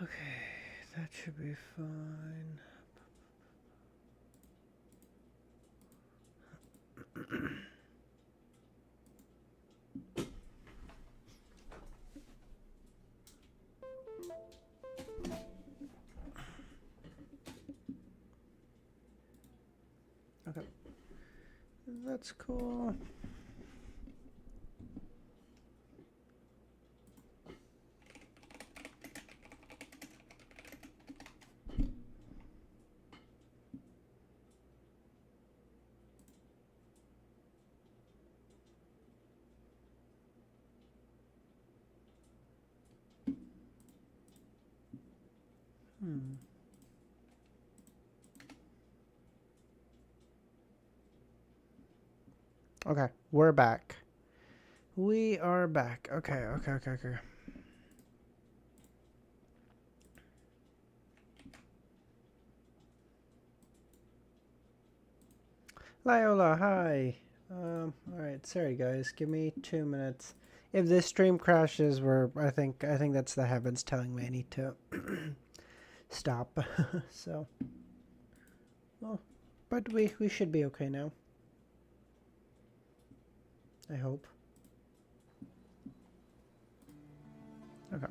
Okay, that should be fine. Okay, that's cool. Okay, we're back. We are back. Okay. Liola, hi. Alright, sorry guys, give me 2 minutes. If this stream crashes, I think that's the heavens telling me I need to stop. So, well, but we should be okay now. I hope. Okay.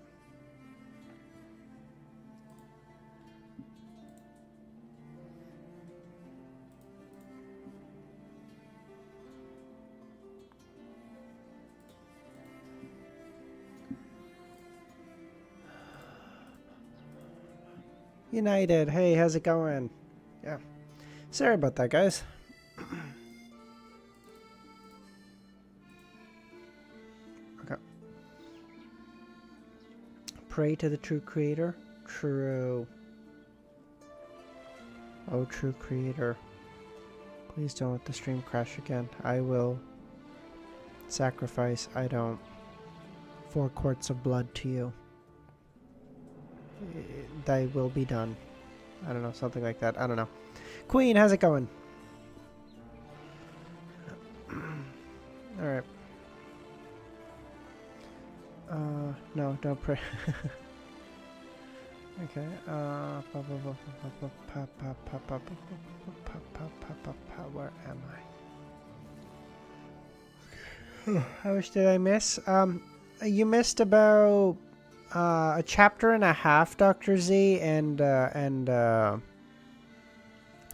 United, hey, how's it going? Yeah. Sorry about that, guys. Okay. Pray to the true creator. True. Oh, true creator. Please don't let the stream crash again. I will sacrifice, 4 quarts of blood to you. Thy will be done. I don't know, something like that. I don't know. Queen, how's it going? Alright. No, don't pray. Okay, where am I? How much did I miss? You missed about a chapter and a half, Dr. Z, and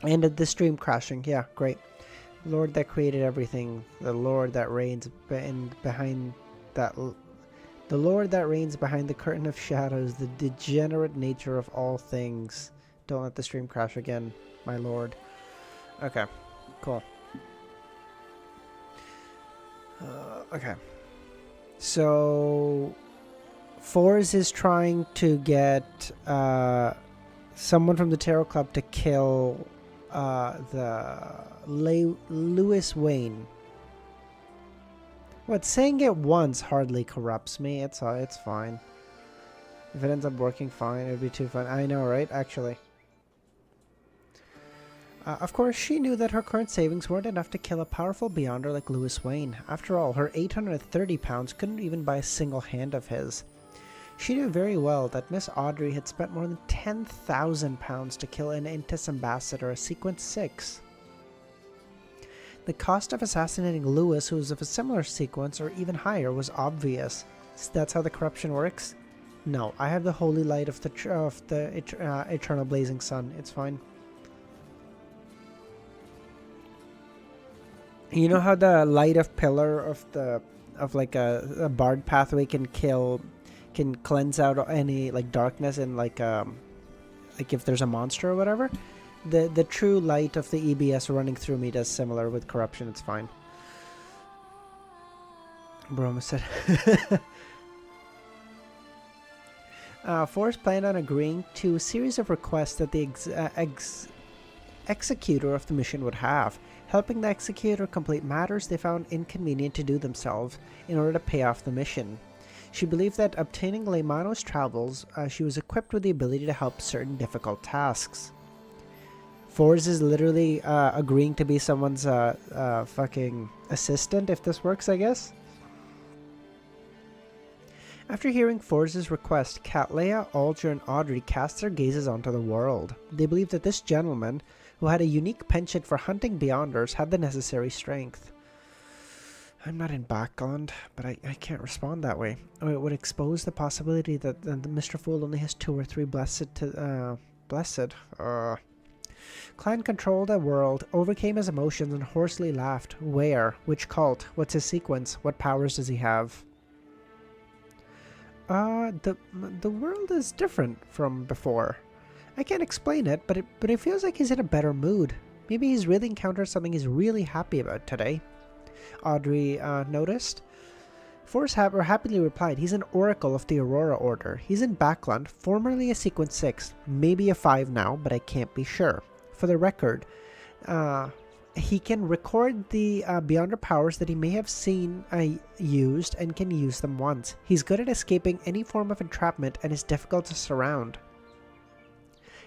ended the stream crashing. Yeah, great. Lord that created everything, the Lord that reigns behind that. The Lord that reigns behind the curtain of shadows, the degenerate nature of all things. Don't let the stream crash again, my lord. Okay, cool. Okay. So, Forz is trying to get someone from the Tarot Club to kill Lewis Wayne. What, saying it once hardly corrupts me. It's fine. If it ends up working fine, it'd be too fun. I know, right? Actually. Of course, she knew that her current savings weren't enough to kill a powerful beyonder like Lewis Wayne. After all, her 830 pounds couldn't even buy a single hand of his. She knew very well that Miss Audrey had spent more than 10,000 pounds to kill an Intis ambassador, a Sequence 6. The cost of assassinating Lewis, who was of a similar sequence or even higher, was obvious. So that's how the corruption works? No, I have the holy light of the eternal blazing sun. It's fine. You know how the light of pillar of like a bard pathway can cleanse out any like darkness and like if there's a monster or whatever? The true light of the EBS running through me does similar with corruption. It's fine. Broma said. Forrest planned on agreeing to a series of requests that the executor of the mission would have, helping the executor complete matters they found inconvenient to do themselves in order to pay off the mission. She believed that obtaining Leymano's travels, she was equipped with the ability to help certain difficult tasks. Forz is literally agreeing to be someone's fucking assistant if this works, I guess. After hearing Force's request, Cattleya, Alger, and Audrey cast their gazes onto the world. They believed that this gentleman, who had a unique penchant for hunting Beyonders, had the necessary strength. I'm not in background, but I can't respond that way. It would expose the possibility that Mr. Fool only has 2 or 3 blessed. Klein controlled a world, overcame his emotions, and hoarsely laughed. Where? Which cult? What's his sequence? What powers does he have? The world is different from before. I can't explain it, but it feels like he's in a better mood. Maybe he's really encountered something he's really happy about today. Audrey noticed. Force happily replied, he's an Oracle of the Aurora Order. He's in Backland, formerly a Sequence 6, maybe a 5 now, but I can't be sure. For the record, he can record the Beyonder powers that he may have seen used and can use them once. He's good at escaping any form of entrapment and is difficult to surround.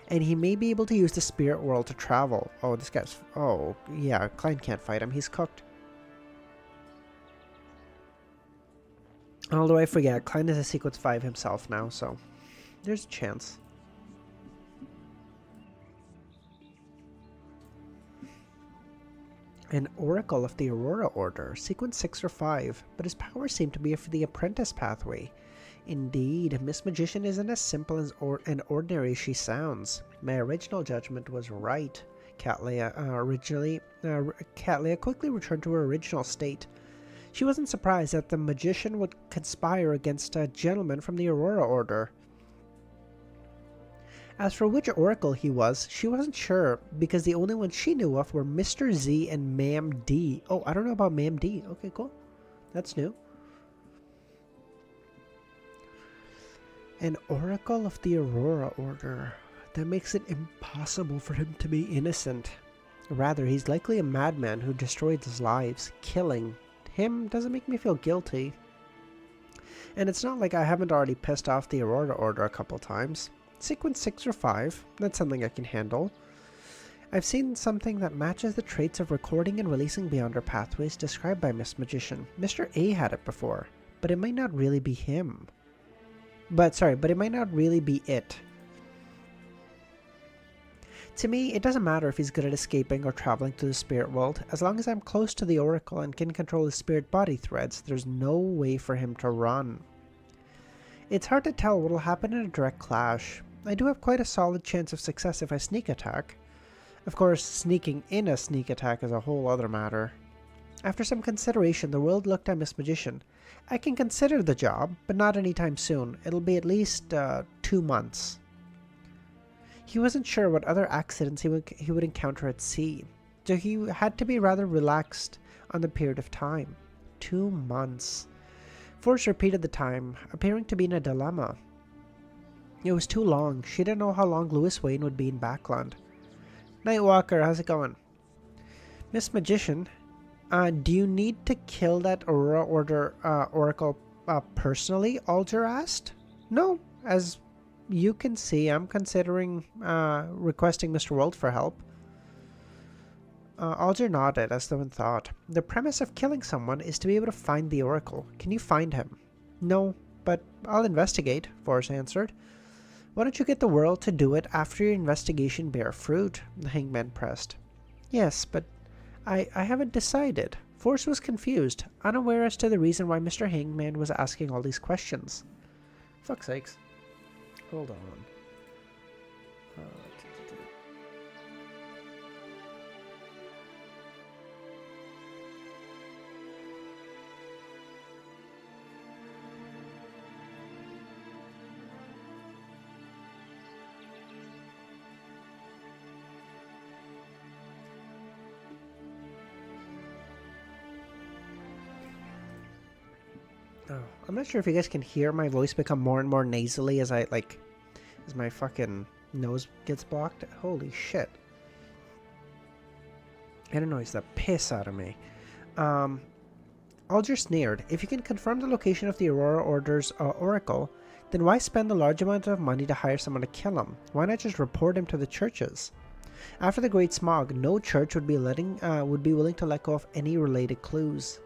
And he may be able to use the spirit world to travel. Oh, this guy's... Oh, yeah, Klein can't fight him. He's cooked. Although I forget, Klein is a Sequence 5 himself now, so there's a chance. An Oracle of the Aurora Order, Sequence 6 or 5, but his powers seem to be for the apprentice pathway. Indeed, Miss Magician isn't as simple as and ordinary as she sounds. My original judgment was right. Cattleya quickly returned to her original state. She wasn't surprised that the magician would conspire against a gentleman from the Aurora Order. As for which oracle he was, she wasn't sure, because the only ones she knew of were Mr. Z and Ma'am D. Oh, I don't know about Ma'am D. Okay, cool. That's new. An oracle of the Aurora Order. That makes it impossible for him to be innocent. Rather, he's likely a madman who destroyed his lives. Killing him doesn't make me feel guilty. And it's not like I haven't already pissed off the Aurora Order a couple times. Sequence 6 or 5, that's something I can handle. I've seen something that matches the traits of recording and releasing Beyonder pathways described by Miss Magician. Mr. A had it before, but it might not really be him. But it might not really be it. To me, it doesn't matter if he's good at escaping or traveling to the spirit world. As long as I'm close to the Oracle and can control his spirit body threads, there's no way for him to run. It's hard to tell what will happen in a direct clash. I do have quite a solid chance of success if I sneak attack. Of course, sneaking in a sneak attack is a whole other matter. After some consideration, the world looked at Miss Magician. I can consider the job, but not anytime soon. It'll be at least 2 months. He wasn't sure what other accidents he would encounter at sea, so he had to be rather relaxed on the period of time. 2 months. Force repeated the time, appearing to be in a dilemma. It was too long. She didn't know how long Louis Wayne would be in Backland. Nightwalker, how's it going? Miss Magician, do you need to kill that Aurora Order Oracle personally? Alger asked. No, as you can see, I'm considering requesting Mr. World for help. Alger nodded as though in thought. The premise of killing someone is to be able to find the Oracle. Can you find him? No, but I'll investigate, Force answered. Why don't you get the world to do it after your investigation bear fruit? The hangman pressed. Yes, but I haven't decided. Force was confused, unaware as to the reason why Mr. Hangman was asking all these questions. Fuck's sakes. Hold on. Oh, I'm not sure if you guys can hear my voice become more and more nasally as as my fucking nose gets blocked. Holy shit. It annoys the piss out of me. Alger sneered. If you can confirm the location of the Aurora Order's Oracle, then why spend a large amount of money to hire someone to kill him? Why not just report him to the churches? After the Great Smog, no church would be willing to let go of any related clues.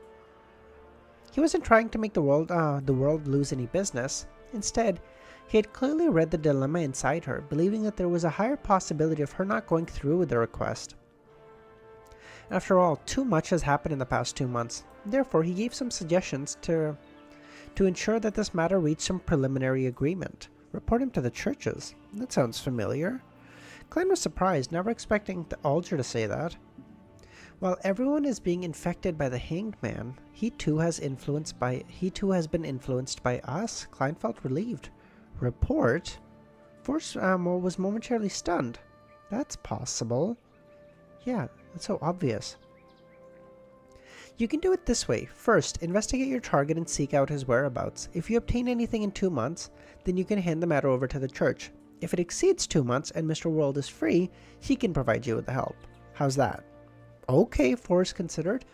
He wasn't trying to make the world lose any business. Instead, he had clearly read the dilemma inside her, believing that there was a higher possibility of her not going through with the request. After all, too much has happened in the past 2 months. Therefore, he gave some suggestions to ensure that this matter reached some preliminary agreement. Report him to the churches. That sounds familiar. Klein was surprised, never expecting the Alger to say that. While everyone is being infected by the Hanged Man, he too has been influenced by us. Klein felt relieved. Report? Force was momentarily stunned. That's possible. Yeah, that's so obvious. You can do it this way. First, investigate your target and seek out his whereabouts. If you obtain anything in 2 months, then you can hand the matter over to the church. If it exceeds 2 months and Mr. World is free, he can provide you with the help. How's that? Okay, Forrest considered.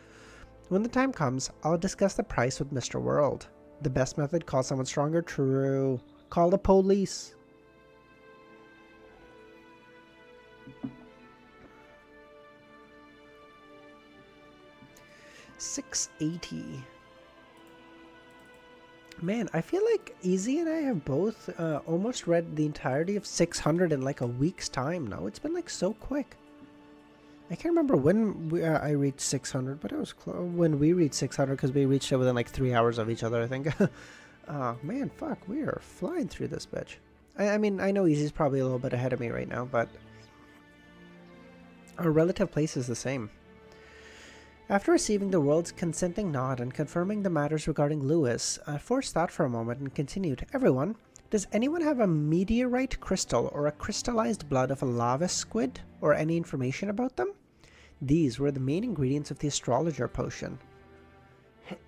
When the time comes, I'll discuss the price with Mr. World. The best method, call someone stronger? True. Call the police. $680. Man, I feel like Easy and I have both almost read the entirety of 600 in like a week's time now. It's been like so quick. I can't remember when I reached 600, but it was when we reached 600 because we reached it within like 3 hours of each other, I think. Man, fuck, we are flying through this bitch. I mean, I know Easy's probably a little bit ahead of me right now, but our relative place is the same. After receiving the world's consenting nod and confirming the matters regarding Lewis, Forrest thought for a moment and continued, Everyone, does anyone have a meteorite crystal or a crystallized blood of a lava squid or any information about them? These were the main ingredients of the astrologer potion.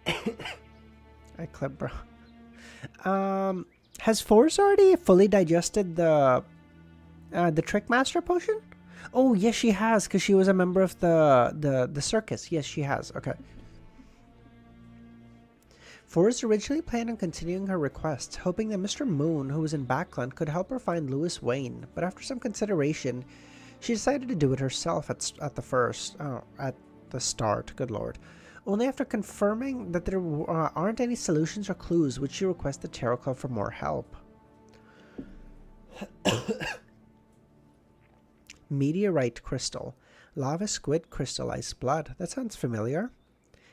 I clip, bro. Has Forrest already fully digested the Trickmaster potion? Oh, yes, she has, because she was a member of the circus. Yes, she has. Okay. Forrest originally planned on continuing her request, hoping that Mr. Moon, who was in Backland, could help her find Lewis Wayne, but after some consideration, she decided to do it herself at the start, good lord. Only after confirming that there aren't any solutions or clues would she request the Tarot Club for more help. Meteorite crystal. Lava squid crystallized blood. That sounds familiar.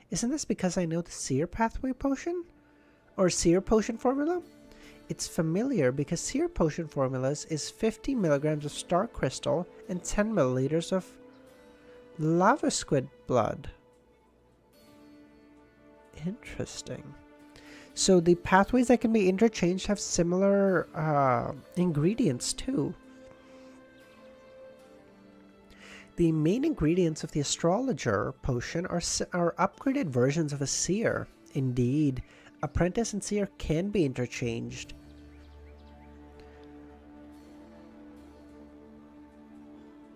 Isn't this because I know the Seer Pathway potion? Or Seer potion formula? It's familiar because Seer potion formulas is 50 milligrams of star crystal and 10 milliliters of lava squid blood. Interesting. So the pathways that can be interchanged have similar ingredients too. The main ingredients of the astrologer potion are upgraded versions of a seer. Indeed, apprentice and seer can be interchanged.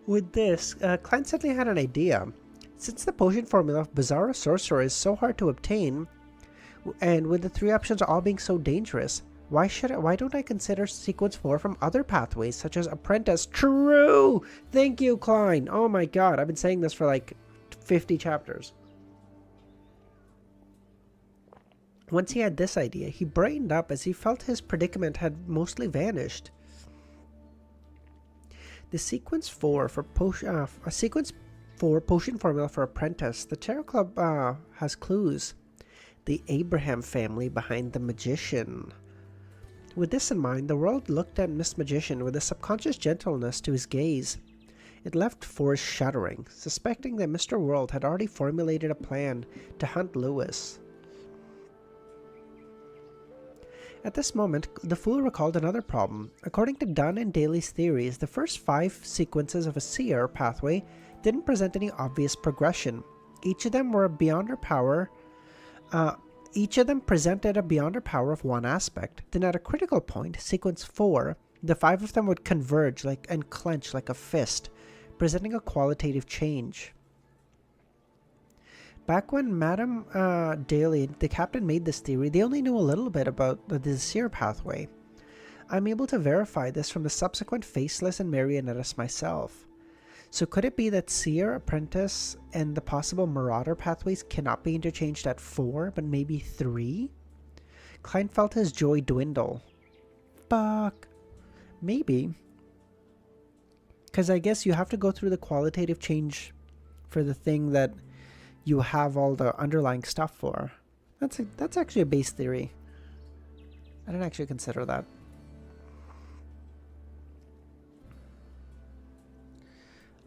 With this, Klein suddenly had an idea. Since the potion formula of Bizarro Sorcerer is so hard to obtain, and with the 3 options all being so dangerous, why don't I consider sequence 4 from other pathways such as apprentice? True! Thank you, Klein. Oh my god, I've been saying this for like 50 chapters. Once he had this idea, he brightened up as he felt his predicament had mostly vanished. The sequence 4 for potion formula for apprentice. The Tarot Club has clues. The Abraham family behind the magician. With this in mind, the world looked at Miss Magician with a subconscious gentleness to his gaze. It left Forrest shuddering, suspecting that Mr. World had already formulated a plan to hunt Lewis. At this moment, the fool recalled another problem. According to Dunn and Daly's theories, the first 5 sequences of a seer pathway didn't present any obvious progression. Each of them presented a beyond our power of one aspect. Then at a critical point, sequence 4, the 5 of them would converge and clench like a fist, presenting a qualitative change. Back when Madame Daly, the captain, made this theory, they only knew a little bit about the seer pathway. I'm able to verify this from the subsequent Faceless and Marionettist myself. So could it be that Seer, Apprentice, and the possible Marauder pathways cannot be interchanged at 4, but maybe 3? Klein felt his joy dwindle. Fuck. Maybe. Because I guess you have to go through the qualitative change for the thing that you have all the underlying stuff for. That's actually a base theory. I didn't actually consider that.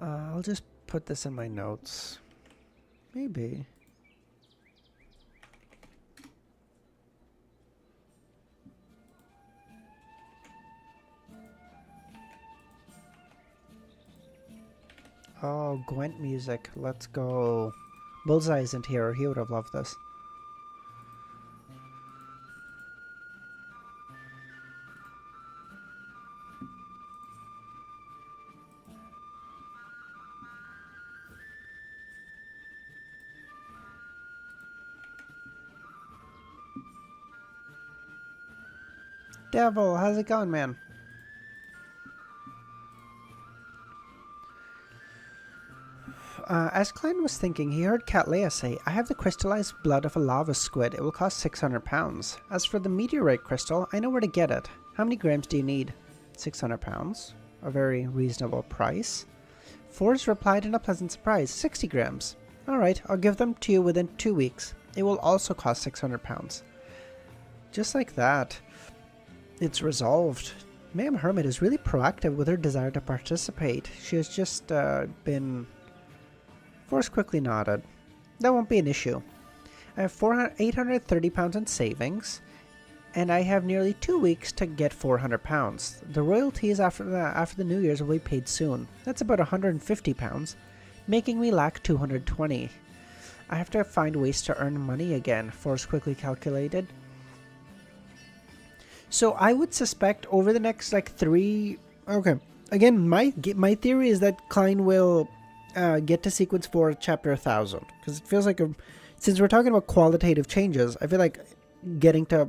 I'll just put this in my notes. Maybe. Oh, Gwent music. Let's go. Bullseye isn't here. He would have loved this. Devil, how's it going, man? As Klein was thinking, he heard Cattleya say, I have the crystallized blood of a lava squid. It will cost 600 pounds. As for the meteorite crystal, I know where to get it. How many grams do you need? 600 pounds. A very reasonable price. Forrest replied in a pleasant surprise, 60 grams. Alright, I'll give them to you within 2 weeks. It will also cost 600 pounds. Just like that, it's resolved. Ma'am Hermit is really proactive with her desire to participate. She has just been... Forrest quickly nodded. That won't be an issue. I have 830 pounds in savings, and I have nearly 2 weeks to get 400 pounds. The royalties after the New Year's will be paid soon. That's about 150 pounds, making me lack 220. I have to find ways to earn money again, Forrest quickly calculated. So I would suspect over the next like 3... Okay, again, my theory is that Klein will... get to sequence 4 chapter 1000, because it feels like since we're talking about qualitative changes, I feel like getting to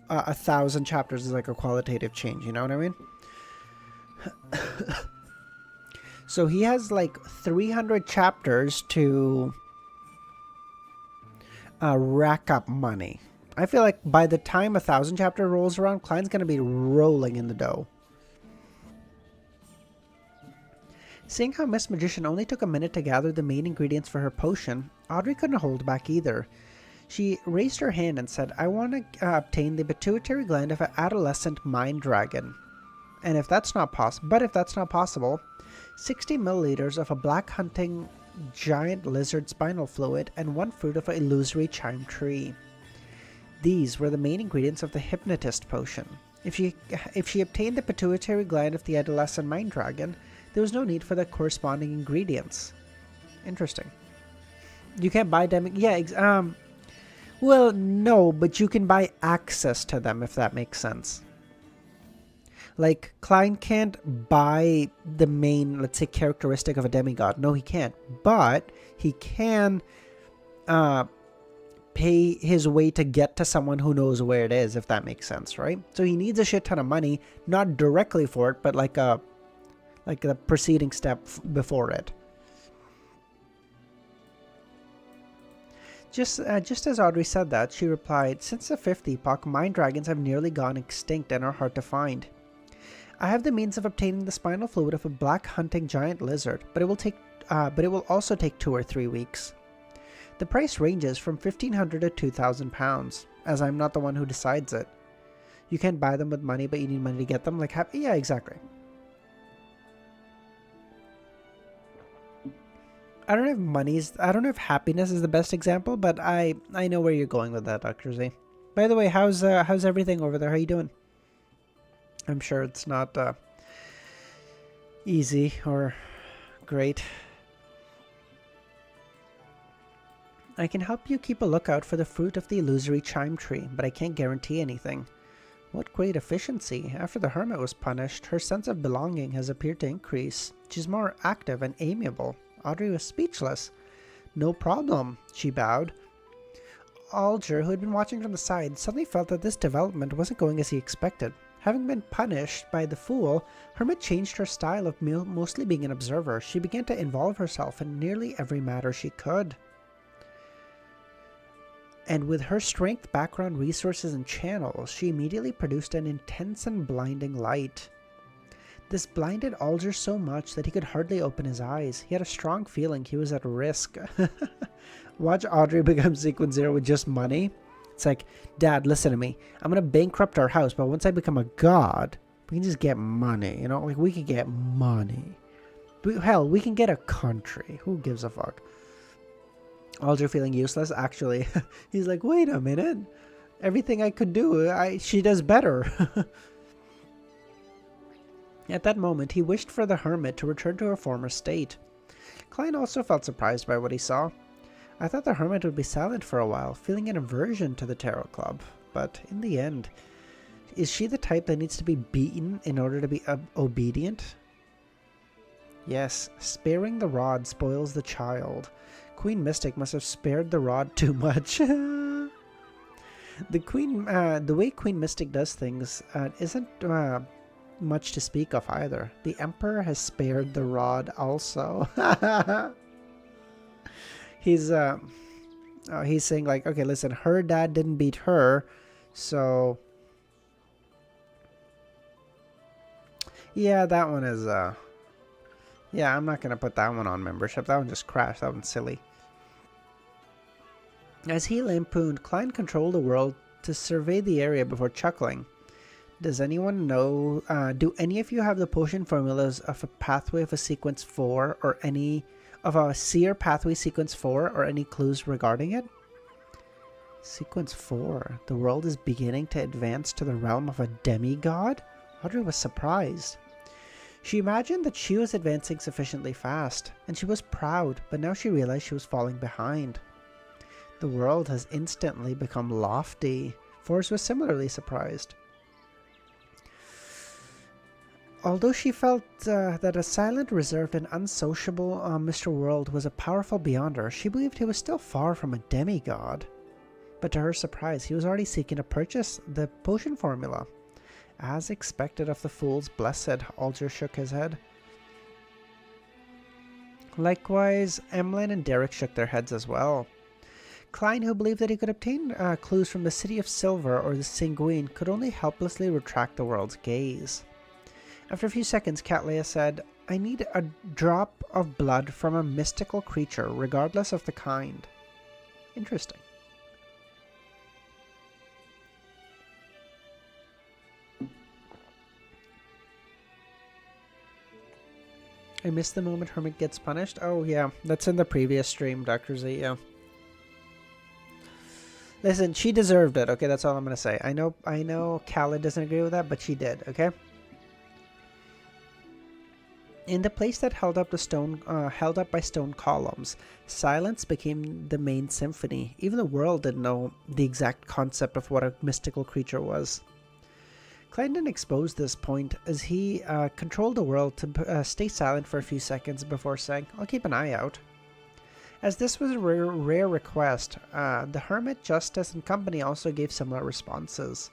1000 chapters is like a qualitative change, you know what I mean? So he has like 300 chapters to rack up money. I feel like by the time 1000 chapter rolls around, Klein's gonna be rolling in the dough. Seeing how Miss Magician only took a minute to gather the main ingredients for her potion, Audrey couldn't hold back either. She raised her hand and said, I want to obtain the pituitary gland of an adolescent mind dragon. And if that's not possible, 60 milliliters of a black hunting giant lizard spinal fluid and 1 fruit of an illusory chime tree. These were the main ingredients of the hypnotist potion. If she obtained the pituitary gland of the adolescent mind dragon, there was no need for the corresponding ingredients. Interesting. You can't buy them. Yeah, well, no, but you can buy access to them, if that makes sense. Like, Klein can't buy the main, let's say, characteristic of a demigod. No, he can't. But he can pay his way to get to someone who knows where it is, if that makes sense, right? So he needs a shit ton of money, not directly for it, but like the preceding step before it. Just as Audrey said that, she replied, since the 5th epoch, mind dragons have nearly gone extinct and are hard to find. I have the means of obtaining the spinal fluid of a black hunting giant lizard, but it will also take 2 or 3 weeks. The price ranges from 1,500 to 2,000 pounds, as I'm not the one who decides it. You can't buy them with money, but you need money to get them. Yeah, exactly. I don't know if happiness is the best example, but I know where you're going with that, Dr. Z. By the way, how's everything over there? How you doing? I'm sure it's not easy or great. I can help you keep a lookout for the fruit of the illusory chime tree, but I can't guarantee anything. What great efficiency. After the Hermit was punished, her sense of belonging has appeared to increase. She's more active and amiable. Audrey was speechless. No problem, she bowed. Alger, who had been watching from the side, suddenly felt that this development wasn't going as he expected. Having been punished by the fool, Hermit changed her style of mostly being an observer. She began to involve herself in nearly every matter she could. And with her strength, background, resources, and channels, she immediately produced an intense and blinding light. This blinded Alger so much that he could hardly open his eyes. He had a strong feeling he was at risk. Watch Audrey become Sequence Zero with just money. It's like, Dad, listen to me. I'm going to bankrupt our house, but once I become a god, we can just get money, you know? Like, we can get money. Hell, we can get a country. Who gives a fuck? Alger feeling useless, actually. He's like, wait a minute. Everything I could do, she does better. At that moment, he wished for the Hermit to return to her former state. Klein also felt surprised by what he saw. I thought the Hermit would be silent for a while, feeling an aversion to the Tarot Club. But in the end, is she the type that needs to be beaten in order to be obedient? Yes, sparing the rod spoils the child. Queen Mystic must have spared the rod too much. The way Queen Mystic does things isn't much to speak of either. The Emperor has spared the rod also. He's saying like, okay, listen, her dad didn't beat her, so yeah, that one is yeah, I'm not gonna put that one on membership. That one just crashed. That one's silly. As he lampooned, Klein controlled the world to survey the area before chuckling. Does anyone know, do any of you have the potion formulas of a pathway of a sequence 4 or any of a seer pathway sequence 4 or any clues regarding it? Sequence 4. The world is beginning to advance to the realm of a demigod? Audrey was surprised. She imagined that she was advancing sufficiently fast, and she was proud, but now she realized she was falling behind. The world has instantly become lofty. Forrest was similarly surprised. Although she felt that a silent, reserved, and unsociable Mr. World was a powerful Beyonder, she believed he was still far from a demigod. But to her surprise, he was already seeking to purchase the potion formula. As expected of the fool's blessed, Alger shook his head. Likewise, Emlyn and Derek shook their heads as well. Klein, who believed that he could obtain clues from the City of Silver or the Sanguine, could only helplessly retract the world's gaze. After a few seconds, Cattleya said, I need a drop of blood from a mystical creature, regardless of the kind. Interesting. I missed the moment Hermit gets punished. Oh yeah, that's in the previous stream, Dr. Z, yeah. Listen, she deserved it, okay? That's all I'm going to say. I know Khaled doesn't agree with that, but she did, okay? In the place that held up by stone columns, silence became the main symphony. Even the world didn't know the exact concept of what a mystical creature was. Klein didn't expose this point as he controlled the world to stay silent for a few seconds before saying, I'll keep an eye out. As this was a rare request, the Hermit, Justice, and company also gave similar responses.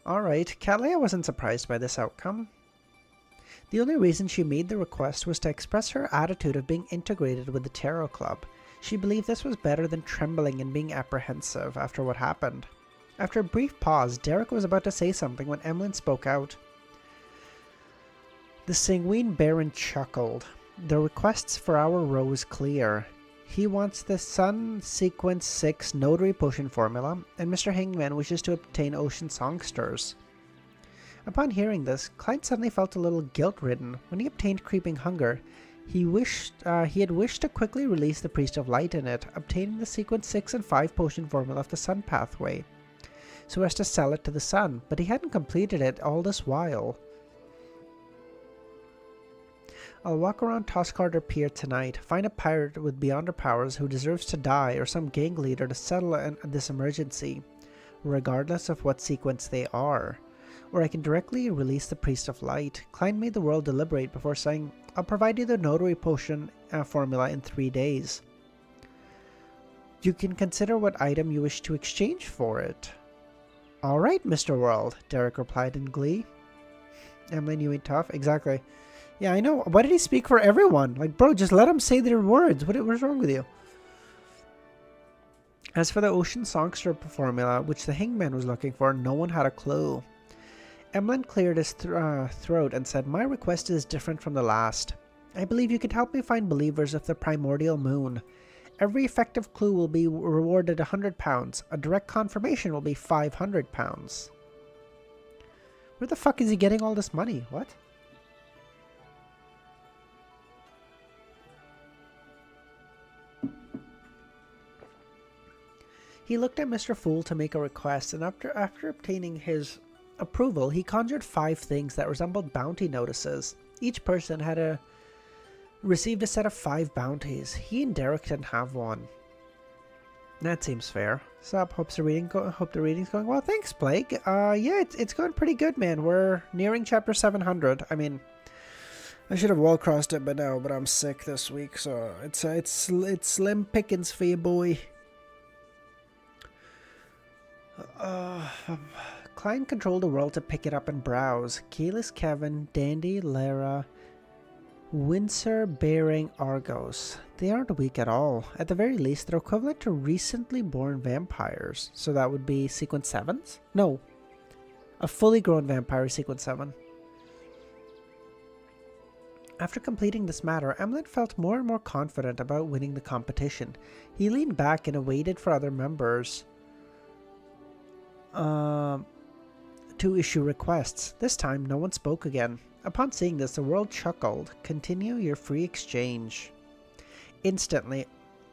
Alright, Cattleya wasn't surprised by this outcome. The only reason she made the request was to express her attitude of being integrated with the Tarot Club. She believed this was better than trembling and being apprehensive after what happened. After a brief pause, Derek was about to say something when Emlyn spoke out. The Sanguine Baron chuckled. The requests for our row is clear. He wants the Sun Sequence 6 Notary Potion Formula, and Mr. Hangman wishes to obtain Ocean Songsters. Upon hearing this, Klein suddenly felt a little guilt-ridden. When he obtained Creeping Hunger, he had wished to quickly release the Priest of Light in it, obtaining the Sequence 6 and 5 Potion Formula of the Sun Pathway, so as to sell it to the Sun, but he hadn't completed it all this while. I'll walk around Toscarter Pier tonight, find a pirate with Beyonder powers who deserves to die, or some gang leader to settle this emergency, regardless of what sequence they are. Or I can directly release the Priest of Light. Klein made the world deliberate before saying, I'll provide you the Notary Potion formula in 3 days. You can consider what item you wish to exchange for it. All right, Mr. World, Derek replied in glee. Emily, you ain't tough. Exactly. Yeah, I know. Why did he speak for everyone? Like, bro, just let them say their words. What's wrong with you? As for the ocean songster formula, which the hangman was looking for, no one had a clue. Emlyn cleared his throat and said, "My request is different from the last. I believe you could help me find believers of the primordial moon. Every effective clue will be rewarded £100. A direct confirmation will be £500. Where the fuck is he getting all this money? What? He looked at Mr. Fool to make a request, and after obtaining his approval, he conjured 5 things that resembled bounty notices. Each person had received a set of 5 bounties. He and Derek didn't have one. That seems fair. Sup, hope the reading's going well. Thanks, Blake. Yeah, it's going pretty good, man. We're nearing chapter 700. I mean, I should have well crossed it by now, but I'm sick this week, so it's slim pickings for you, boy. Klein controlled the world to pick it up and browse. Keyless Kevin, Dandy, Lara, Windsor, Bering, Argos. They aren't weak at all. At the very least, they're equivalent to recently born vampires. So that would be sequence 7s? No. A fully grown vampire is sequence 7. After completing this matter, Emlyn felt more and more confident about winning the competition. He leaned back and awaited for other members to issue requests. This time, no one spoke again. Upon seeing this, the world chuckled. Continue your free exchange. Instantly,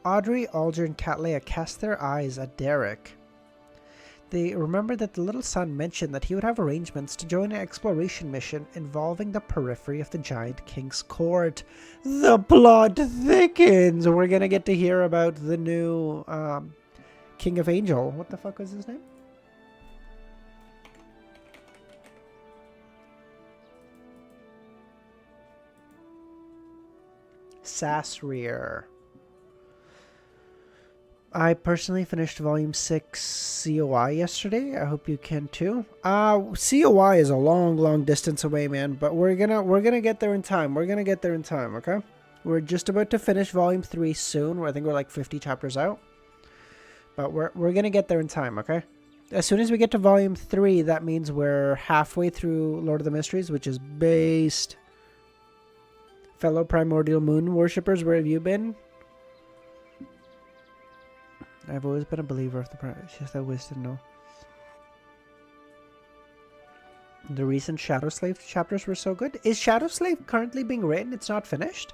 Audrey, Alger, and Cattleya cast their eyes at Derek. They remembered that the little son mentioned that he would have arrangements to join an exploration mission involving the periphery of the giant king's court. The plot thickens! We're gonna get to hear about the new King of Angel. What the fuck was his name? Sasrir. I personally finished Volume 6 COI yesterday. I hope you can too. COI is a long distance away, man, but we're gonna get there in time. Okay? We're just about to finish Volume 3 soon. I think we're like 50 chapters out. But we're gonna get there in time, okay? As soon as we get to Volume 3, that means we're halfway through Lord of the Mysteries, which is based. Fellow Primordial Moon worshippers, where have you been? I've always been a believer of the Prime. It's just I always didn't know. The recent Shadow Slave chapters were so good. Is Shadow Slave currently being written? It's not finished?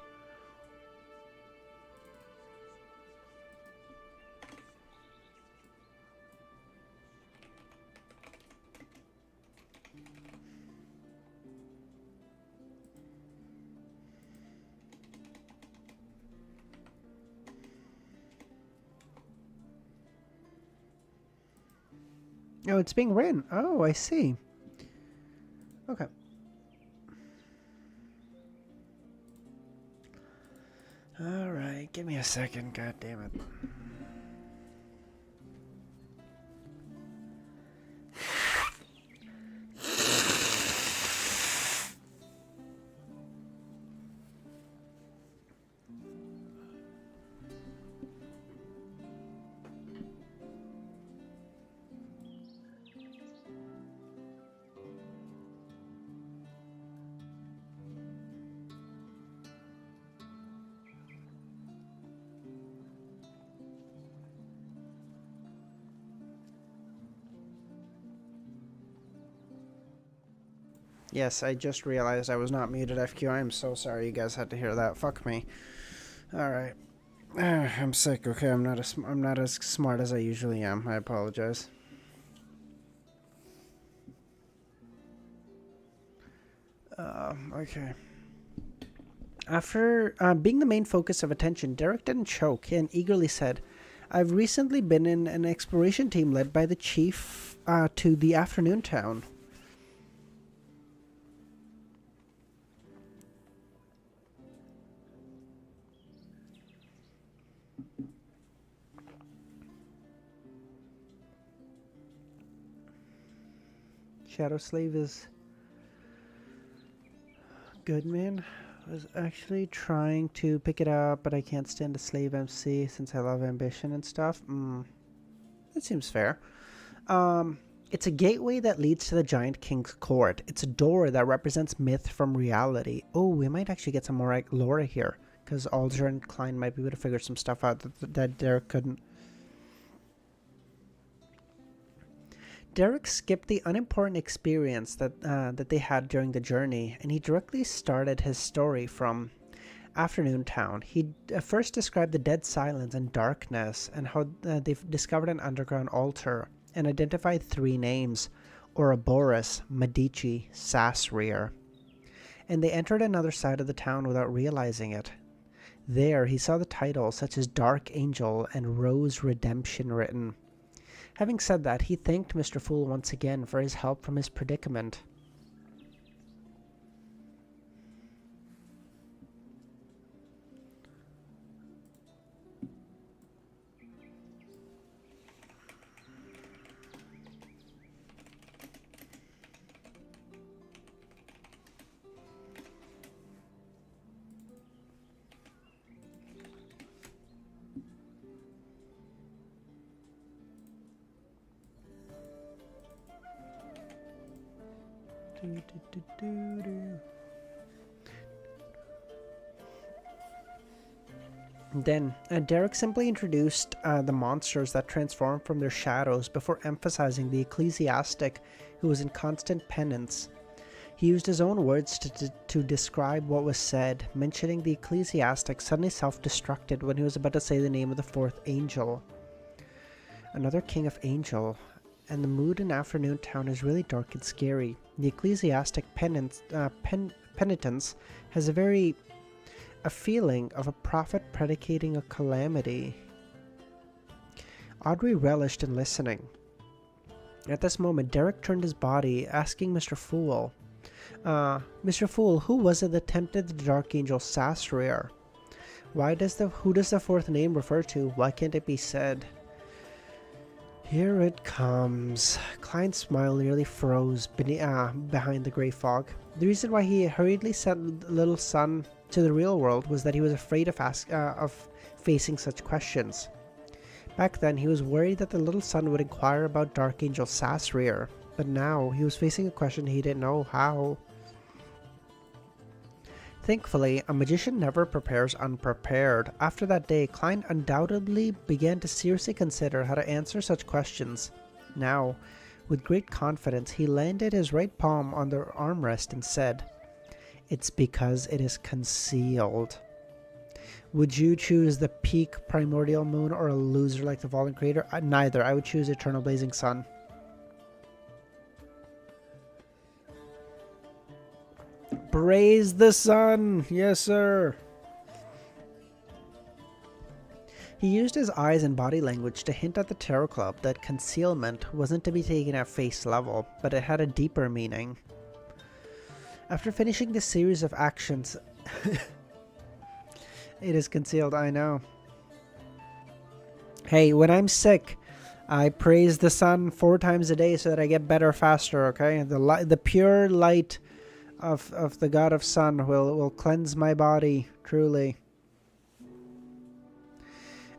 Oh, it's being written. Oh, I see. Okay. Alright, give me a second, god damn it. Yes, I just realized I was not muted FQ. I am so sorry you guys had to hear that. Fuck me. Alright. I'm sick, okay? I'm not as smart as I usually am. I apologize. Okay. After being the main focus of attention, Derek didn't choke and eagerly said, "I've recently been in an exploration team led by the chief to the afternoon town." Shadow Slave is good, man. I was actually trying to pick it up, but I can't stand the Slave MC since I love ambition and stuff. That seems fair. It's a gateway that leads to the Giant King's court. It's a door that represents myth from reality. Oh, we might actually get some more lore here, because Alder and Klein might be able to figure some stuff out that Derek couldn't. Derek skipped the unimportant experience that they had during the journey, and he directly started his story from Afternoon Town. He first described the dead silence and darkness, and how they've discovered an underground altar, and identified 3 names: Ouroboros, Medici, Sasreer. And they entered another side of the town without realizing it. There he saw the titles such as Dark Angel and Rose Redemption written. Having said that, he thanked Mr. Fool once again for his help from his predicament. Then, Derek simply introduced the monsters that transformed from their shadows before emphasizing the ecclesiastic who was in constant penance. He used his own words to describe what was said, mentioning the ecclesiastic suddenly self-destructed when he was about to say the name of the 4th angel. Another king of angel, and the mood in Afternoon Town is really dark and scary. The ecclesiastic penitence has a feeling of a prophet predicating a calamity. Audrey relished in listening. At this moment, Derek turned his body, asking Mr. Fool, Mr. Fool, who was it that tempted the Dark Angel Sasreer? Who does the 4th name refer to? Why can't it be said? Here it comes. Klein's smile nearly froze behind the gray fog. The reason why he hurriedly sent the little son to the real world was that he was afraid of facing such questions. Back then, he was worried that the little son would inquire about Dark Angel Sasreer, but now he was facing a question he didn't know how. Thankfully, a magician never prepares unprepared. After that day, Klein undoubtedly began to seriously consider how to answer such questions. Now, with great confidence, he landed his right palm on the armrest and said, "It's because it is concealed." Would you choose the peak primordial moon or a loser like the fallen crater? Neither. I would choose Eternal Blazing Sun. Praise the sun! Yes, sir! He used his eyes and body language to hint at the Tarot Club that concealment wasn't to be taken at face level, but it had a deeper meaning. After finishing this series of actions... It is concealed, I know. Hey, when I'm sick, I praise the sun 4 times a day so that I get better faster, okay? The pure light of the God of Sun will cleanse my body, truly.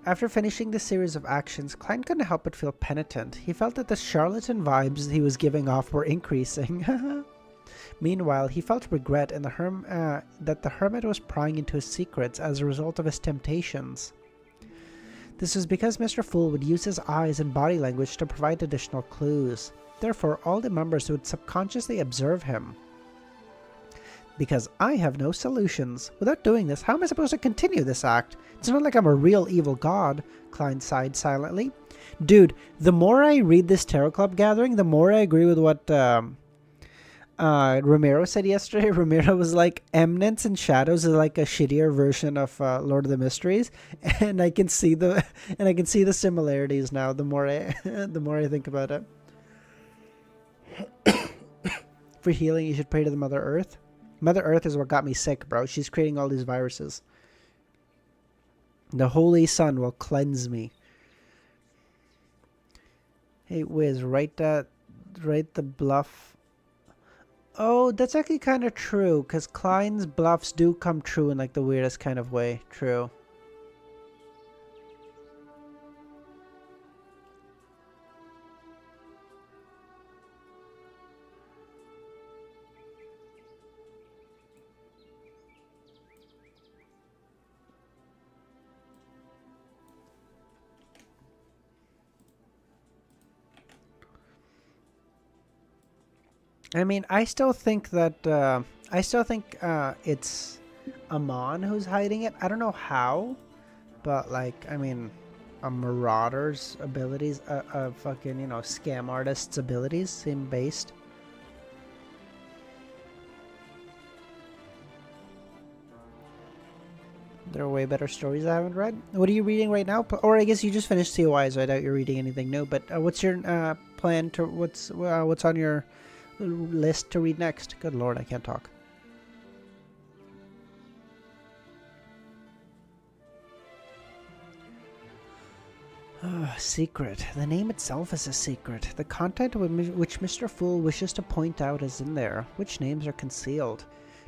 After finishing this series of actions, Klein couldn't help but feel penitent. He felt that the charlatan vibes he was giving off were increasing. Meanwhile, he felt regret in that the Hermit was prying into his secrets as a result of his temptations. This was because Mr. Fool would use his eyes and body language to provide additional clues. Therefore, all the members would subconsciously observe him. Because I have no solutions. Without doing this, how am I supposed to continue this act? It's not like I'm a real evil god, Klein sighed silently. Dude, the more I read this Tarot Club gathering, the more I agree with what Romero said yesterday. Romero was like, Eminence and Shadows is like a shittier version of Lord of the Mysteries, and I can see the similarities now. The more I think about it. For healing, you should pray to the Mother Earth. Mother Earth is what got me sick, bro. She's creating all these viruses. The Holy Sun will cleanse me. Hey, Wiz, write the bluff Oh, that's actually kind of true, because Klein's bluffs do come true in like the weirdest kind of way. True. I mean, I still think that it's Amon who's hiding it. I don't know how, but like, I mean, a marauder's abilities, a fucking scam artist's abilities seem based. There are way better stories I haven't read. What are you reading right now? Or I guess you just finished COI, so I doubt you're reading anything new. But what's your plan to what's on your list to read next? Good lord, I can't talk. Secret. The name itself is a secret. The content which Mr. Fool wishes to point out is in there. Which names are concealed?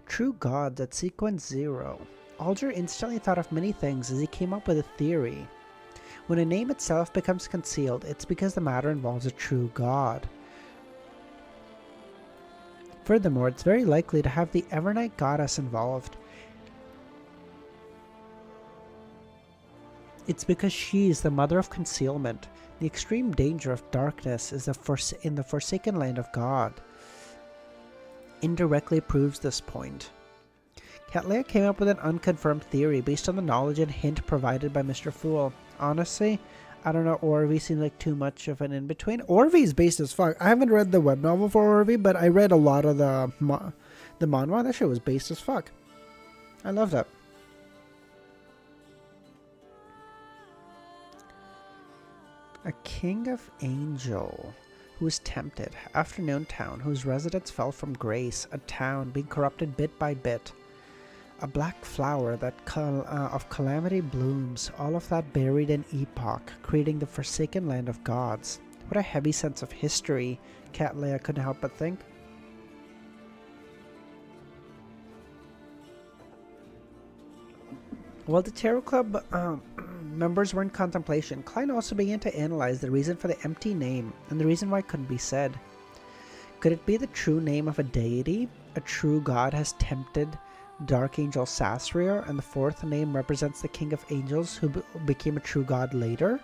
True gods at sequence 0. Alger instantly thought of many things as he came up with a theory. When a name itself becomes concealed, it's because the matter involves a true god. Furthermore, it's very likely to have the Evernight goddess involved. It's because she is the mother of concealment. The extreme danger of darkness is in the forsaken land of God. Indirectly proves this point. Cattleya came up with an unconfirmed theory based on the knowledge and hint provided by Mr. Fool. Honestly, I don't know, Orvie seems like too much of an in-between. Orvie's based as fuck. I haven't read the web novel for Orvie, but I read a lot of the manhwa. That shit was based as fuck. I love that. A king of angel who was tempted. Afternoon town whose residents fell from grace. A town being corrupted bit by bit. A black flower that of calamity blooms, all of that buried in epoch, creating the forsaken land of gods. What a heavy sense of history, Cattleya couldn't help but think. While the Tarot Club members were in contemplation, Klein also began to analyze the reason for the empty name, and the reason why it couldn't be said. Could it be the true name of a deity? A true god has tempted Dark Angel Sasriel, and the fourth name represents the King of Angels who became a true god later?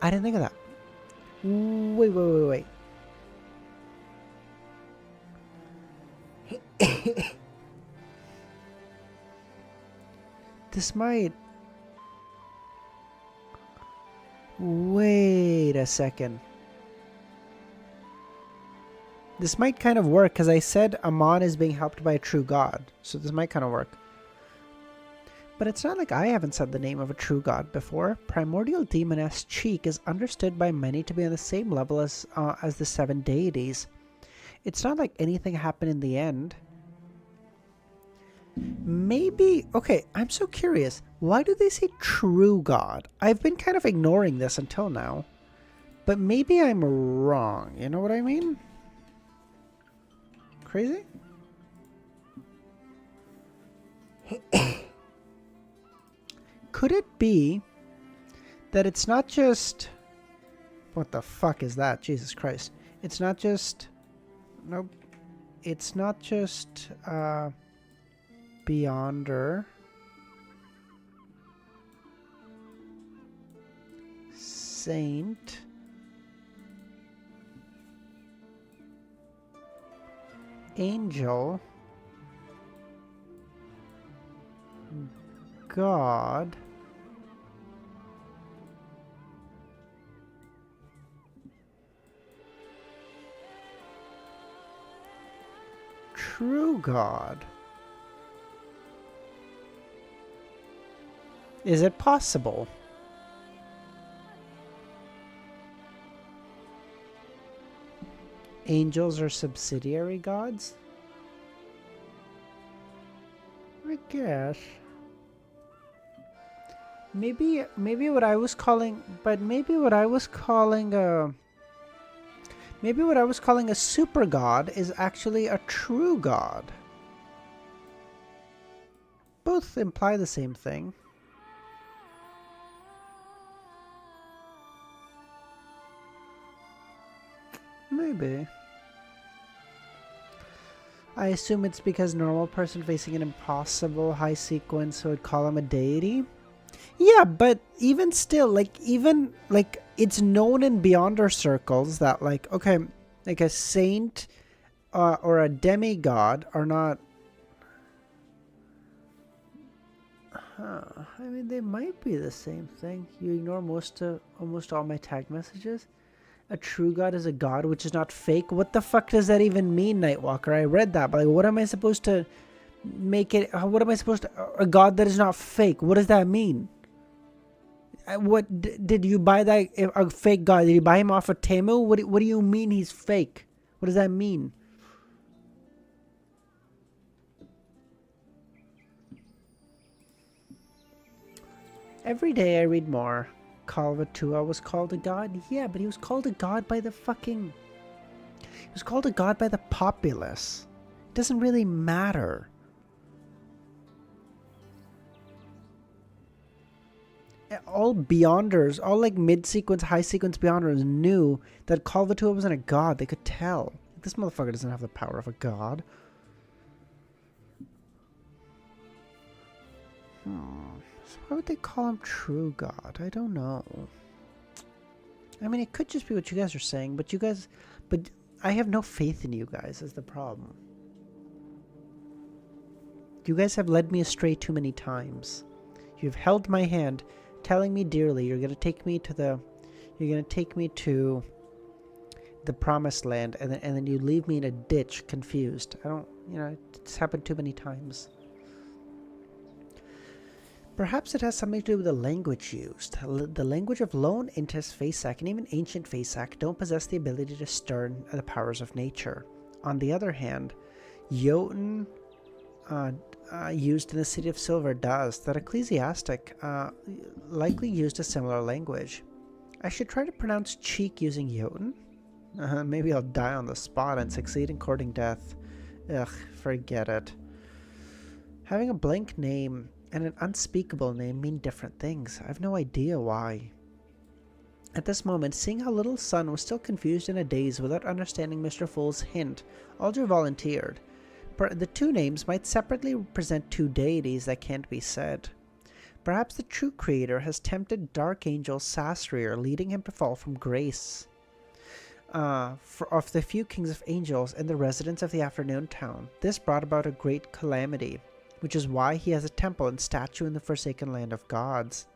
I didn't think of that. Wait. This might... Wait a second. This might kind of work, because I said Amon is being helped by a true god. So this might kind of work. But it's not like I haven't said the name of a true god before. Primordial Demoness Cheek is understood by many to be on the same level as the 7 deities. It's not like anything happened in the end. Maybe... Okay, I'm so curious. Why do they say true god? I've been kind of ignoring this until now. But maybe I'm wrong. You know what I mean? Crazy? Could it be that it's not just... What the fuck is that? Jesus Christ. It's not just... Nope. It's not just... Beyonder. Saint. Angel. God. True God. Is it possible? Angels are subsidiary gods? I guess. Maybe what I was calling, but maybe what I was calling Maybe what I was calling a super god is actually a true god. Both imply the same thing. Maybe. I assume it's because normal person facing an impossible high sequence would call him a deity. Yeah, but even still, it's known in Beyonder circles that, okay, like a saint or a demigod are not... I mean, they might be the same thing. You ignore almost all my tag messages. A true god is a god which is not fake. What the fuck does that even mean, Nightwalker? I read that, but what am I supposed to make it? What am I supposed to... A god that is not fake. What does that mean? What did you buy that a fake god? Did you buy him off of Temu? What do you mean he's fake? What does that mean? Every day I read more. Kalvatua was called a god? Yeah, but he was called a god by the fucking... He was called a god by the populace. It doesn't really matter. All Beyonders, all mid-sequence, high-sequence Beyonders knew that Kalvatua wasn't a god. They could tell. This motherfucker doesn't have the power of a god. So why would they call him true god? I don't know. I mean, it could just be what you guys are saying, but I have no faith in you guys is the problem. You guys have led me astray too many times. You've held my hand, telling me dearly you're going to take me to the promised land, and then you leave me in a ditch confused. I don't, it's happened too many times. Perhaps it has something to do with the language used. The language of lone Intis Faceak and even ancient Faceak don't possess the ability to stir the powers of nature. On the other hand, Jotun used in the City of Silver does. That ecclesiastic likely used a similar language. I should try to pronounce cheek using Jotun. Maybe I'll die on the spot and succeed in courting death. Ugh, forget it. Having a blank name and an unspeakable name mean different things. I have no idea why. At this moment, seeing how little Sun was still confused in a daze without understanding Mr. Fool's hint, Aldra volunteered. The two names might separately represent two deities that can't be said. Perhaps the true creator has tempted Dark Angel Sasrier, leading him to fall from grace. Of the few kings of angels and the residents of the Afternoon Town, this brought about a great calamity, which is why he has a temple and statue in the Forsaken Land of Gods.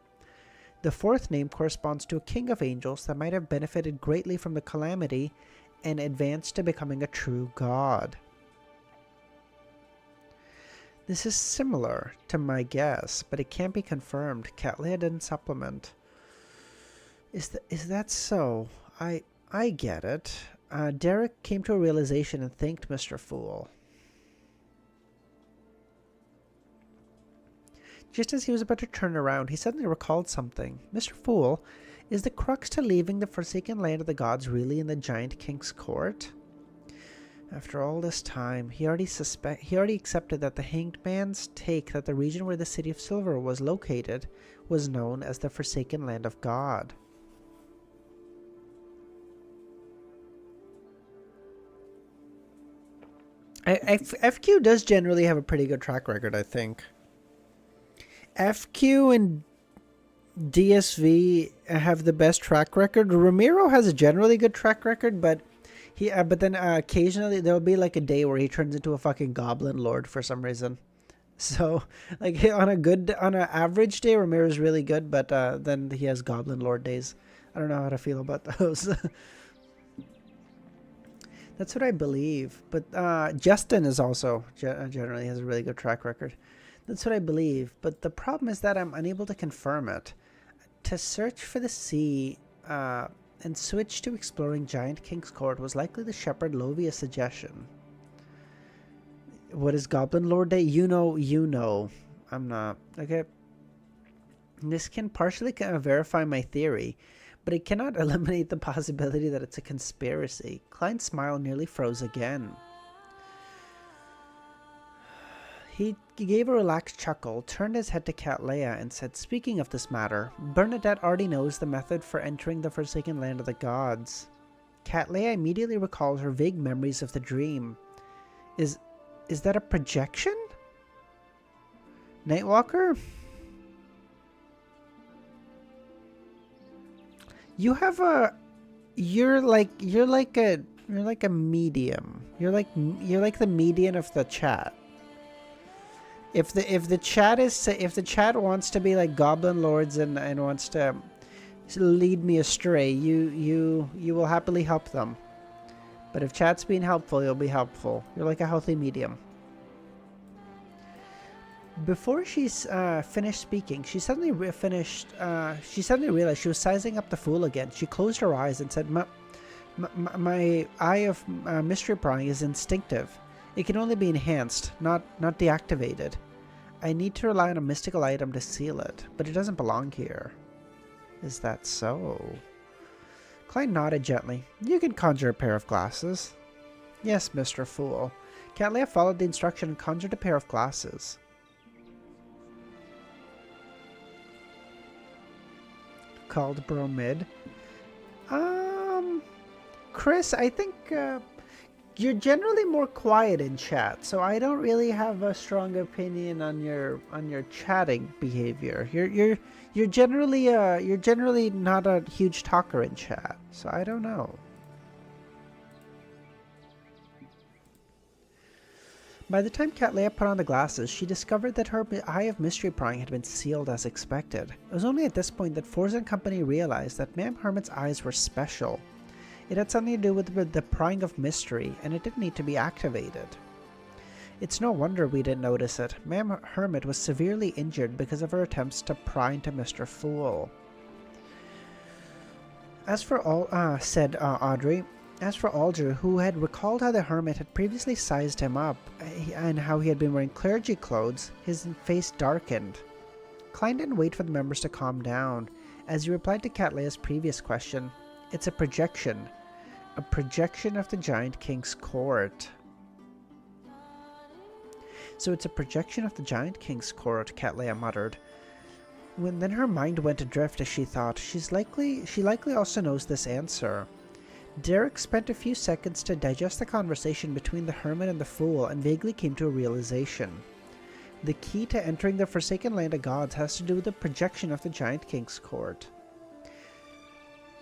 The fourth name corresponds to a king of angels that might have benefited greatly from the calamity and advanced to becoming a true god. This is similar to my guess, but it can't be confirmed. Cattleya didn't supplement. Is that so? I get it. Derek came to a realization and thanked Mr. Fool. Just as he was about to turn around, he suddenly recalled something. Mr. Fool, is the crux to leaving the Forsaken Land of the Gods really in the Giant King's court? After all this time, he already accepted that the Hanged Man's take that the region where the City of Silver was located was known as the Forsaken Land of God. FQ does generally have a pretty good track record, I think. FQ and DSV have the best track record. Ramiro has a generally good track record, but then occasionally there'll be like a day where he turns into a fucking goblin lord for some reason. So like on an average day, Ramiro's really good, but then he has goblin lord days. I don't know how to feel about those. That's what I believe. But Justin is also generally has a really good track record. That's what I believe. But the problem is that I'm unable to confirm it. To search for the sea and switch to exploring Giant King's Court was likely the Shepherd Lovia's suggestion. What is Goblin Lord Day? You know. I'm not. Okay. This can partially verify my theory, but it cannot eliminate the possibility that it's a conspiracy. Klein's smile nearly froze again. He gave a relaxed chuckle, turned his head to Cattleya, and said, "Speaking of this matter, Bernadette already knows the method for entering the Forsaken Land of the Gods." Cattleya immediately recalled her vague memories of the dream. Is that a projection? Nightwalker? You have a... You're like a medium. You're like the median of the chat. If the chat wants to be like goblin lords and wants to lead me astray, you will happily help them. But if chat's being helpful, you'll be helpful. You're like a healthy medium. Before she's finished speaking, she suddenly realized she was sizing up the fool again. She closed her eyes and said, "My eye of mystery prying is instinctive. It can only be enhanced, not deactivated. I need to rely on a mystical item to seal it, but it doesn't belong here." Is that so? Klein nodded gently. "You can conjure a pair of glasses." "Yes, Mr. Fool." Cattleya followed the instruction and conjured a pair of glasses. Called Bromid. Chris, I think you're generally more quiet in chat, so I don't really have a strong opinion on your chatting behavior. You're generally not a huge talker in chat, so I don't know. By the time Cattleya put on the glasses, she discovered that her eye of mystery prying had been sealed as expected. It was only at this point that Forza and company realized that Ma'am Hermit's eyes were special. It had something to do with the prying of mystery, and it didn't need to be activated. It's no wonder we didn't notice it. Ma'am Hermit was severely injured because of her attempts to pry into Mr. Fool. As for Audrey, as for Aldr, who had recalled how the Hermit had previously sized him up, and how he had been wearing clergy clothes, his face darkened. Klein didn't wait for the members to calm down, as he replied to Cattleya's previous question. "It's a projection. A projection of the Giant King's court." "So it's a projection of the Giant King's court," Cattleya muttered. Then her mind went adrift as she thought, she likely also knows this answer. Derek spent a few seconds to digest the conversation between the Hermit and the Fool and vaguely came to a realization. The key to entering the Forsaken Land of Gods has to do with the projection of the Giant King's court.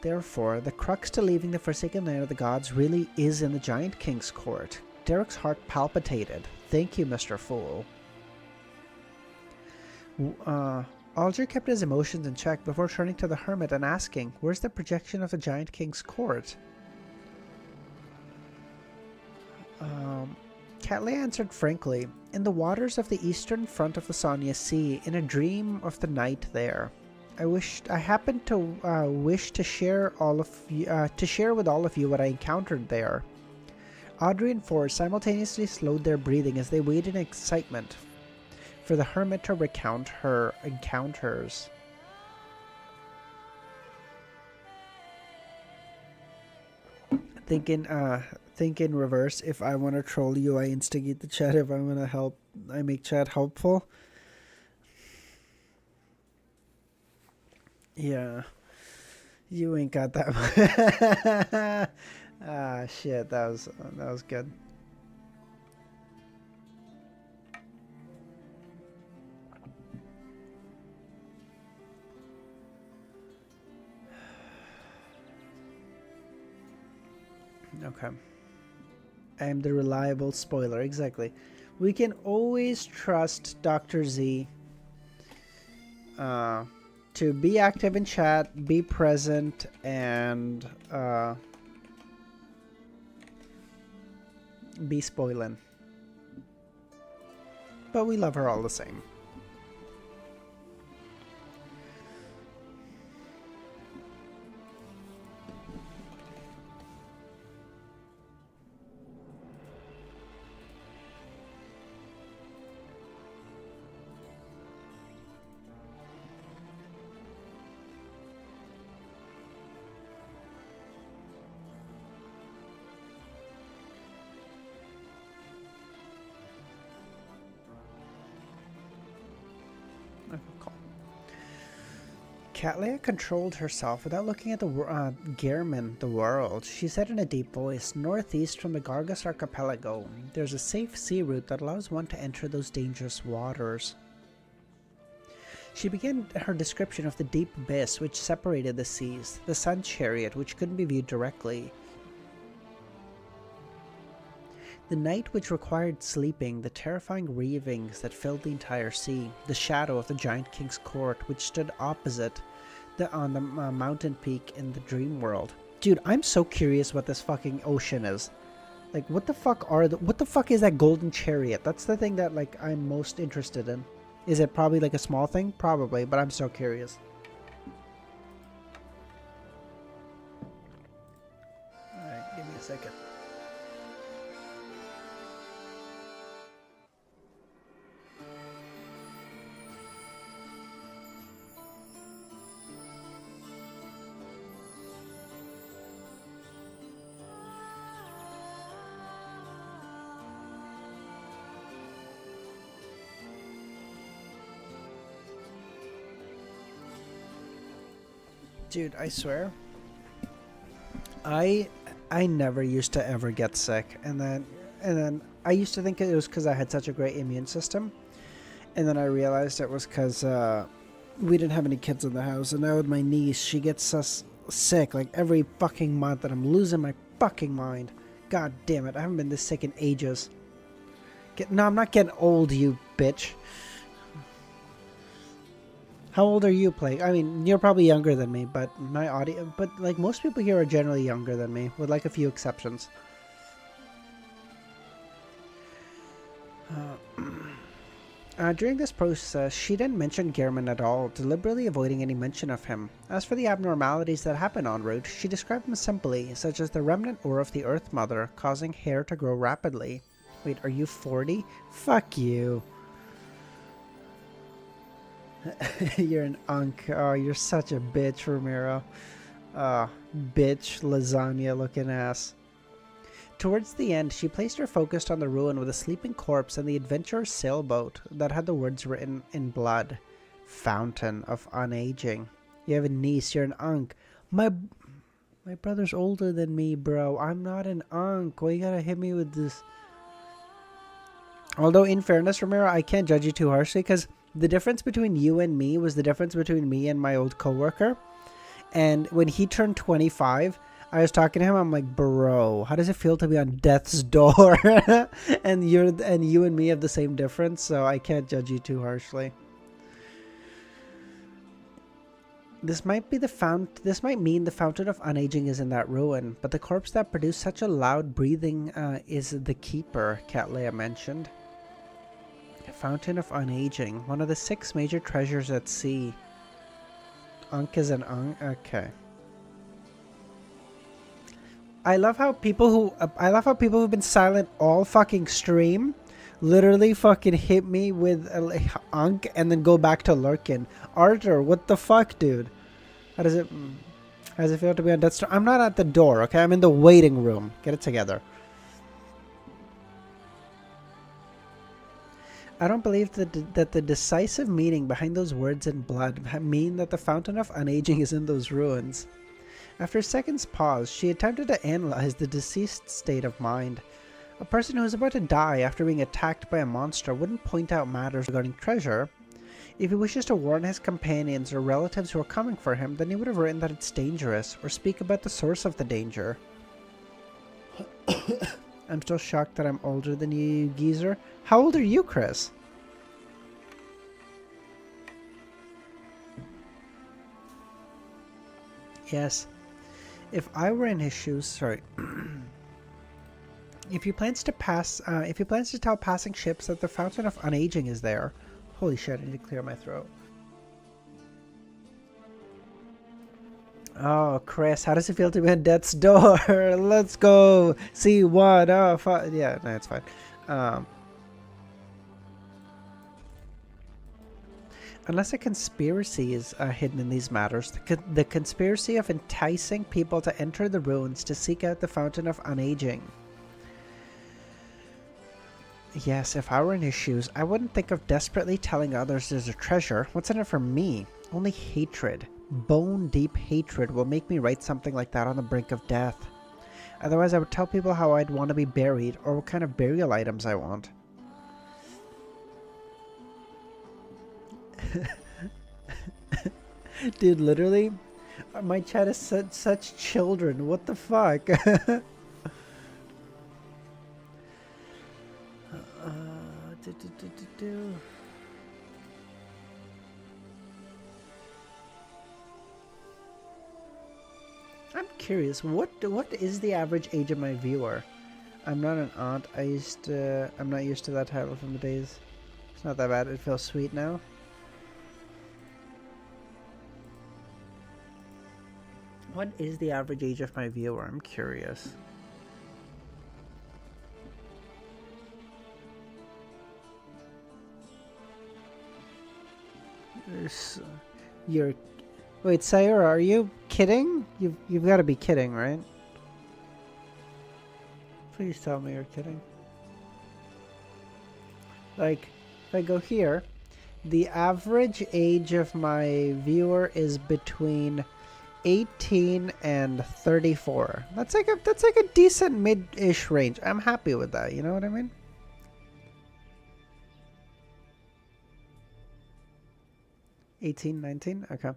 Therefore, the crux to leaving the Forsaken Land of the Gods really is in the Giant King's court. Derek's heart palpitated. "Thank you, Mr. Fool." Aldr kept his emotions in check before turning to the Hermit and asking, "Where's the projection of the Giant King's court?" Cattleya answered frankly, "In the waters of the eastern front of the Sonia Sea, in a dream of the night there. I happened to wish to share with all of you what I encountered there." Audrey and Forrest simultaneously slowed their breathing as they waited in excitement for the Hermit to recount her encounters. Think in reverse. If I want to troll you, I instigate the chat. If I want to help, I make chat helpful. Yeah. You ain't got that. Ah, shit. That was good. Okay. I am the reliable spoiler. Exactly. We can always trust Dr. Z to be active in chat, be present, and be spoiling. But we love her all the same. Cattleya controlled herself without looking at the Gehrman, the world. She said in a deep voice, "Northeast from the Gargus Archipelago, there's a safe sea route that allows one to enter those dangerous waters." She began her description of the deep abyss which separated the seas, the sun chariot which couldn't be viewed directly, the night which required sleeping, the terrifying reavings that filled the entire sea, the shadow of the giant king's court which stood opposite on the mountain peak in the dream world. Dude, I'm so curious what this fucking ocean is. Like, what the fuck is that golden chariot? That's the thing that, like, I'm most interested in. Is it probably like a small thing? Probably, but I'm so curious. Alright, give me a second. Dude, I swear, I never used to ever get sick, and then I used to think it was because I had such a great immune system, and then I realized it was because we didn't have any kids in the house, and now with my niece, she gets us sick like every fucking month, and I'm losing my fucking mind. God damn it, I haven't been this sick in ages. No, I'm not getting old, you bitch. How old are you, Plague? I mean, you're probably younger than me, but like most people here are generally younger than me, with like a few exceptions. During this process, she didn't mention Gehrman at all, deliberately avoiding any mention of him. As for the abnormalities that happen en route, she described them simply, such as the remnant ore of the Earth Mother, causing hair to grow rapidly. Wait, are you 40? Fuck you. You're an unk. Oh, you're such a bitch, Ramiro. Bitch, lasagna looking ass. Towards the end, she placed her focus on the ruin with a sleeping corpse and the adventurer's sailboat that had the words written in blood. Fountain of unaging. You have a niece, you're an unk. My brother's older than me, bro. I'm not an unk. Why you gotta hit me with this? Although, in fairness, Ramiro, I can't judge you too harshly, because the difference between you and me was the difference between me and my old coworker. And when he turned 25, I was talking to him. I'm like, bro, how does it feel to be on death's door? and you and me have the same difference, so I can't judge you too harshly. This might mean the fountain of unaging is in that ruin, but the corpse that produced such a loud breathing is the keeper, Cattleya mentioned. Fountain of unaging, one of the 6 major treasures at sea. Unk is an unk. Okay. I love how people who've been silent all fucking stream literally fucking hit me with unk and then go back to lurking. Arthur, what the fuck, dude? How does it feel to be on death's door? I'm not at the door, okay? I'm in the waiting room. Get it together. I don't believe that the decisive meaning behind those words in blood mean that the fountain of unaging is in those ruins. After a second's pause, she attempted to analyze the deceased's state of mind. A person who is about to die after being attacked by a monster wouldn't point out matters regarding treasure. If he wishes to warn his companions or relatives who are coming for him, then he would have written that it's dangerous, or speak about the source of the danger. I'm still shocked that I'm older than you, you geezer. How old are you, Chris? Yes. If I were in his shoes, sorry. If he plans to tell passing ships that the fountain of unaging is there. Holy shit, I need to clear my throat. Oh, Chris, how does it feel to be on death's door? Let's go see what. Oh, yeah, no, it's fine. Unless a conspiracy is hidden in these matters, the conspiracy of enticing people to enter the ruins to seek out the fountain of unaging. Yes, if I were in his shoes, I wouldn't think of desperately telling others there's a treasure. What's in it for me? Only hatred. Bone-deep hatred will make me write something like that on the brink of death. Otherwise, I would tell people how I'd want to be buried or what kind of burial items I want. Dude, literally, my chat is such children. What the fuck? I'm curious, what is the average age of my viewer? I'm not an aunt. I'm not used to that title from the days. It's not that bad. It feels sweet now. What is the average age of my viewer? I'm curious. You're... Wait, Sayora, are you kidding? You've got to be kidding, right? Please tell me you're kidding. Like, if I go here, the average age of my viewer is between 18 and 34. That's like a decent mid-ish range. I'm happy with that, you know what I mean? $18, $19? Okay.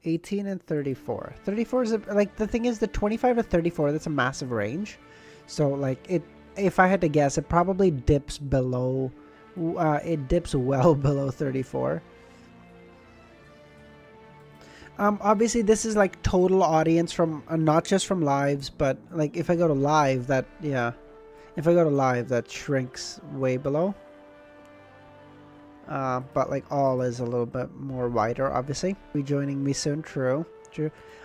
18 and 34. 34 is like, the thing is, the 25 to 34, that's a massive range. So like if I had to guess, it probably dips below, it dips well below 34. Obviously this is like total audience from, not just from lives, but like if I go to live, that, yeah. If I go to live, that shrinks way below. But like all is a little bit more wider, obviously. Rejoining me soon, true.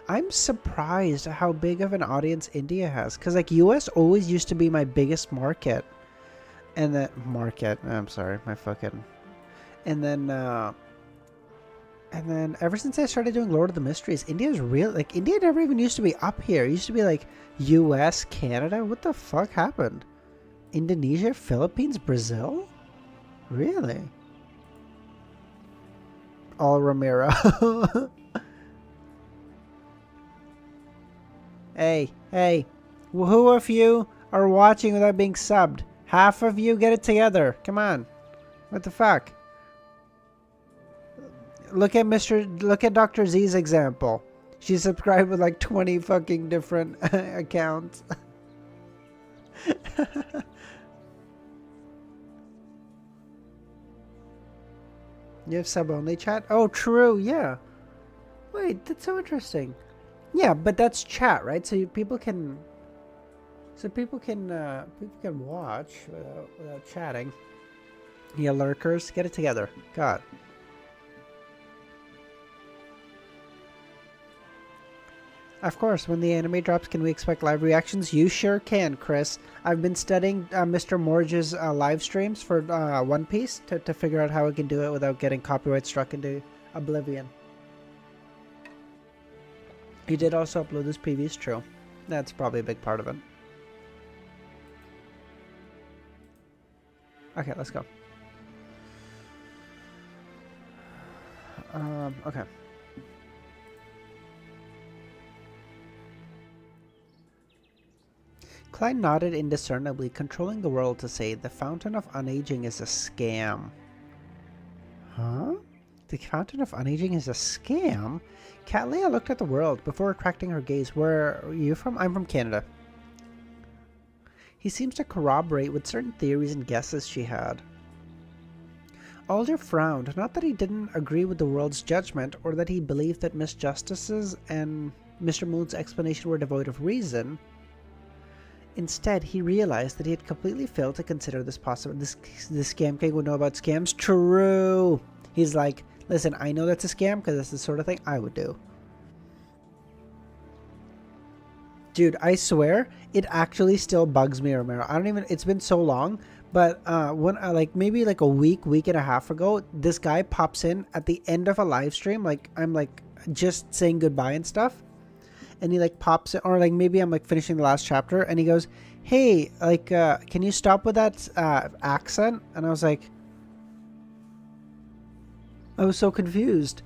I'm surprised at how big of an audience India has, because like US always used to be my biggest market, and then I'm sorry, my fucking, and then ever since I started doing Lord of the Mysteries, India's real, like India never even used to be up here. It used to be like US, Canada. What the fuck happened? Indonesia, Philippines, Brazil? Really? All Ramiro. Hey, who of you are watching without being subbed? Half of you, get it together. Come on. What the fuck? Look at Dr. Z's example. She subscribed with like 20 fucking different accounts. You have sub-only chat? Oh, true, yeah. Wait, that's so interesting. Yeah, but that's chat, right? So people can watch without chatting. Yeah, lurkers, get it together. God. Of course, when the anime drops, can we expect live reactions? You sure can, Chris. I've been studying Mr. Morge's live streams for One Piece to figure out how we can do it without getting copyright struck into oblivion. He did also upload his PVs, true. That's probably a big part of it. Okay, let's go. Okay. Klein nodded indiscernibly, controlling the world to say, the Fountain of Unaging is a scam. Huh? The Fountain of Unaging is a scam? Cattleya looked at the world before retracting her gaze. Where are you from? I'm from Canada. He seems to corroborate with certain theories and guesses she had. Alder frowned, not that he didn't agree with the world's judgment, or that he believed that Miss Justice's and Mr. Moon's explanation were devoid of reason. Instead, he realized that he had completely failed to consider this possible. This scam king would know about scams. True. He's like, listen, I know that's a scam because that's the sort of thing I would do. Dude, I swear, it actually still bugs me, Romero. I don't even, it's been so long, but when like maybe like a week and a half ago, this guy pops in at the end of a live stream, like I'm like just saying goodbye and stuff. and he like pops it, or like maybe I'm like finishing the last chapter, and he goes, "Hey, like, can you stop with that accent?" And I was like, I was so confused.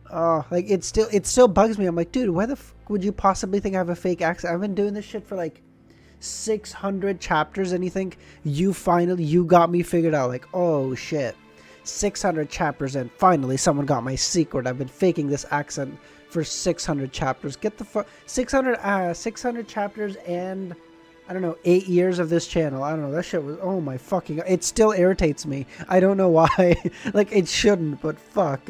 Oh, like it still bugs me. I'm like, dude, why the would you possibly think I have a fake accent? I've been doing this shit for like 600 chapters, and you think you got me figured out? Like, oh shit, 600 chapters and finally someone got my secret. I've been faking this accent for 600 chapters. Get the fuck 600 chapters and I don't know, 8 years of this channel. I don't know, that shit was, oh my fucking, it still irritates me. I don't know why. Like, it shouldn't, but fuck.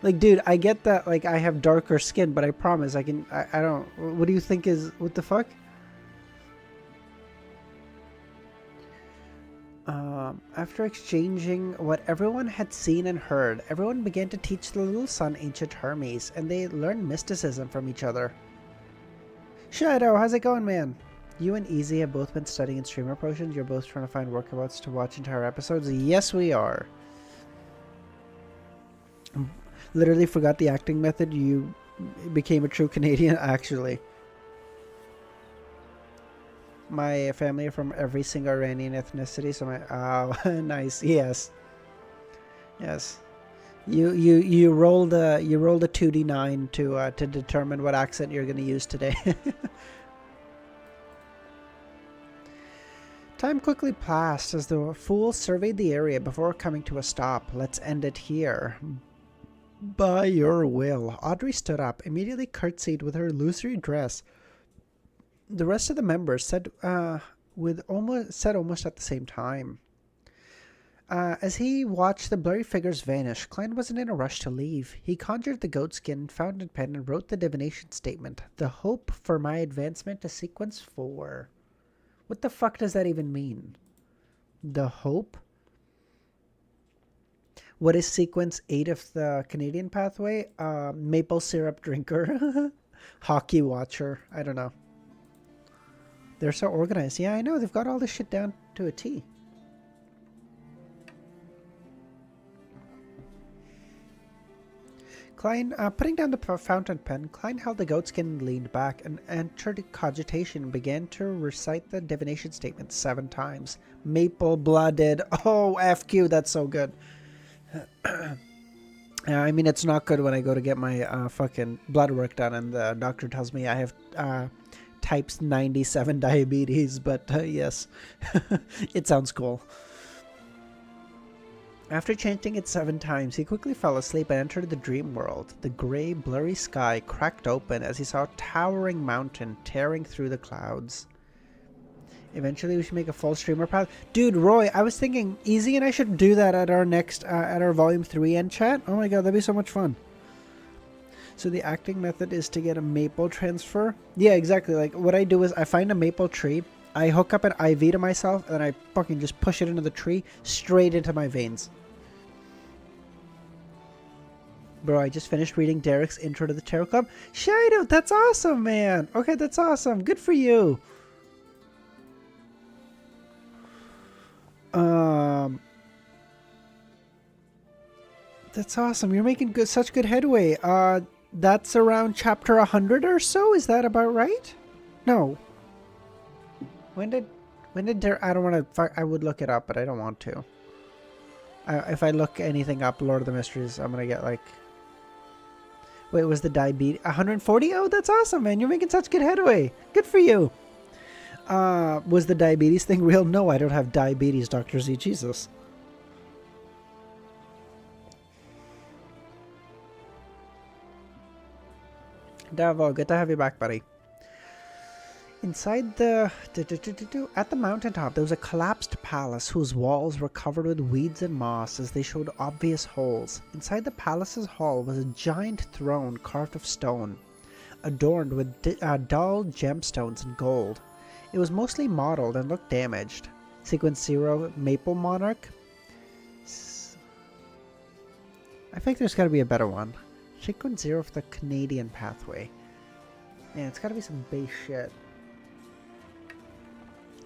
Like, dude, I get that, like, I have darker skin, but I promise I don't, what do you think is, what the fuck? After exchanging what everyone had seen and heard, everyone began to teach the little son ancient Hermes, and they learned mysticism from each other. Shadow, how's it going, man? You and Easy have both been studying in streamer potions. You're both trying to find workabouts to watch entire episodes. Yes, we are. Literally forgot the acting method. You became a true Canadian, actually. My family are from every single Iranian ethnicity, so my nice, yes. Yes. You rolled a 2d9 to determine what accent you're going to use today. Time quickly passed as the fool surveyed the area before coming to a stop. Let's end it here. By your will. Audrey stood up, immediately curtsied with her illusory dress. The rest of the members said almost at the same time. As he watched the blurry figures vanish, Klein wasn't in a rush to leave. He conjured the goatskin fountain pen and wrote the divination statement. The hope for my advancement to sequence 4. What the fuck does that even mean? The hope? What is sequence 8 of the Canadian pathway? Maple syrup drinker. Hockey watcher. I don't know. They're so organized. Yeah, I know. They've got all this shit down to a T. Klein, putting down the fountain pen, Klein held the goatskin and leaned back and entered cogitation and began to recite the divination statement 7 times. Maple-blooded. Oh, FQ, that's so good. I mean, it's not good when I go to get my fucking blood work done and the doctor tells me I have types 97 diabetes, but yes, it sounds cool. After chanting it 7 times, he quickly fell asleep and entered the dream world. The gray, blurry sky cracked open as he saw a towering mountain tearing through the clouds. Eventually, we should make a full streamer path. Dude, Roy, I was thinking Easy and I should do that at our next, at our Volume 3 end chat. Oh my god, that'd be so much fun. So the acting method is to get a maple transfer. Yeah, exactly. Like, what I do is I find a maple tree, I hook up an IV to myself, and then I fucking just push it into the tree, straight into my veins. Bro, I just finished reading Derek's intro to the Tarot Club. Shido, that's awesome, man. Okay, that's awesome. Good for you. That's awesome. You're making such good headway. That's around chapter 100 or so. Is that about right? No. When did Derek? I don't want to. I would look it up, but I don't want to. If I look anything up, Lord of the Mysteries, I'm gonna get like. Wait, was the diabetes 140? Oh, that's awesome, man. You're making such good headway. Good for you. Was the diabetes thing real? No, I don't have diabetes, Dr. Z. Jesus. Davo, good to have you back, buddy. Inside at the mountaintop, there was a collapsed palace whose walls were covered with weeds and moss as they showed obvious holes. Inside the palace's hall was a giant throne carved of stone, adorned with dull gemstones and gold. It was mostly mottled and looked damaged. Sequence 0, Maple Monarch. I think there's got to be a better one. Sequence 0 of the Canadian pathway. Man, it's got to be some base shit.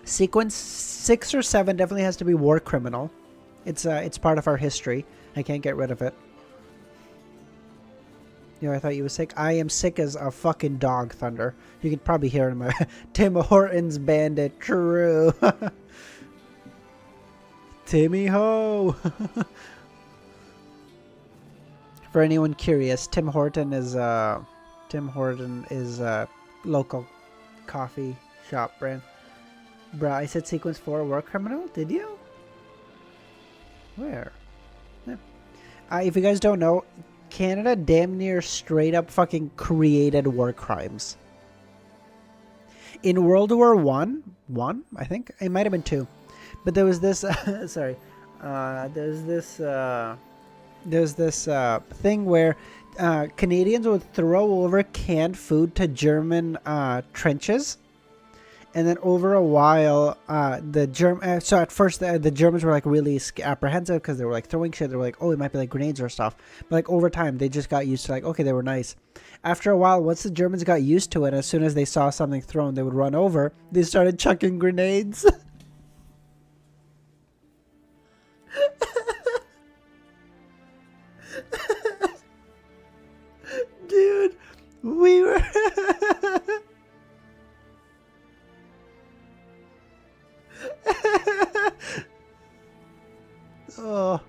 Sequence 6 or 7 definitely has to be War Criminal. It's part of our history. I can't get rid of it. You know, I thought you were sick. I am sick as a fucking dog, Thunder. You can probably hear it in my Tim Hortons Bandit. True. Timmy Ho. For anyone curious, Tim Horton is a local coffee shop brand. Bruh, I said sequence 4 war criminal. Did you? Where? Yeah. If you guys don't know, Canada damn near straight up fucking created war crimes. In World War One, I think it might have been 2, but there was this. Sorry, there's this thing where Canadians would throw over canned food to German trenches. And then over a while, so at first the Germans were like really apprehensive because they were like throwing shit. They were like, oh, it might be like grenades or stuff. But like over time, they just got used to like, okay, they were nice. After a while, once the Germans got used to it, as soon as they saw something thrown, they would run over. They started chucking grenades. Dude, we were... Oh,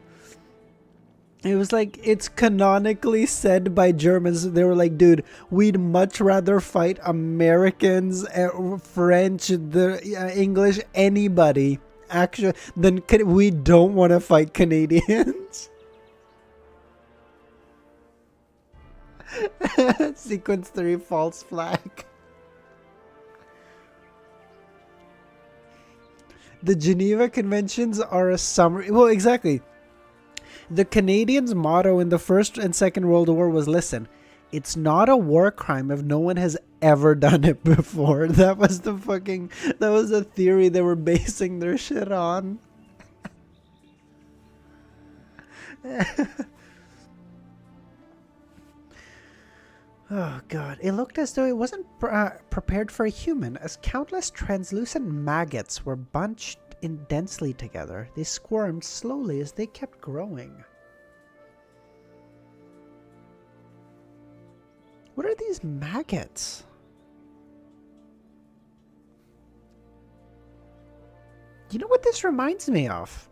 it was like, it's canonically said by Germans. They were like, dude, we'd much rather fight Americans, French, the English, anybody actually than we don't want to fight Canadians. Sequence 3 false flag. The Geneva Conventions are a summary. Well, exactly. The Canadians' motto in the First and Second World War was, listen, it's not a war crime if no one has ever done it before. That was the theory they were basing their shit on. Oh god, it looked as though it wasn't prepared for a human, as countless translucent maggots were bunched in densely together. They squirmed slowly as they kept growing. What are these maggots? You know what this reminds me of?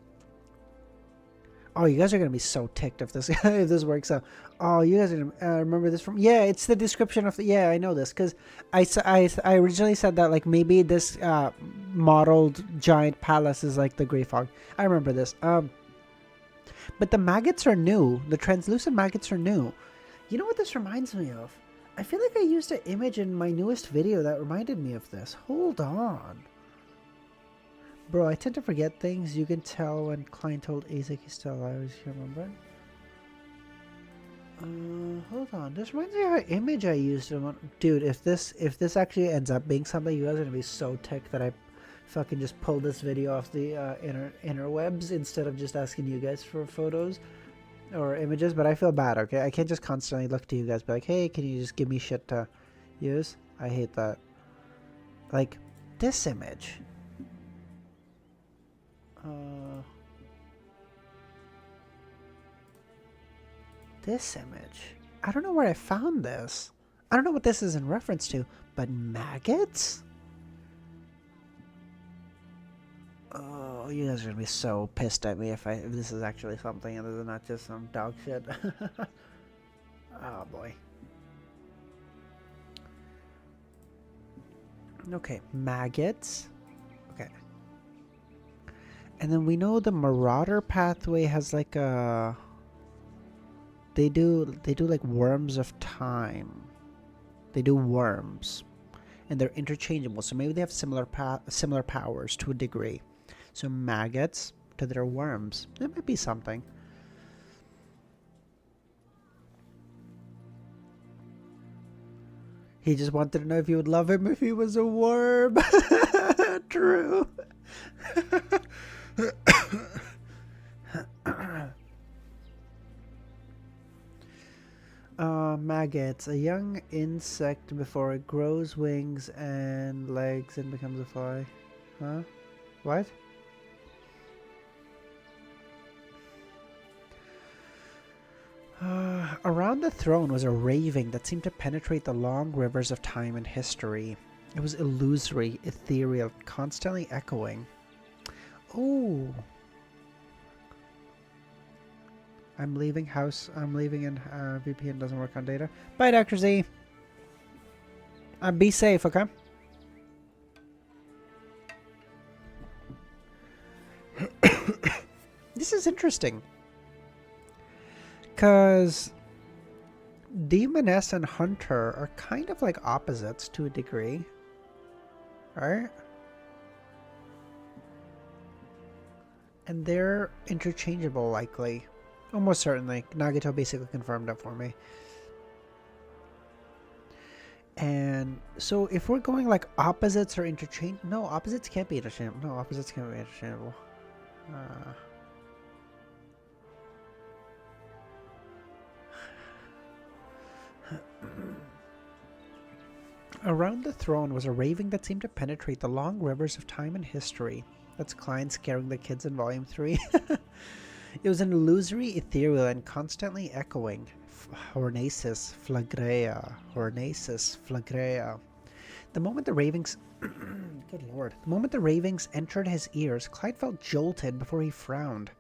Oh, you guys are gonna be so ticked if this if this works out. Oh, you guys are gonna remember this from? Yeah, it's the description of the. Yeah, I know this because I originally said that like maybe this modeled giant palace is like the Grey Fog. I remember this. But the maggots are new. The translucent maggots are new. You know what this reminds me of? I feel like I used an image in my newest video that reminded me of this. Hold on. Bro, I tend to forget things. You can tell when Klein told Isaac he's still alive. You remember? Hold on. This reminds me of an image I used. Dude, if this actually ends up being something, you guys are gonna be so ticked that I fucking just pulled this video off the interwebs instead of just asking you guys for photos or images. But I feel bad. Okay, I can't just constantly look to you guys, be like, hey, can you just give me shit to use? I hate that. Like this image. This image. I don't know where I found this. I don't know what this is in reference to, but maggots? Oh, you guys are gonna be so pissed at me if this is actually something and this is not just some dog shit. Oh boy. Okay, maggots. Okay. And then we know the Marauder pathway has like a... They do like worms of time. They do worms. And they're interchangeable. So maybe they have similar powers to a degree. So maggots to their worms. That might be something. He just wanted to know if you would love him if he was a worm. True. Maggots, a young insect before it grows wings and legs and becomes a fly. Huh? What? Around the throne was a raving that seemed to penetrate the long rivers of time and history. It was illusory, ethereal, constantly echoing. Oh, I'm leaving house. I'm leaving and VPN doesn't work on data. Bye, Dr. Z. Be safe, okay? This is interesting. Because Demoness and Hunter are kind of like opposites to a degree. Right? And they're interchangeable, likely. Almost certainly. Nagito basically confirmed that for me. And so if we're going like opposites are interchangeable... No, opposites can't be interchangeable. No, opposites can't be interchangeable. Around the throne was a raving that seemed to penetrate the long rivers of time and history. That's Klein scaring the kids in Volume 3. It was an illusory, ethereal, and constantly echoing. Hornacis flagrea. Hornacis flagrea. The moment the ravings... Good lord. The moment the ravings entered his ears, Clyde felt jolted before he frowned.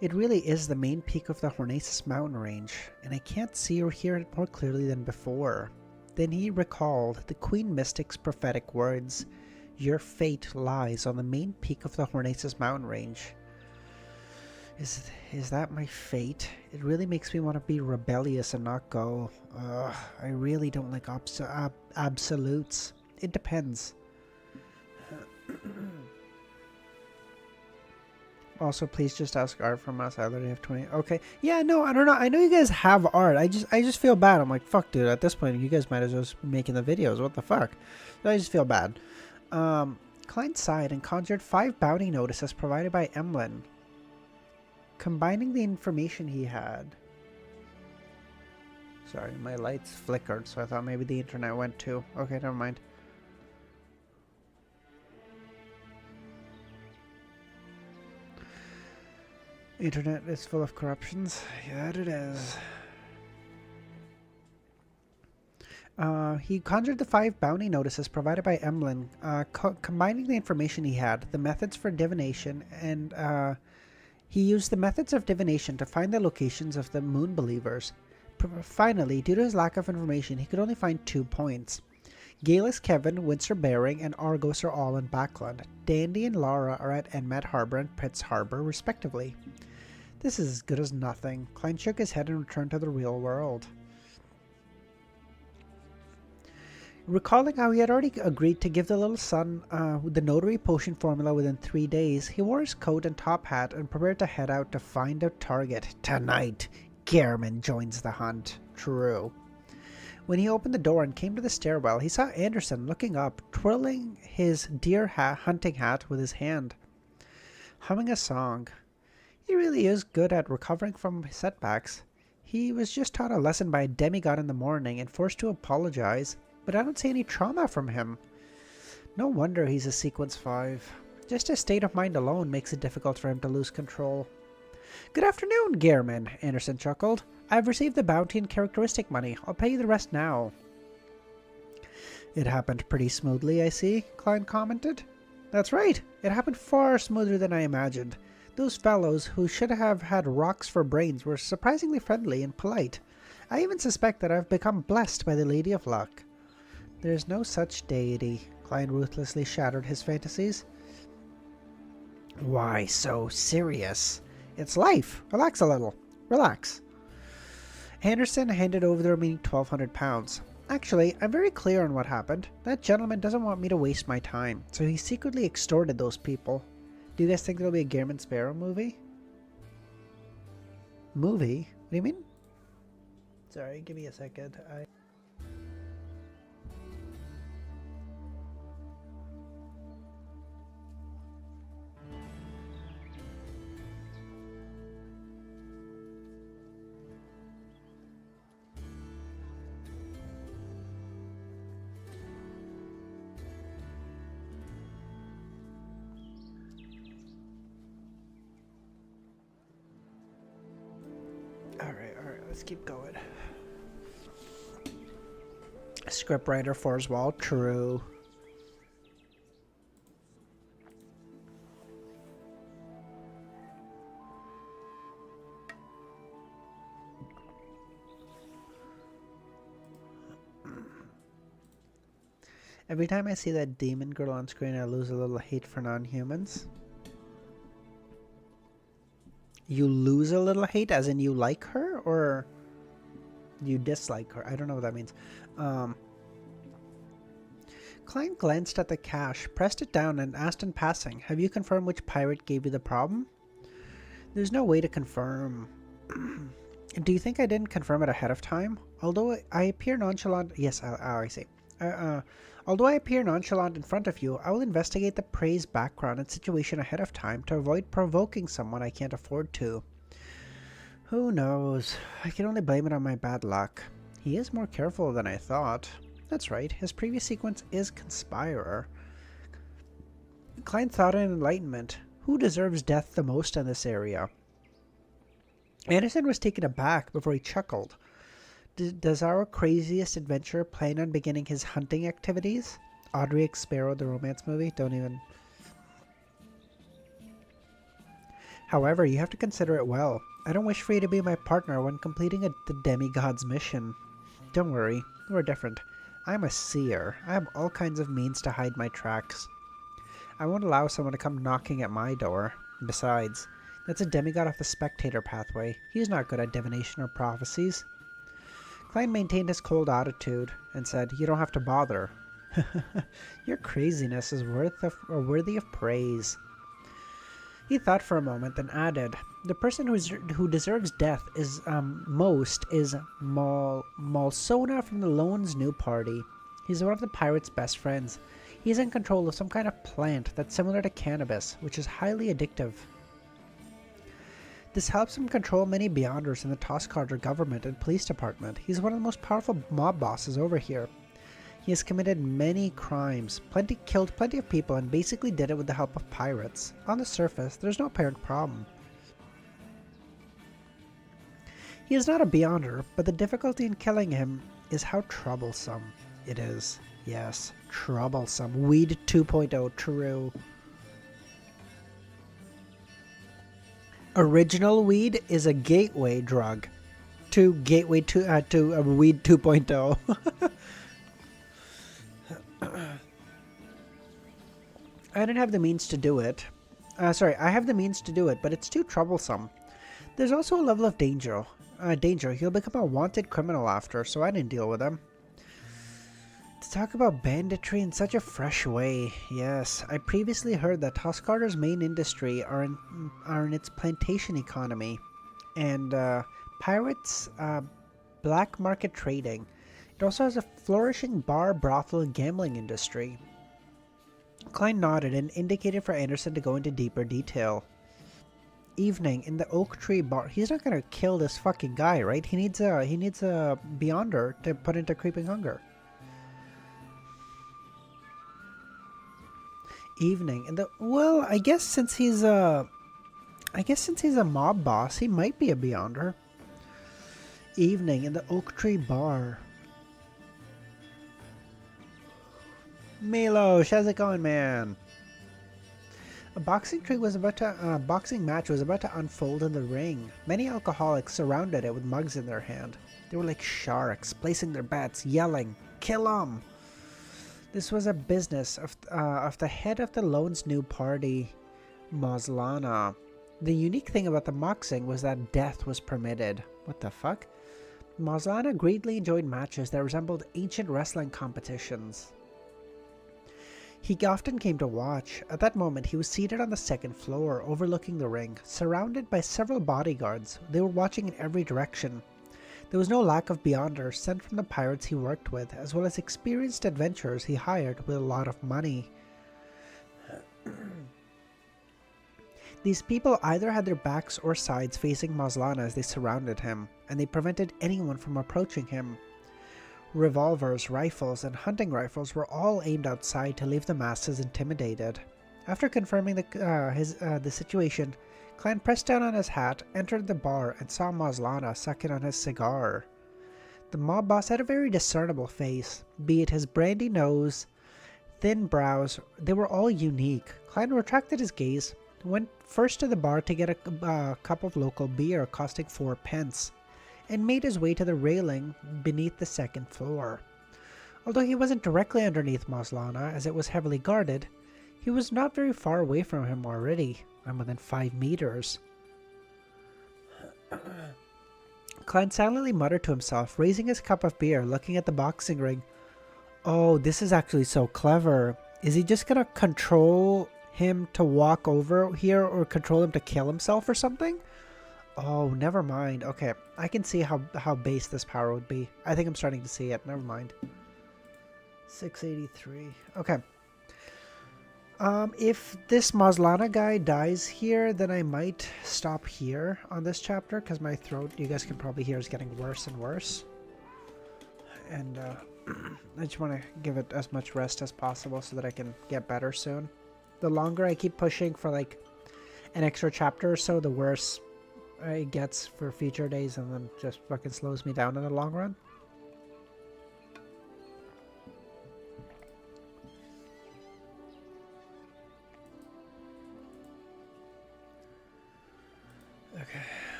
It really is the main peak of the Hornacis mountain range, and I can't see or hear it more clearly than before. Then he recalled the Queen Mystic's prophetic words, "Your fate lies on the main peak of the Hornacis mountain range." Is that my fate? It really makes me want to be rebellious and not go. I really don't like absolutes. It depends. Also, please just ask art from us. I literally have 20. Okay. Yeah, no, I don't know. I know you guys have art. I just feel bad. I'm like, fuck, dude. At this point, you guys might as well be making the videos. What the fuck? I just feel bad. Klein sighed and conjured 5 bounty notices provided by Emlyn. Combining the information he had. Sorry, my lights flickered, so I thought maybe the internet went too. Okay, never mind. Internet is full of corruptions. Yeah, it is. He conjured the 5 bounty notices provided by Emlyn, combining the information he had, the methods for divination, and he used the methods of divination to find the locations of the moon believers. Finally, due to his lack of information, he could only find 2 points. Galus Kevin, Windsor Bearing, and Argos are all in Backland. Dandy and Lara are at Enmet Harbor and Pitts Harbor, respectively. This is as good as nothing. Klein shook his head and returned to the real world. Recalling how he had already agreed to give the little son the notary potion formula within 3 days, he wore his coat and top hat and prepared to head out to find a target. Tonight, Gehrman joins the hunt. True. When he opened the door and came to the stairwell, he saw Anderson looking up, twirling his deer hunting hat with his hand, humming a song. He really is good at recovering from setbacks. He was just taught a lesson by a demigod in the morning and forced to apologize, but I don't see any trauma from him. No wonder he's a Sequence 5. Just his state of mind alone makes it difficult for him to lose control. Good afternoon, Gehrman, Anderson chuckled. I've received the bounty and characteristic money. I'll pay you the rest now. It happened pretty smoothly, I see, Klein commented. That's right. It happened far smoother than I imagined. Those fellows who should have had rocks for brains were surprisingly friendly and polite. I even suspect that I've become blessed by the Lady of Luck. There's no such deity. Klein ruthlessly shattered his fantasies. Why so serious? It's life. Relax a little. Relax. Anderson handed over the remaining 1,200 pounds. Actually, I'm very clear on what happened. That gentleman doesn't want me to waste my time, so he secretly extorted those people. Do you guys think there'll be a Gehrman Sparrow movie? Movie? What do you mean? Sorry, give me a second. let's keep going. Scriptwriter Forswall, true. Every time I see that demon girl on screen, I lose a little hate for non-humans. You lose a little hate, as in you like her, or you dislike her? I don't know what that means. Klein glanced at the cash, pressed it down, and asked in passing, "Have you confirmed which pirate gave you the problem?" There's no way to confirm. Do you think I didn't confirm it ahead of time? Although I appear nonchalant... Yes, I see. Although I appear nonchalant in front of you, I will investigate the prey's background and situation ahead of time to avoid provoking someone I can't afford to. Who knows? I can only blame it on my bad luck. He is more careful than I thought. That's right, his previous sequence is Conspirer. Klein thought in enlightenment. Who deserves death the most in this area? Anderson was taken aback before he chuckled. Does our craziest adventurer plan on beginning his hunting activities? Audrey X. Sparrow, the romance movie? Don't even... However, you have to consider it well. I don't wish for you to be my partner when completing the demigod's mission. Don't worry, we're different. I'm a seer. I have all kinds of means to hide my tracks. I won't allow someone to come knocking at my door. Besides, that's a demigod off the spectator pathway. He's not good at divination or prophecies. Klein maintained his cold attitude and said, "You don't have to bother." Your craziness is worthy of praise. He thought for a moment, then added, "The person who deserves death is most is Malsona from the Lone's New Party. He's one of the pirate's best friends. He's in control of some kind of plant that's similar to cannabis, which is highly addictive. This helps him control many Beyonders in the Toscarter government and police department. He's one of the most powerful mob bosses over here. He has committed many crimes, killed plenty of people, and basically did it with the help of pirates. On the surface, there's no apparent problem. He is not a Beyonder, but the difficulty in killing him is how troublesome it is. Yes, troublesome. Weed 2.0, true. Original weed is a gateway drug to weed 2.0. I didn't have the means to do it. I have the means to do it, but it's too troublesome. There's also a level of danger. He'll become a wanted criminal after, so I didn't deal with him. To talk about banditry in such a fresh way, yes, I previously heard that Toscarter's main industry are in its plantation economy, and pirates, black market trading. It also has a flourishing bar, brothel, and gambling industry. Klein nodded and indicated for Anderson to go into deeper detail. Evening in the Oak Tree Bar. He's not gonna kill this fucking guy, right? He needs a Beyonder to put into Creeping Hunger. Evening in the... Well, I guess since he's a mob boss, he might be a Beyonder. Evening in the Oak Tree Bar. Milosh, how's it going, man? A boxing match was about to unfold in the ring. Many alcoholics surrounded it with mugs in their hand. They were like sharks, placing their bets, yelling, "Kill 'em!" This was a business of the head of the Lone's New Party, Moslana. The unique thing about the boxing was that death was permitted. What the fuck? Moslana greatly enjoyed matches that resembled ancient wrestling competitions. He often came to watch. At that moment, he was seated on the second floor, overlooking the ring, surrounded by several bodyguards. They were watching in every direction. There was no lack of Beyonders sent from the pirates he worked with, as well as experienced adventurers he hired with a lot of money. These people either had their backs or sides facing Moslana as they surrounded him, and they prevented anyone from approaching him. Revolvers, rifles, and hunting rifles were all aimed outside to leave the masses intimidated. After confirming the situation, Klein pressed down on his hat, entered the bar, and saw Maslana sucking on his cigar. The mob boss had a very discernible face, be it his brandy nose, thin brows, they were all unique. Klein retracted his gaze, went first to the bar to get a cup of local beer costing 4 pence, and made his way to the railing beneath the second floor. Although he wasn't directly underneath Maslana, as it was heavily guarded, he was not very far away from him already, and within 5 meters. Klein silently muttered to himself, raising his cup of beer, looking at the boxing ring. Oh, this is actually so clever. Is he just gonna control him to walk over here, or control him to kill himself or something? Oh, never mind. Okay, I can see how base this power would be. I think I'm starting to see it. Never mind. 683. Okay. If this Maslana guy dies here, then I might stop here on this chapter, because my throat, you guys can probably hear, is getting worse and worse. And I just want to give it as much rest as possible so that I can get better soon. The longer I keep pushing for like an extra chapter or so, the worse it gets for future days, and then just fucking slows me down in the long run.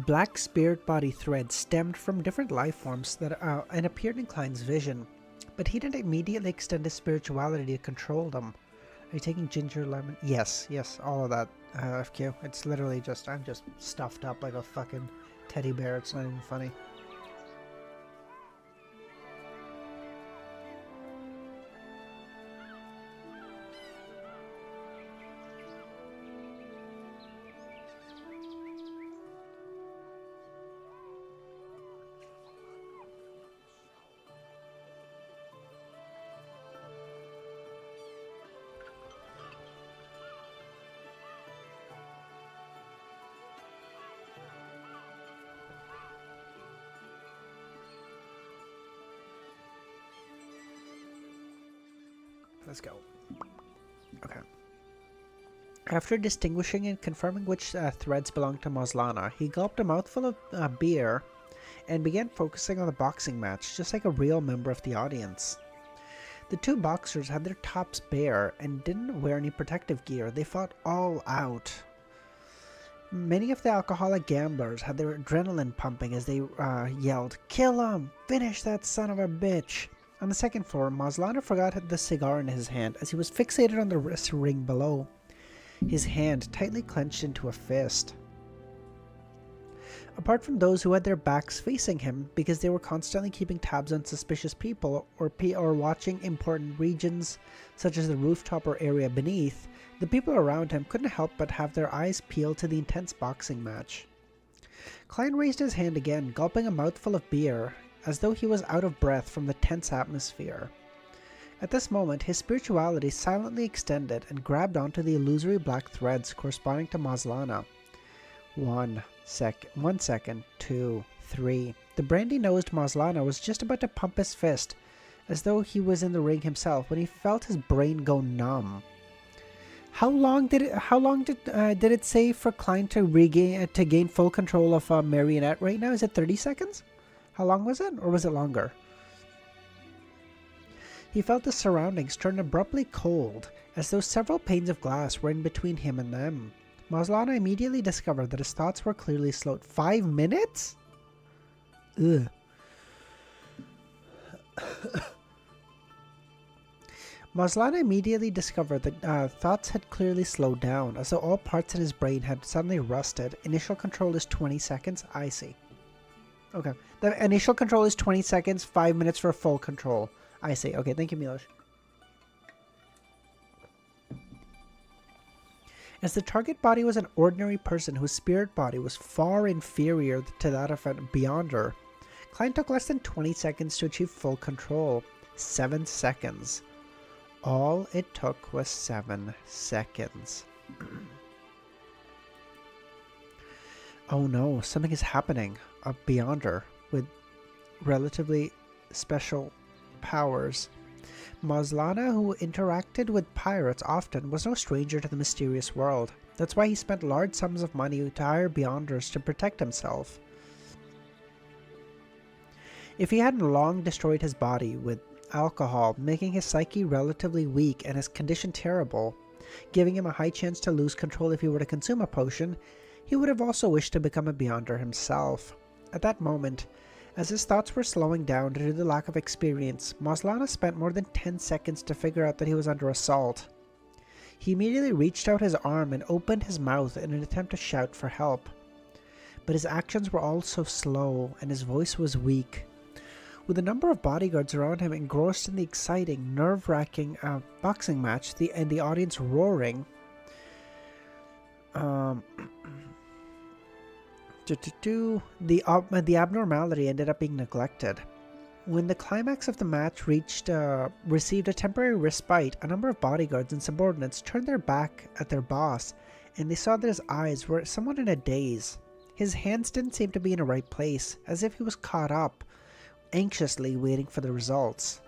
Black spirit body threads stemmed from different life forms that and appeared in Klein's vision, but he didn't immediately extend his spirituality to control them. Are you taking ginger lemon? Yes, all of that. FQ. It's literally just, I'm just stuffed up like a fucking teddy bear. It's not even funny. Let's go. Okay. After distinguishing and confirming which threads belonged to Maslana, he gulped a mouthful of beer and began focusing on the boxing match, just like a real member of the audience. The two boxers had their tops bare and didn't wear any protective gear. They fought all out. Many of the alcoholic gamblers had their adrenaline pumping as they yelled, "Kill him! Finish that son of a bitch!" On the second floor, Maslana forgot the cigar in his hand as he was fixated on the wrist ring below, his hand tightly clenched into a fist. Apart from those who had their backs facing him because they were constantly keeping tabs on suspicious people or watching important regions such as the rooftop or area beneath, the people around him couldn't help but have their eyes peeled to the intense boxing match. Klein raised his hand again, gulping a mouthful of beer, as though he was out of breath from the tense atmosphere. At this moment, his spirituality silently extended and grabbed onto the illusory black threads corresponding to Maslana. 1 second, 2, 3. The brandy-nosed Maslana was just about to pump his fist, as though he was in the ring himself, when he felt his brain go numb. How long did it say for Klein to gain full control of Marionette right now? Is it 30 seconds? How long was it? Or was it longer? He felt the surroundings turn abruptly cold, as though several panes of glass were in between him and them. Maslana immediately discovered that his thoughts were clearly slowed. 5 minutes? Ugh. Maslana immediately discovered that thoughts had clearly slowed down, as though all parts in his brain had suddenly rusted. Initial control is 20 seconds. I see. Okay. The initial control is 20 seconds, 5 minutes for full control. I see. Okay, thank you, Milosh. As the target body was an ordinary person whose spirit body was far inferior to that of a Beyonder, Klein took less than 20 seconds to achieve full control. 7 seconds. All it took was 7 seconds. Oh no, something is happening. A Beyonder with relatively special powers Maslana, who interacted with pirates often, was no stranger to the mysterious world. That's why he spent large sums of money to hire Beyonders to protect himself. If he hadn't long destroyed his body with alcohol, making his psyche relatively weak and his condition terrible, giving him a high chance to lose control if he were to consume a potion, he would have also wished to become a Beyonder himself. At that moment, as his thoughts were slowing down due to the lack of experience, Maslana spent more than 10 seconds to figure out that he was under assault. He immediately reached out his arm and opened his mouth in an attempt to shout for help. But his actions were all so slow and his voice was weak. With a number of bodyguards around him engrossed in the exciting, nerve-wracking boxing match, and the audience roaring, the abnormality ended up being neglected. When the climax of the match received a temporary respite, a number of bodyguards and subordinates turned their back at their boss, and they saw that his eyes were somewhat in a daze. His hands didn't seem to be in the right place, as if he was caught up, anxiously waiting for the results.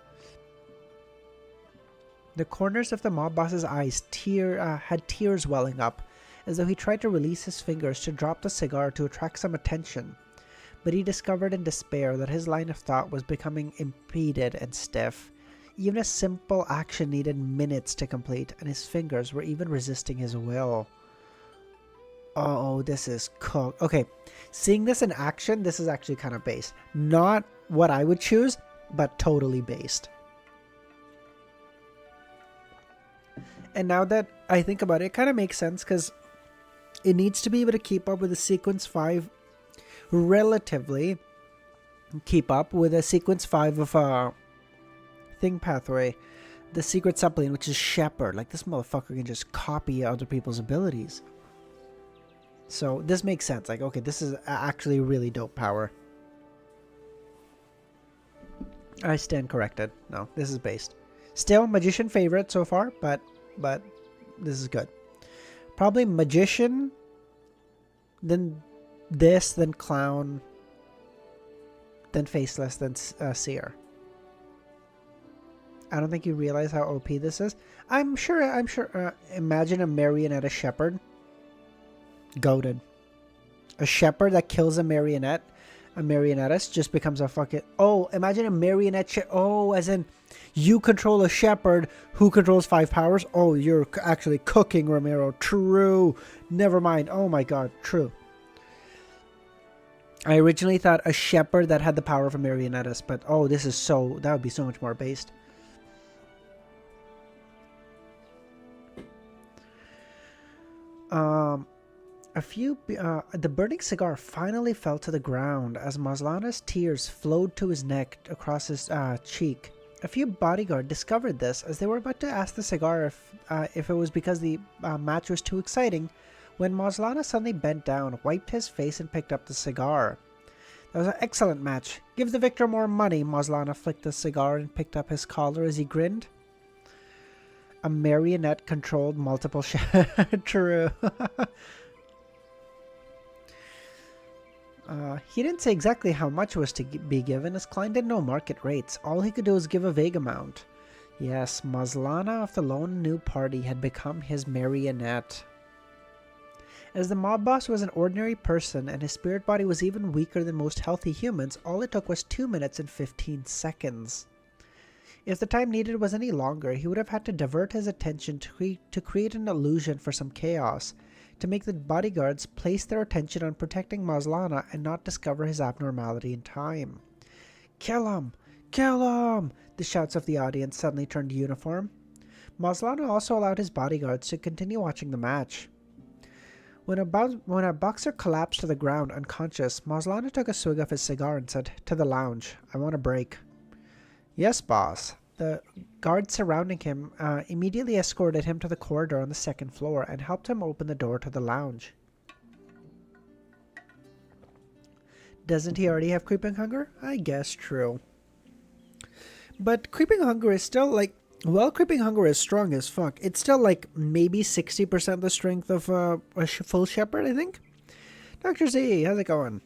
The corners of the mob boss's eyes had tears welling up, as though he tried to release his fingers to drop the cigar to attract some attention. But he discovered in despair that his line of thought was becoming impeded and stiff. Even a simple action needed minutes to complete, and his fingers were even resisting his will. Oh, this is cooked. Okay, seeing this in action, this is actually kind of based. Not what I would choose, but totally based. And now that I think about it, it kind of makes sense because it needs to be able to keep up with a sequence 5, relatively keep up with a sequence 5 of thing pathway, the secret supplement, which is Shepherd. Like, this motherfucker can just copy other people's abilities. So this makes sense. Like, okay, this is actually really dope power. I stand corrected. No, this is based. Still Magician favorite so far, but this is good. Probably Magician, then this, then Clown, then Faceless, then Seer. I don't think you realize how OP this is. I'm sure. Imagine a Marionettist shepherd. Goated. A shepherd that kills a marionette. A marionettist just becomes a fucking... Oh, imagine a marionette... Oh, as in you control a shepherd who controls 5 powers. Oh, you're actually cooking, Romero. True. Never mind. Oh my god. True. I originally thought a shepherd that had the power of a marionettist, but oh, this is so... That would be so much more based. The burning cigar finally fell to the ground as Maslana's tears flowed to his neck across his cheek. A few bodyguards discovered this as they were about to ask the cigar if it was because the match was too exciting, when Maslana suddenly bent down, wiped his face, and picked up the cigar. That was an excellent match. Give the victor more money. Maslana flicked the cigar and picked up his collar as he grinned. A marionette controlled multiple True. He didn't say exactly how much was to be given, as Klein didn't know market rates. All he could do was give a vague amount. Yes, Maslana of the lone new party had become his marionette. As the mob boss was an ordinary person and his spirit body was even weaker than most healthy humans, all it took was 2 minutes and 15 seconds. If the time needed was any longer, he would have had to divert his attention to create an illusion for some chaos, to make the bodyguards place their attention on protecting Maslana and not discover his abnormality in time. Kill him! Kill him! The shouts of the audience suddenly turned uniform. Maslana also allowed his bodyguards to continue watching the match. When a boxer collapsed to the ground unconscious, Maslana took a swig of his cigar and said, "To the lounge. I want a break." "Yes, boss." The guards surrounding him immediately escorted him to the corridor on the 2nd floor and helped him open the door to the lounge. Doesn't he already have creeping hunger? I guess true. But creeping hunger is still like... Well, creeping hunger is strong as fuck. It's still like maybe 60% the strength of a full shepherd, I think. Dr. Z, how's it going?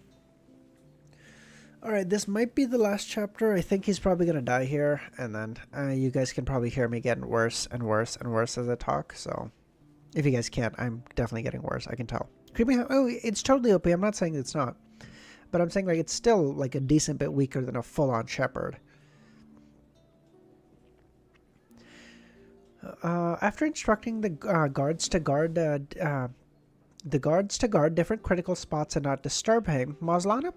Alright, this might be the last chapter. I think he's probably gonna die here, and then you guys can probably hear me getting worse and worse and worse as I talk, so... If you guys can't, I'm definitely getting worse, I can tell. Creeping... Oh, it's totally OP, I'm not saying it's not. But I'm saying, like, it's still, like, a decent bit weaker than a full-on shepherd. After instructing the guards to guard different critical spots and not disturb him, Moslana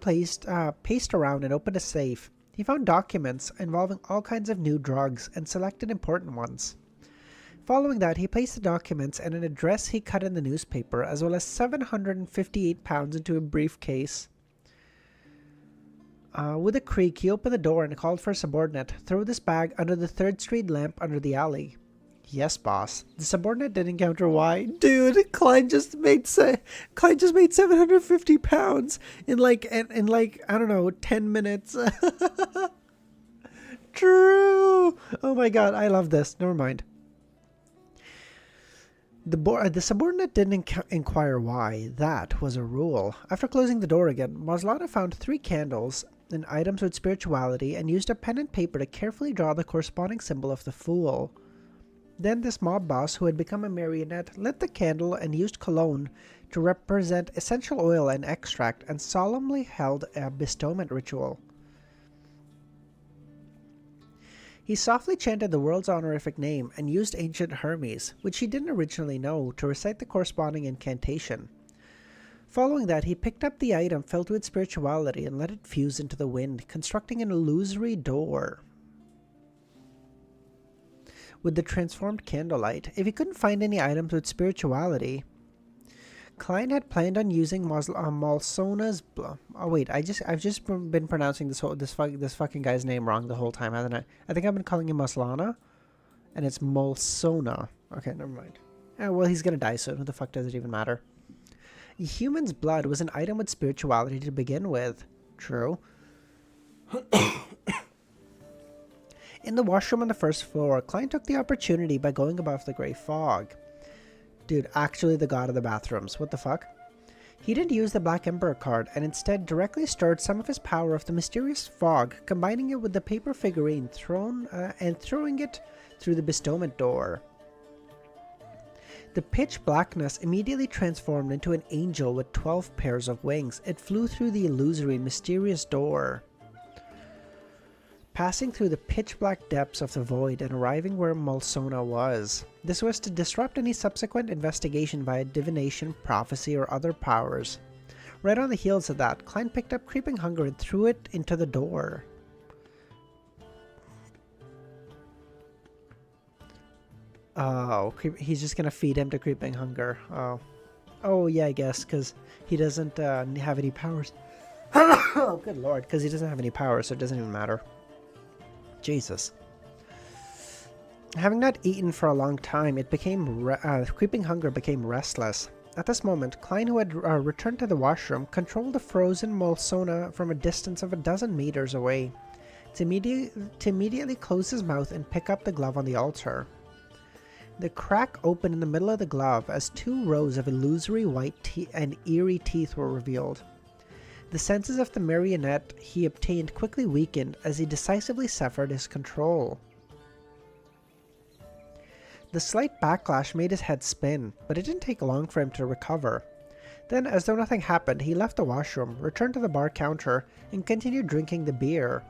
paced around and opened a safe. He found documents involving all kinds of new drugs and selected important ones. Following that, he placed the documents and an address he cut in the newspaper, as well as 758 pounds into a briefcase. With a creak, he opened the door and called for a subordinate. Throw this bag under the 3rd Street lamp under the alley. Yes, boss. The subordinate didn't counter why. Dude, Klein just made 750 pounds in like I don't know, 10 minutes. True. Oh my god, I love this. Never mind. The subordinate didn't inquire why. That was a rule. After closing the door again, Moslana found 3 candles and items with spirituality and used a pen and paper to carefully draw the corresponding symbol of the Fool. Then this mob boss, who had become a marionette, lit the candle and used cologne to represent essential oil and extract, and solemnly held a bestowment ritual. He softly chanted the world's honorific name and used ancient Hermes, which he didn't originally know, to recite the corresponding incantation. Following that, he picked up the item filled with spirituality and let it fuse into the wind, constructing an illusory door with the transformed candlelight. If he couldn't find any items with spirituality, Klein had planned on using Malsona's... Oh wait, I've just been pronouncing this fucking guy's name wrong the whole time, haven't I? I think I've been calling him Moslana, and it's Malsona. Okay, never mind. Well, he's gonna die soon. Who the fuck does it even matter? A human's blood was an item with spirituality to begin with. True. In the washroom on the 1st floor, Klein took the opportunity by going above the grey fog. Dude, actually the god of the bathrooms. What the fuck? He didn't use the Black Emperor card and instead directly stirred some of his power of the mysterious fog, combining it with the paper figurine throwing it through the bestowment door. The pitch blackness immediately transformed into an angel with 12 pairs of wings. It flew through the illusory, mysterious door, passing through the pitch-black depths of the void and arriving where Malsona was. This was to disrupt any subsequent investigation via divination, prophecy, or other powers. Right on the heels of that, Klein picked up Creeping Hunger and threw it into the door. Oh, he's just gonna feed him to Creeping Hunger. Oh yeah, I guess, because he doesn't have any powers. Oh, good lord, because he doesn't have any powers, so it doesn't even matter. Jesus. Having not eaten for a long time, Creeping Hunger became restless. At this moment, Klein, who had returned to the washroom, controlled the frozen Malsona from a distance of 12 meters away, to immediately close his mouth and pick up the glove on the altar. The crack opened in the middle of the glove as 2 rows of illusory white and eerie teeth were revealed. The senses of the marionette he obtained quickly weakened as he decisively severed his control. The slight backlash made his head spin, but it didn't take long for him to recover. Then, as though nothing happened, he left the washroom, returned to the bar counter, and continued drinking the beer.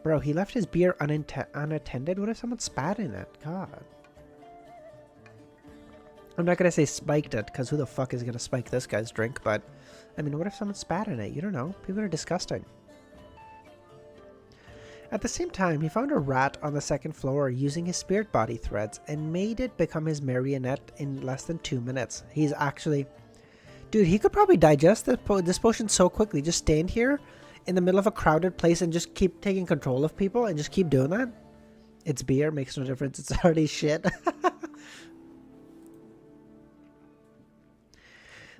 Bro, he left his beer unattended? What if someone spat in it? God. I'm not gonna say spiked it, because who the fuck is gonna spike this guy's drink, but... I mean, what if someone spat in it? You don't know. People are disgusting. At the same time, he found a rat on the 2nd floor using his spirit body threads and made it become his marionette in less than 2 minutes. He's actually... Dude, he could probably digest this potion so quickly. Just stand here in the middle of a crowded place and just keep taking control of people and just keep doing that. It's beer, makes no difference. It's already shit.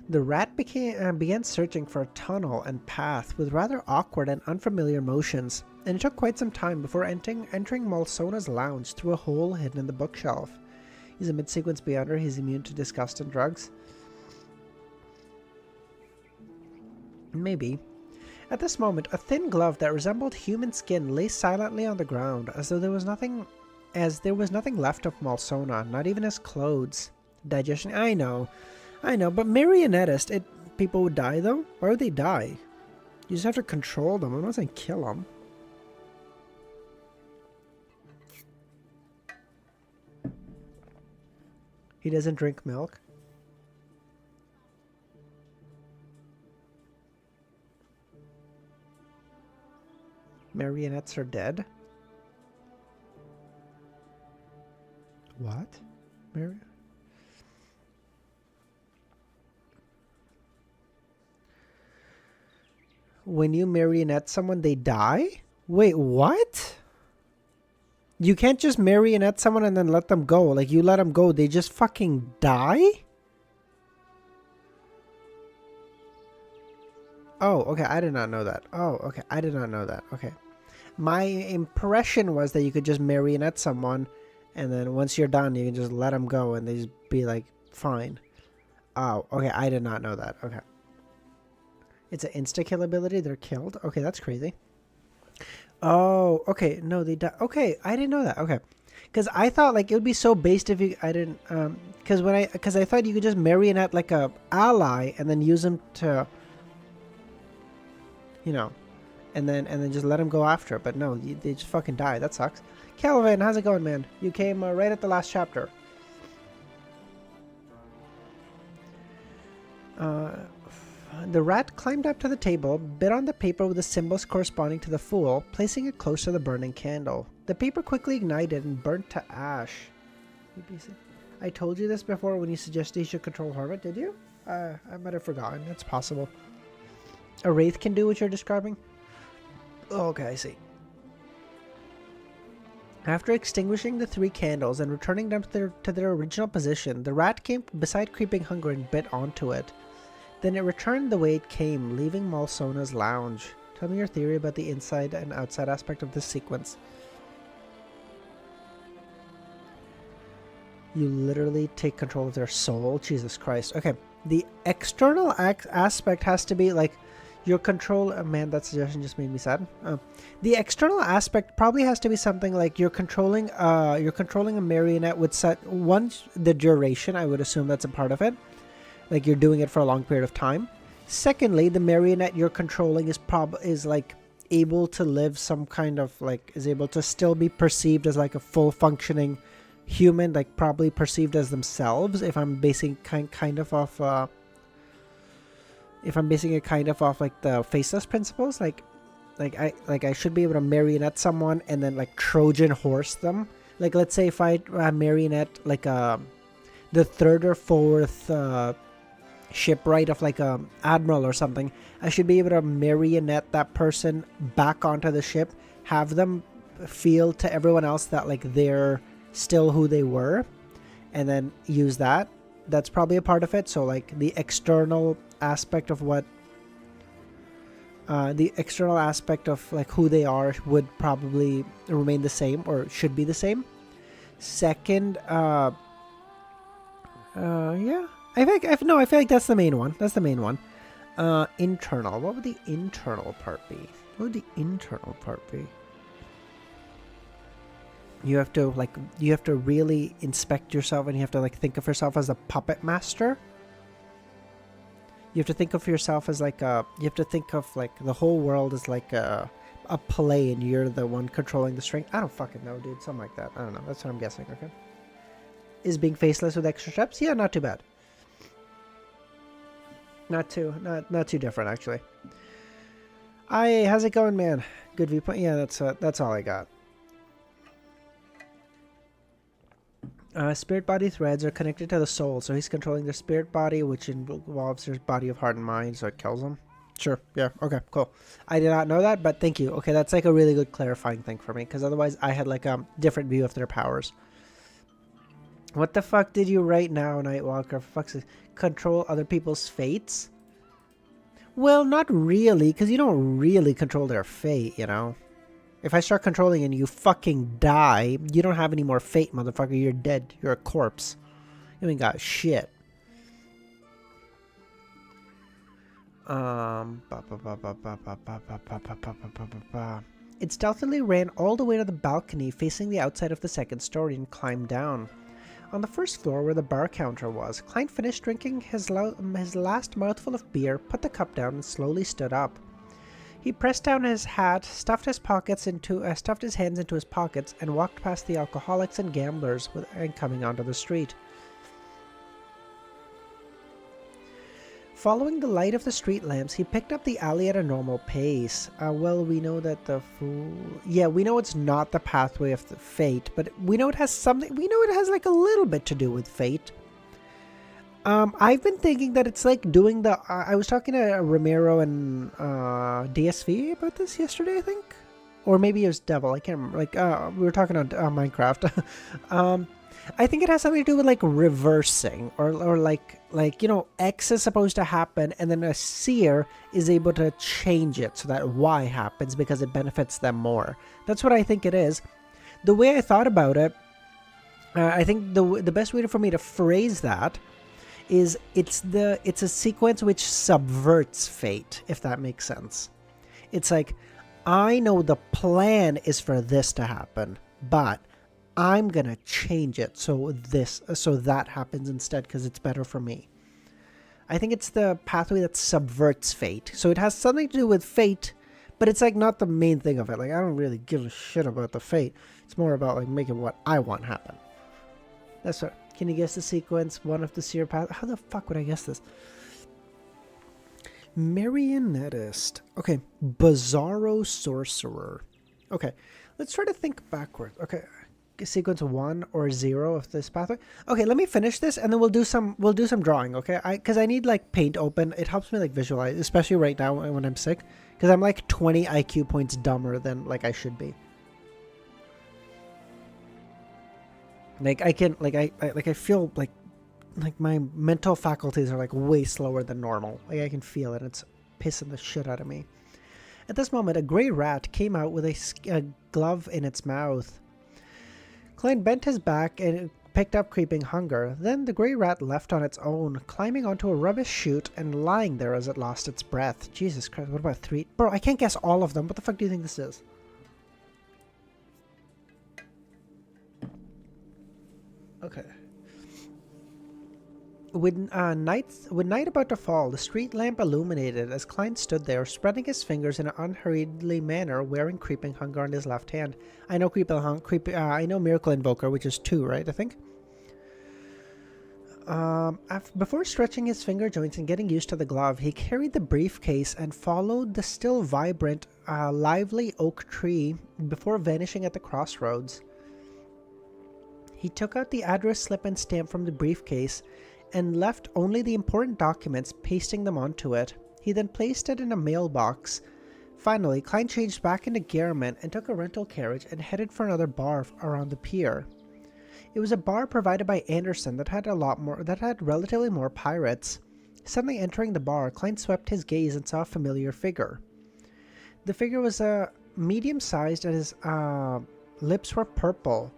The rat began searching for a tunnel and path with rather awkward and unfamiliar motions, and it took quite some time before entering Malsona's lounge through a hole hidden in the bookshelf. He's a mid-sequence beyonder. He's immune to disgust and drugs. Maybe. At this moment, a thin glove that resembled human skin lay silently on the ground, as though there was nothing left of Malsona, not even his clothes. Digestion, I know, but Marionettist, people would die though? Why would they die? You just have to control them, I'm not saying kill them. He doesn't drink milk. Marionettes are dead. What? When you marionette someone, they die? Wait, what? You can't just marionette someone and then let them go. Like, you let them go, they just fucking die? Oh, okay, I did not know that. Oh, okay, I did not know that. Okay. My impression was that you could just marionette someone, and then once you're done, you can just let them go, and they just be like, fine. Oh, okay, I did not know that. Okay. It's an insta-kill ability, they're killed? Okay, that's crazy. Oh, okay, no, they die. Okay, I didn't know that. Okay. Because I thought, like, it would be so based if you, I didn't, because I thought you could just marionette, like, a ally, and then use them to, you know, and then just let him go after. But no, they just fucking die. That sucks. Kelvin, how's it going, man? You came right at the last chapter. The rat climbed up to the table, bit on the paper with the symbols corresponding to the fool, placing it close to the burning candle. The paper quickly ignited and burnt to ash. I told you this before when you suggested you should control Hermit, did you? I might have forgotten. It's possible. A wraith can do what you're describing? Okay, I see. After extinguishing the 3 candles and returning them to their original position, the rat came beside Creeping Hunger and bit onto it. Then it returned the way it came, leaving Malsona's lounge. Tell me your theory about the inside and outside aspect of this sequence. You literally take control of their soul? Jesus Christ. Okay, the external aspect has to be like your control. Oh, man, that suggestion just made me sad. The external aspect probably has to be something like you're controlling a marionette with the duration. I would assume that's a part of it. Like you're doing it for a long period of time. Secondly, the marionette you're controlling is like able to live some kind of like is able to still be perceived as like a full functioning human, like probably perceived as themselves. If I'm basing kind of off like the faceless principles, like I should be able to marionette someone and then like Trojan horse them. Like let's say if I marionette like the 3rd or 4th shipwright of like a admiral or something, I should be able to marionette that person back onto the ship, have them feel to everyone else that like they're still who they were, and then use that. That's probably a part of it. So like the external aspect of what like who they are would probably remain the same or should be the same. Second, yeah, I feel like that's the main one. That's the main one. Internal. What would the internal part be? What would the internal part be? You have to really inspect yourself, and you have to like think of yourself as a puppet master. You have to think of yourself as like you have to think of like the whole world as like a play, and you're the one controlling the string. I don't fucking know, dude. Something like that. I don't know. That's what I'm guessing. Okay. Is being faceless with extra steps? Yeah, not too bad. Not too different actually. How's it going, man? Good viewpoint. Yeah, that's all I got. Spirit body threads are connected to the soul, so he's controlling their spirit body, which involves their body of heart and mind, so it kills them. Sure. Yeah. Okay. Cool. I did not know that, but thank you. Okay, that's like a really good clarifying thing for me, because otherwise I had like a different view of their powers. What the fuck did you write now, Nightwalker? For fuck's sake. Control other people's fates? Well, not really, because you don't really control their fate, you know? If I start controlling and you fucking die, you don't have any more fate, motherfucker. You're dead. You're a corpse. You ain't got shit. It stealthily ran all the way to the balcony facing the outside of the second story and climbed down. On the first floor, where the bar counter was, Klein finished drinking his last mouthful of beer, put the cup down, and slowly stood up. He pressed down his hat, stuffed his hands into his pockets, and walked past the alcoholics and gamblers and coming onto the street. Following the light of the street lamps, he picked up the alley at a normal pace. We know that we know it's not the pathway of the fate, but we know it has something. We know it has like a little bit to do with fate. I've been thinking that it's like doing the. I was talking to Romero and DSV about this yesterday, I think, or maybe it was Devil. I can't remember. We were talking on Minecraft. I think it has something to do with like reversing or like X is supposed to happen and then a seer is able to change it so that Y happens because it benefits them more. That's what I think it is. The way I thought about it, I think the best way for me to phrase that is it's a sequence which subverts fate, if that makes sense. It's like, I know the plan is for this to happen, but I'm gonna change it so that happens instead because it's better for me. I think it's the pathway that subverts fate. So it has something to do with fate, but it's like not the main thing of it. Like I don't really give a shit about the fate. It's more about like making what I want happen. That's what. Can you guess the sequence? One of the seer path. How the fuck would I guess this? Marionettist. Okay, Bizarro Sorcerer. Okay, let's try to think backwards. Okay. Sequence 1 or 0 of this pathway. Okay, let me finish this and then we'll do some drawing, okay? Because I need like paint open. It helps me like visualize, especially right now when I'm sick, because I'm like 20 IQ points dumber than like I should be. Like I can I feel like my mental faculties are like way slower than normal. Like I can feel it. It's pissing the shit out of me. At this moment, a gray rat came out with a glove in its mouth. Klein bent his back and picked up Creeping Hunger. Then the grey rat left on its own, climbing onto a rubbish chute and lying there as it lost its breath. Jesus Christ, what about 3? Bro, I can't guess all of them. What the fuck do you think this is? Okay. With night about to fall, the street lamp illuminated as Klein stood there, spreading his fingers in an unhurriedly manner, wearing Creeping Hunger on his left hand. I know I know Miracle Invoker, which is 2, right? I think. Before stretching his finger joints and getting used to the glove, he carried the briefcase and followed the still vibrant, lively oak tree before vanishing at the crossroads. He took out the address slip and stamp from the briefcase and left only the important documents, pasting them onto it. He then placed it in a mailbox. Finally, Klein changed back into Gehrman and took a rental carriage and headed for another bar around the pier. It was a bar provided by Anderson that had relatively more pirates. Suddenly entering the bar, Klein swept his gaze and saw a familiar figure. The figure was medium-sized and his lips were purple.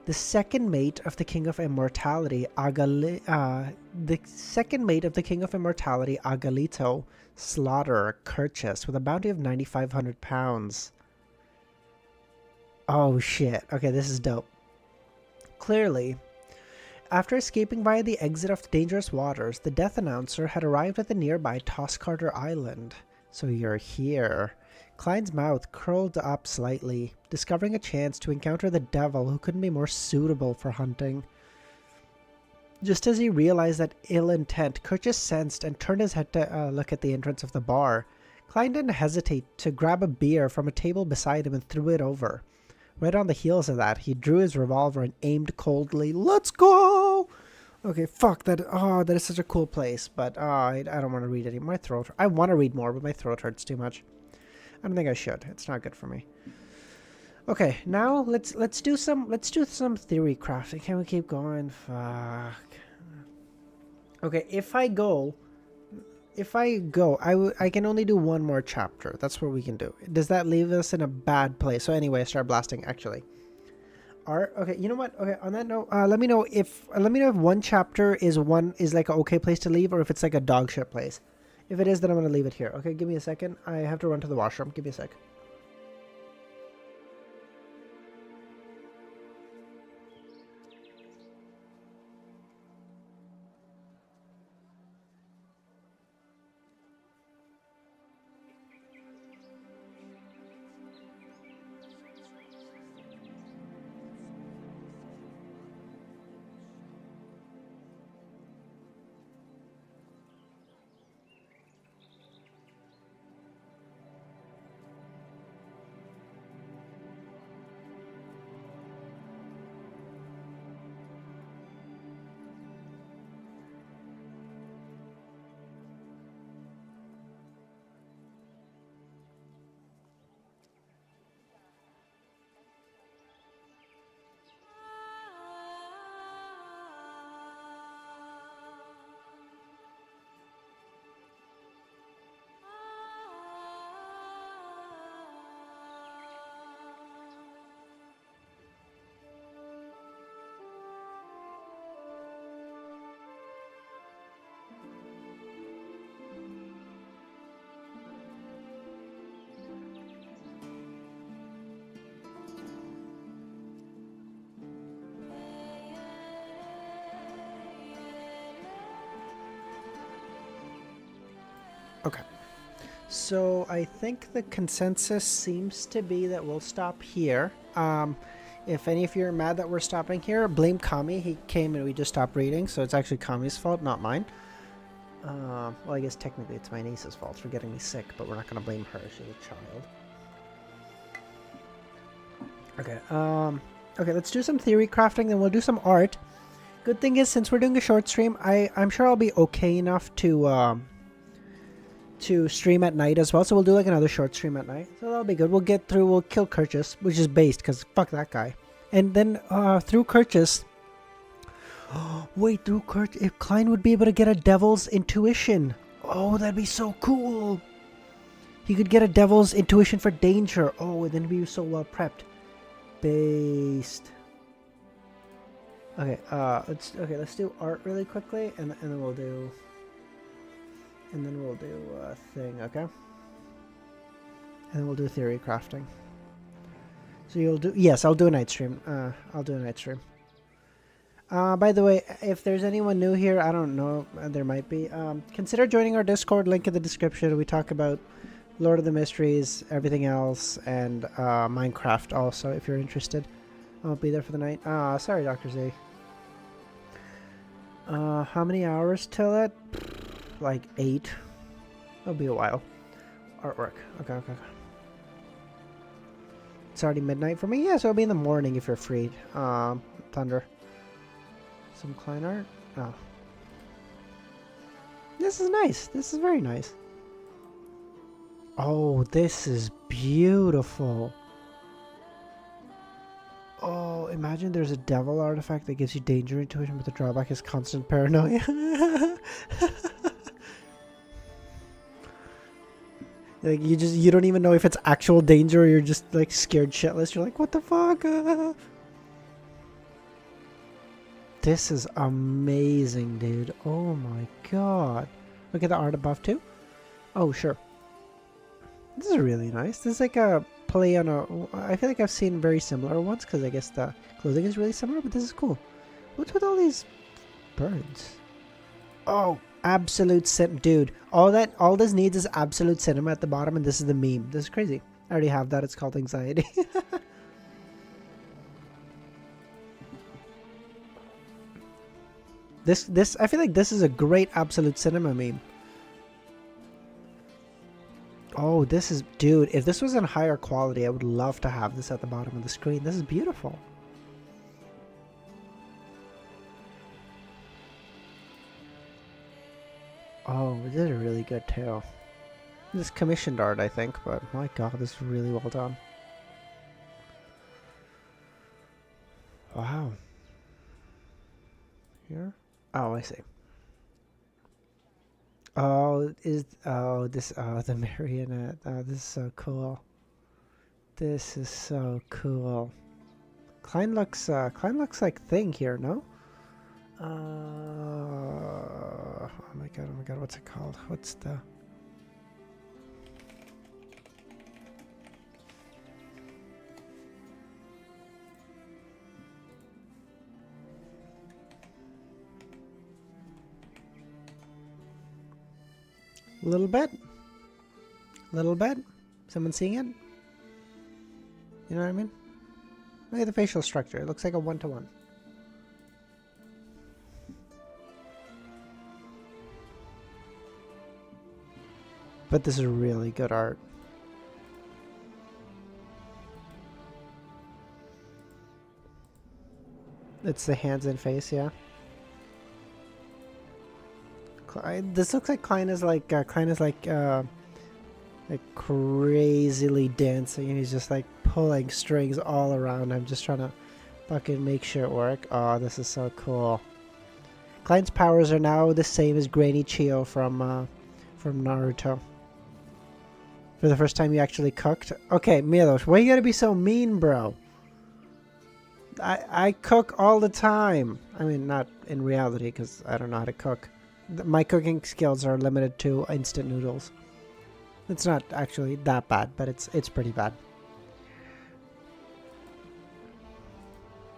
The second mate of the King of Immortality, Agalito, Slaughter, Curchus, with a bounty of 9,500 pounds. Oh shit. Okay, this is dope. Clearly, after escaping via the exit of the dangerous waters, the death announcer had arrived at the nearby Tosscarter Island. So you're here. Klein's mouth curled up slightly, discovering a chance to encounter the devil who couldn't be more suitable for hunting. Just as he realized that ill intent, Curchus sensed and turned his head to look at the entrance of the bar. Klein didn't hesitate to grab a beer from a table beside him and threw it over. Right on the heels of that, he drew his revolver and aimed coldly. Let's go! Okay, fuck that. Oh, that is such a cool place, but I don't want to read anymore. My throat. I want to read more, but my throat hurts too much. I don't think I should. It's not good for me. Okay, now let's do some theory crafting. Can we keep going? Fuck. Okay, if I go, I can only do one more chapter. That's what we can do. Does that leave us in a bad place? So anyway, I start blasting. Actually, okay. You know what? Okay. On that note, let me know if one chapter is like an okay place to leave, or if it's like a dog shit place. If it is, then I'm going to leave it here. Okay, give me a second. I have to run to the washroom. Give me a sec. Okay. So I think the consensus seems to be that we'll stop here. If any of you are mad that we're stopping here, blame Kami. He came and we just stopped reading, so it's actually Kami's fault, not mine. Well, I guess technically it's my niece's fault for getting me sick, but we're not going to blame her. She's a child. Okay, okay, let's do some theory crafting, then we'll do some art. Good thing is, since we're doing a short stream, I'm sure I'll be okay enough to stream at night as well, so we'll do like another short stream at night, so that'll be good. We'll get through, we'll kill Kirchus, which is based, because fuck that guy, and then through Kirchus, wait, through Kirchus, if Klein would be able to get a Devil's Intuition, oh, that'd be so cool. He could get a Devil's Intuition for danger. Oh, and then he'd be so well prepped. Based. Okay, let's do art really quickly, and then we'll do a thing, okay? And then we'll do theory crafting. So you'll do, yes, I'll do a night stream. I'll do a night stream. By the way, if there's anyone new here, I don't know, there might be. Consider joining our Discord, link in the description. We talk about Lord of the Mysteries, everything else, and Minecraft also, if you're interested. I'll be there for the night. Sorry, Dr. Z. How many hours till it? Like 8. It'll be a while. Artwork. Okay. It's already midnight for me? Yeah, so it'll be in the morning if you're free. Thunder. Some Klein art? Oh. This is nice. This is very nice. Oh, this is beautiful. Oh, imagine there's a devil artifact that gives you danger intuition, but the drawback is constant paranoia. Like, you don't even know if it's actual danger or you're just like scared shitless. You're like, what the fuck? This is amazing, dude. Oh my god. Look at the art above too. Oh, sure. This is really nice. This is like a play on a... I feel like I've seen very similar ones because I guess the clothing is really similar, but this is cool. What's with all these birds? Oh, absolute dude. All this needs is absolute cinema at the bottom, and this is the meme. This is crazy. I already have that. It's called anxiety. This I feel like this is a great absolute cinema meme. Oh, this is... Dude, if this was in higher quality, I would love to have this at the bottom of the screen. This is beautiful. Oh, this is really good too. This commissioned art, I think, but my god, this is really well done. Wow. Here? Oh, I see. Oh, the marionette. Oh, this is so cool. This is so cool. Klein looks like Thing here, no? Oh my god, what's it called? What's the... A little bit. Little bit. Someone seeing it? You know what I mean? Look at the facial structure. It looks like a one-to-one. But this is really good art. It's the hands and face, yeah. This looks like Klein is like crazily dancing, and he's just like pulling strings all around. I'm just trying to fucking make sure it work. Oh, this is so cool. Klein's powers are now the same as Granny Chio from Naruto. For the first time you actually cooked. Okay, Milos, why you gotta be so mean, bro? I cook all the time. I mean, not in reality, because I don't know how to cook. My cooking skills are limited to instant noodles. It's not actually that bad, but it's pretty bad.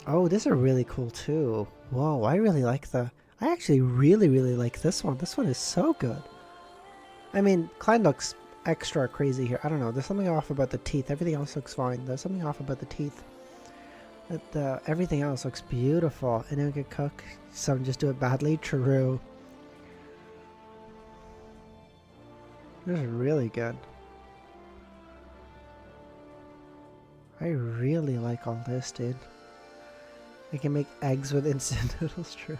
Oh, these are really cool too. Whoa, I really like I actually really like this one. This one is so good. I mean, Klein looks extra crazy here. I don't know. There's something off about the teeth. Everything else looks fine. There's something off about the teeth. Everything else looks beautiful. And then we could cook. Some just do it badly. True. This is really good. I really like all this, dude. I can make eggs with instant noodles. True.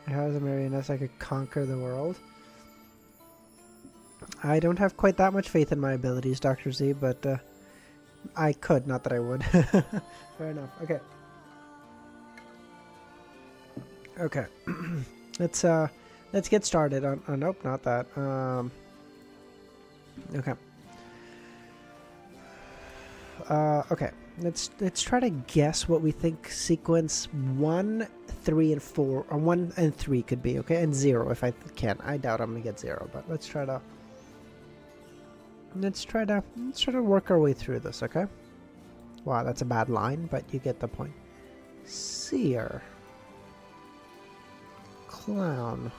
How is a marionette I could conquer the world? I don't have quite that much faith in my abilities, Dr. Z, but I could, not that I would. Fair enough. Okay. Okay. Let's get started on nope, not that. Okay. Okay. Let's try to guess what we think sequence 1, 3, and 4, or 1 and 3 could be, okay? And 0 if I can. I doubt I'm gonna get 0, but let's try to work our way through this, okay? Wow, that's a bad line, but you get the point. Seer. Clown.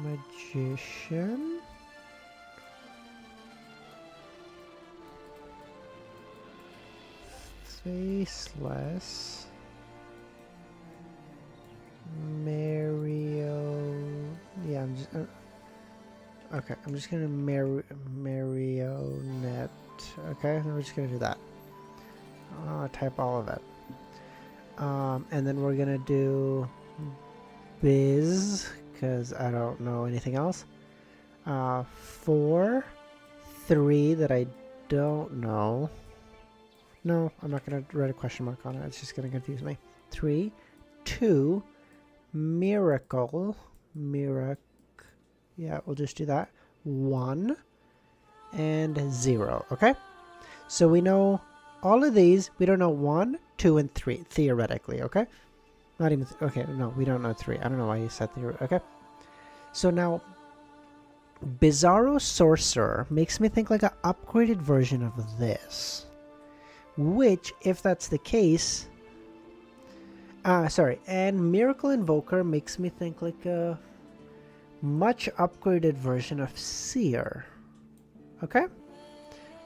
Magician. Faceless. Yeah, I'm just okay. I'm just gonna marionette. Okay, we're just gonna do that. Type all of it. And then we're gonna do biz because I don't know anything else. 4, 3 that I don't know. No, I'm not gonna write a question mark on it. It's just gonna confuse me. 3, 2. Miracle. Yeah, we'll just do that. 1 and 0. Okay? So we know all of these. We don't know 1, 2, and 3, theoretically. Okay? Not even... okay, no, we don't know 3. I don't know why you said theoretically. Okay? So now, Bizarro Sorcerer makes me think like an upgraded version of this. Which, if that's the case... and Miracle Invoker makes me think like a much upgraded version of Seer. Okay?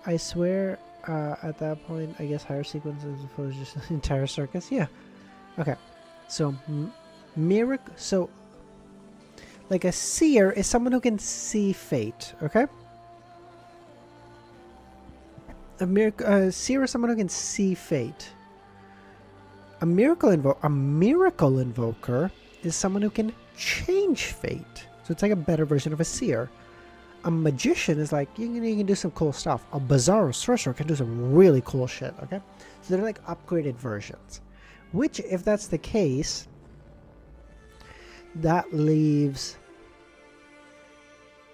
I swear, at that point, I guess higher sequences opposed to just an entire circus. Yeah. Okay. So, Miracle... so, like a Seer is someone who can see fate. Okay? A Seer is someone who can see fate. A miracle invoker is someone who can change fate. So it's like a better version of a seer. A magician is like, you can do some cool stuff. A bizarro sorcerer can do some really cool shit, okay? So they're like upgraded versions. Which, if that's the case, that leaves...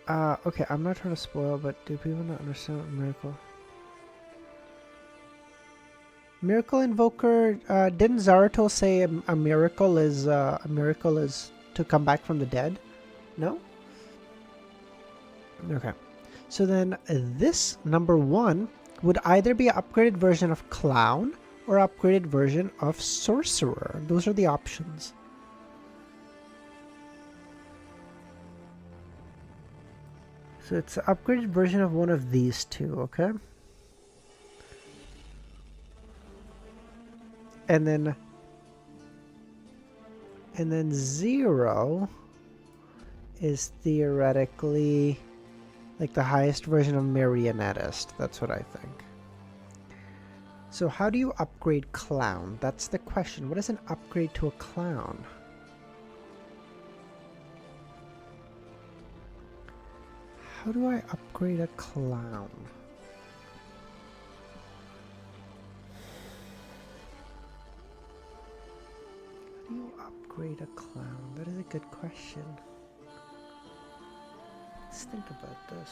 okay, I'm not trying to spoil, but do people not understand what miracle... Miracle Invoker, didn't Zaruto say a miracle is to come back from the dead? No? Okay. So then this number 1 would either be an upgraded version of Clown or upgraded version of sorcerer. Those are the options. So it's an upgraded version of one of these two, okay? And then 0 is theoretically like the highest version of Marionettist. That's what I think. So how do you upgrade clown? That's the question. What is an upgrade to a clown? How do I upgrade a clown? How do you upgrade a clown? That is a good question. Let's think about this.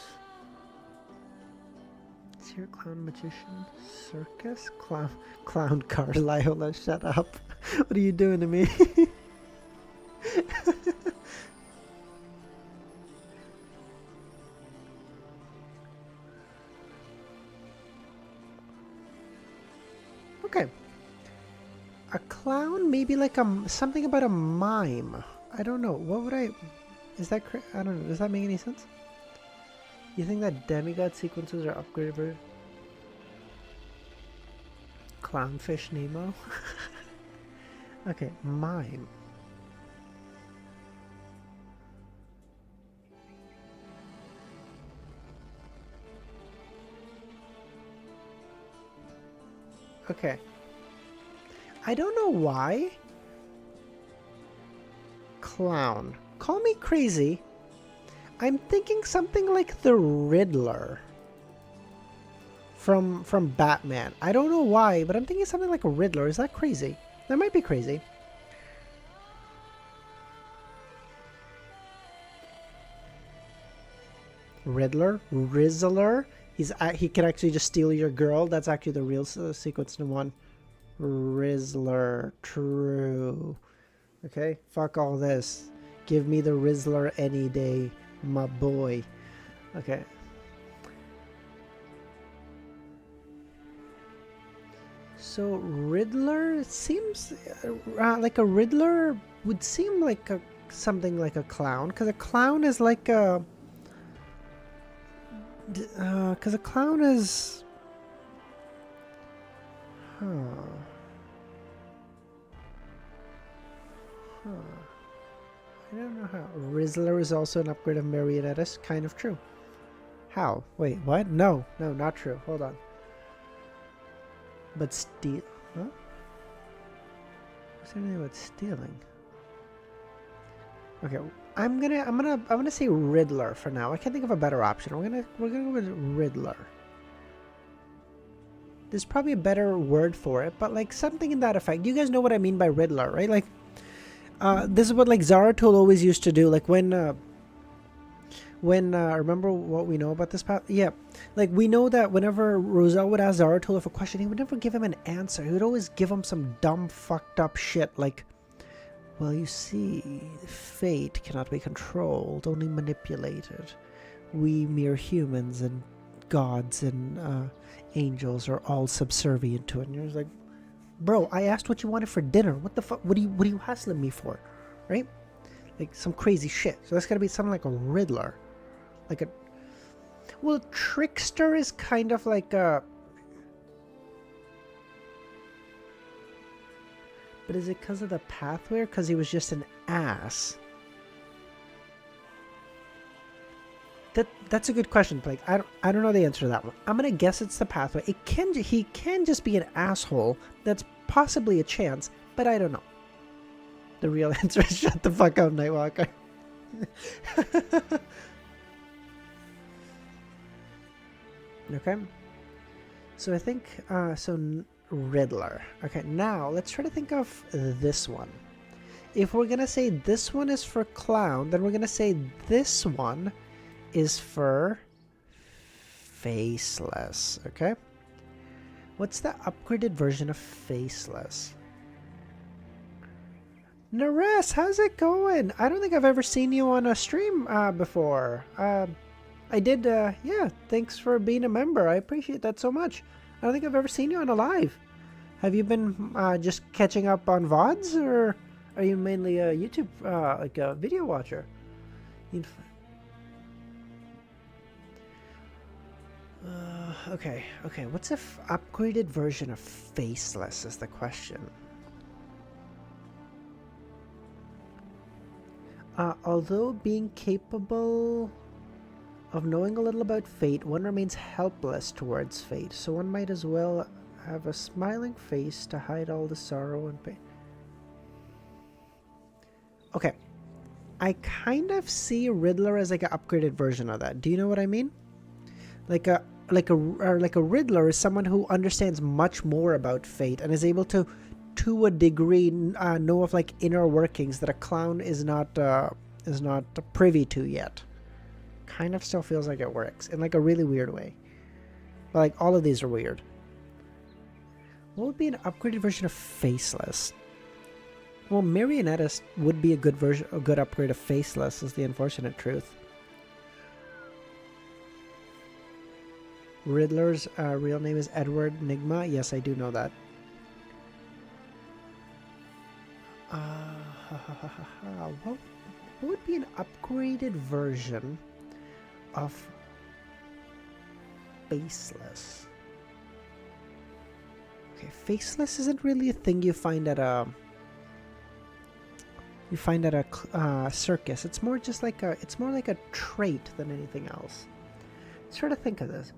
Is here clown magician? Circus? Clown Carlisle, shut up. What are you doing to me? Okay. A clown, maybe like something about a mime. I don't know. What would I... Is that... I don't know. Does that make any sense? You think that demigod sequences are upgraded for... Clownfish Nemo? Okay, mime. Okay. I don't know why. Clown. Call me crazy. I'm thinking something like the Riddler from Batman. I don't know why, but I'm thinking something like a Riddler. Is that crazy? That might be crazy. Riddler? Rizzler? He can actually just steal your girl. That's actually the real sequence in one. Rizzler. True. Okay, fuck all this. Give me the Rizzler any day, my boy. Okay. So Riddler seems like a Riddler would seem like something like a clown, because a clown is like a... because a clown is... Huh. I don't know how. Rizzler is also an upgrade of Marionettist. Kind of true. How? Wait, what? No, not true. Hold on. But steal... Huh? What's anything about stealing? Okay, I'm gonna say Riddler for now. I can't think of a better option. We're gonna go with Riddler. There's probably a better word for it, but like something in that effect. You guys know what I mean by Riddler, right? Like, this is what like Zaratul always used to do. Like when remember what we know about this path? Yeah, like we know that whenever Roselle would ask Zaratul a question, he would never give him an answer. He would always give him some dumb, fucked up shit like, well, you see, fate cannot be controlled, only manipulated. We mere humans and gods and angels are all subservient to it. And you're just like, bro, I asked what you wanted for dinner. What the fuck? What are you hassling me for? Right? Like some crazy shit. So that's gotta be something like a Riddler. Like a... Well, Trickster is kind of like a... But is it because of the pathway or because he was just an ass? That's a good question, Blake. I don't know the answer to that one. I'm gonna guess it's the pathway. He can just be an asshole. That's possibly a chance, but I don't know. The real answer is shut the fuck up, Nightwalker. Okay. So I think Riddler. Okay, now let's try to think of this one. If we're gonna say this one is for clown, then we're gonna say this one is for faceless. Okay, what's the upgraded version of faceless? Nares, how's it going? I don't think I've ever seen you on a stream before. I did, yeah, thanks for being a member. I appreciate that so much. I don't think I've ever seen you on a live. Have you been just catching up on VODs, or are you mainly a YouTube, like a video watcher? Okay. What's a upgraded version of Faceless is the question. Although being capable of knowing a little about fate, one remains helpless towards fate, so one might as well have a smiling face to hide all the sorrow and pain. Okay. I kind of see Riddler as like an upgraded version of that. Do you know what I mean? Like a Riddler is someone who understands much more about fate and is able to a degree, know of like inner workings that a clown is not privy to yet. Kind of still feels like it works in like a really weird way. But like all of these are weird. What would be an upgraded version of Faceless? Well, Marionettist would be a good upgrade of Faceless, is the unfortunate truth. Riddler's real name is Edward Nygma. Yes, I do know that. What would be an upgraded version of Faceless? Okay, Faceless isn't really a thing you find at a circus. It's more just like it's more like a trait than anything else. Let's try to think of this.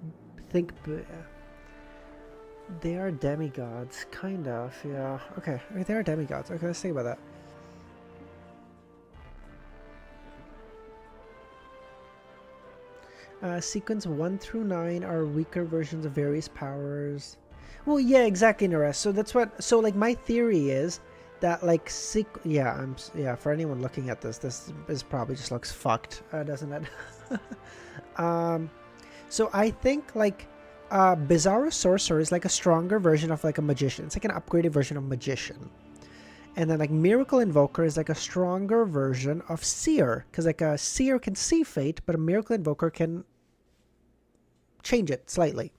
They are demigods, kind of, yeah. Okay, they are demigods. Okay, let's think about that. Sequence 1 through 9 are weaker versions of various powers. Well, yeah, exactly, Nora. So that's what. So like, my theory is that like for anyone looking at this is probably just looks fucked, doesn't it? So I think like Bizarro Sorcerer is like a stronger version of like a magician. It's like an upgraded version of magician. And then like Miracle Invoker is like a stronger version of Seer, because like a Seer can see fate, but a Miracle Invoker can change it slightly.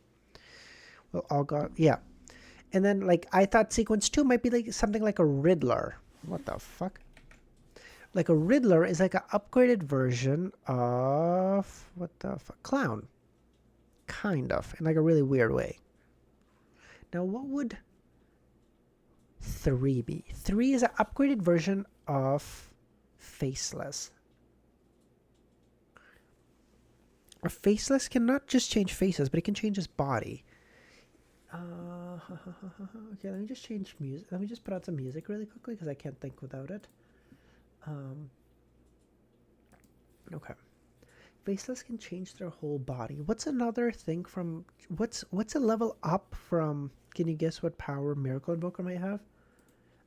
Well, all got, yeah. And then like I thought sequence 2 might be like something like a Riddler. What the fuck? Like a Riddler is like an upgraded version of what the fuck? Clown. Kind of, in like a really weird way. Now what would 3 be? 3 is an upgraded version of Faceless. A Faceless cannot just change faces, but it can change his body. Okay, let me just change music. Let me just put out some music really quickly because I can't think without it. Okay. Faceless can change their whole body. What's another thing from what's a level up from? Can you guess what power Miracle Invoker might have?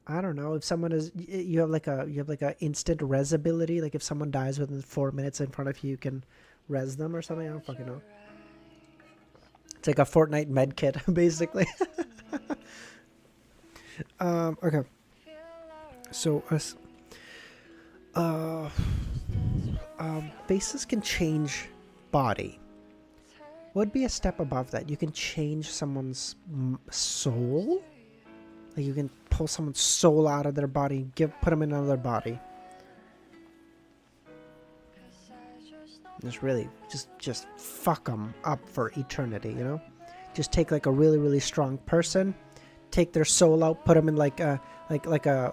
I don't know. If someone is, you have like a instant res ability. Like if someone dies within 4 minutes in front of you, you can res them or something. I don't fucking know. It's like a Fortnite med kit, basically. Okay. So faces can change body. What would be a step above that? You can change someone's soul. Like you can pull someone's soul out of their body, put them in another body. Just really, just fuck them up for eternity, you know? Just take like a really, really strong person, take their soul out, put them in like a,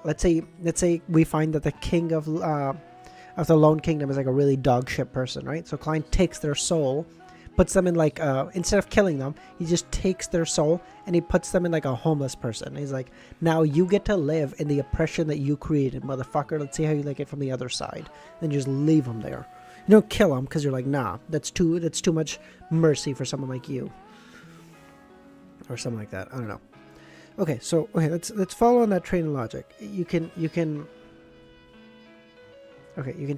let's say we find that the king of the Lone Kingdom is like a really dog shit person, right? So Klein takes their soul, puts them in like, instead of killing them, he just takes their soul and he puts them in like a homeless person. He's like, now you get to live in the oppression that you created, motherfucker. Let's see how you like it from the other side. Then you just leave them there. You don't kill them because you're like, nah, that's too much mercy for someone like you, or something like that. I don't know. Okay, so let's follow on that train of logic. You can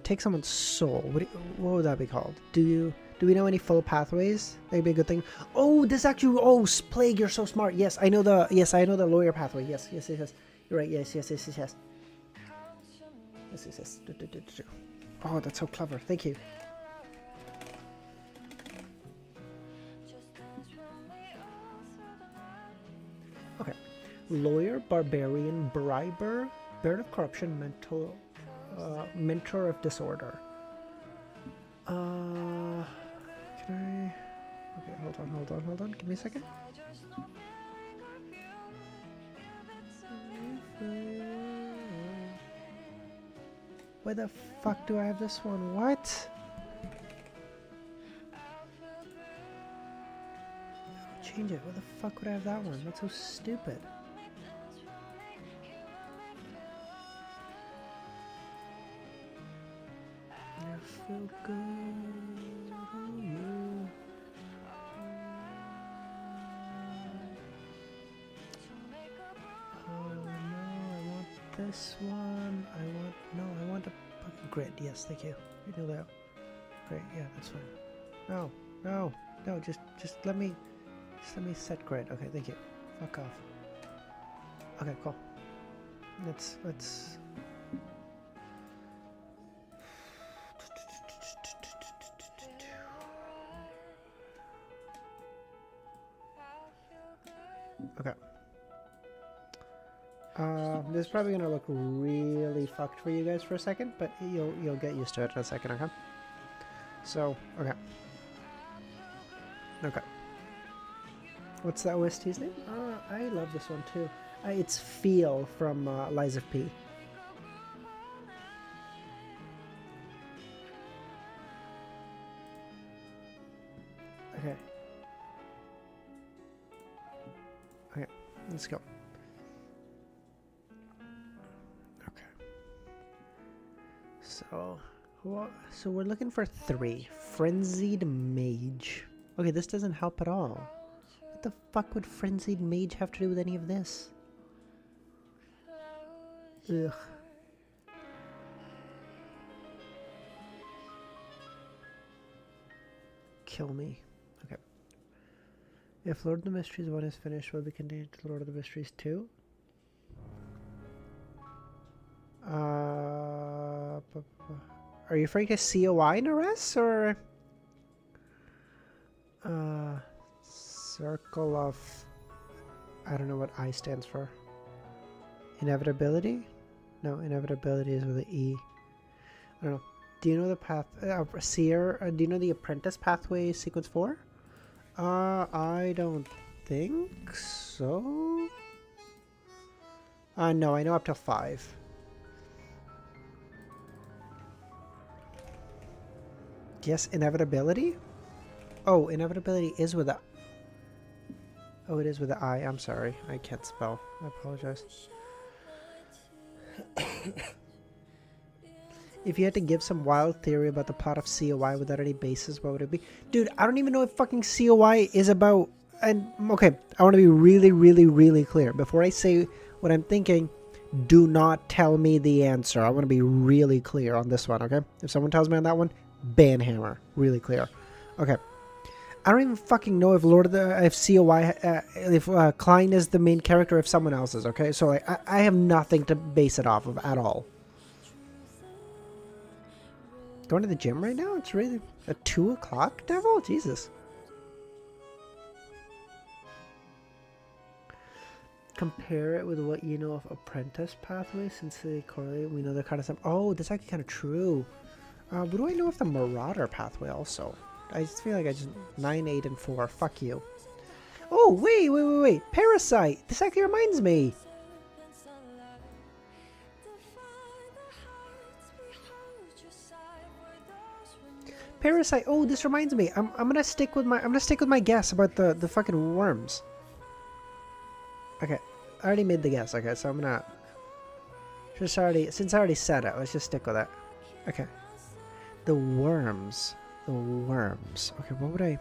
take someone's soul. What would that be called? Do we know any full pathways? That'd be a good thing. Oh, this actually. Oh, Plague, you're so smart. Yes, I know the lawyer pathway. Yes. You're right. Yes. Yes. Oh, that's so clever. Thank you. Okay. Lawyer, barbarian, briber, baron of corruption, mentor of disorder. Can I? Okay, hold on. Give me a second. Where the fuck do I have this one? What? Change it. Where the fuck would I have that one? That's so stupid. I feel good on you. Oh no, I want this one. I want a grid. Yes, thank you. You know that. Great, yeah, that's fine. No, just let me set grid. Okay, thank you. Fuck off. Okay, cool. Let's okay. This is probably gonna look really fucked for you guys for a second, but you'll get used to it in a second, okay? So, okay. What's that OST's name? I love this one too. It's Feel from Lies of P. Okay. Okay, let's go. Okay. So we're looking for 3. Frenzied Mage. Okay, this doesn't help at all. What the fuck would Frenzied Mage have to do with any of this? Ugh. Kill me. Okay. If Lord of the Mysteries 1 is finished, will be continued to Lord of the Mysteries 2? Are you referring to COI Nares or Circle of, I don't know what I stands for. Inevitability? No, inevitability is with an E. I don't know. Do you know the path Seer? Do you know the Apprentice Pathway Sequence 4? I don't think so. No, I know up to 5. Yes, inevitability? Oh, inevitability is with a... Oh, it is with an I. I'm sorry. I can't spell. I apologize. If you had to give some wild theory about the plot of COI without any basis, what would it be? Dude, I don't even know if fucking COI is about... And, okay, I want to be really, really, really clear. Before I say what I'm thinking, do not tell me the answer. I want to be really clear on this one, okay? If someone tells me on that one, banhammer. Really clear. Okay. I don't even fucking know if if Klein is the main character, if someone else is, okay? So, like, I have nothing to base it off of at all. Going to the gym right now? It's really at 2 o'clock, Devil? Jesus. Compare it with what you know of Apprentice Pathway, since they correlate, we know the kind of stuff. Oh, that's actually kind of true. What do I know of the Marauder Pathway also? I just feel like I just... 9, 8, and 4. Fuck you. Oh, wait. Parasite! This actually reminds me. Parasite. Oh, this reminds me. I'm gonna stick with my guess about the fucking worms. Okay. I already made the guess, okay, so I'm gonna... since I already said it, let's just stick with it. Okay. The worms. Okay, what would I...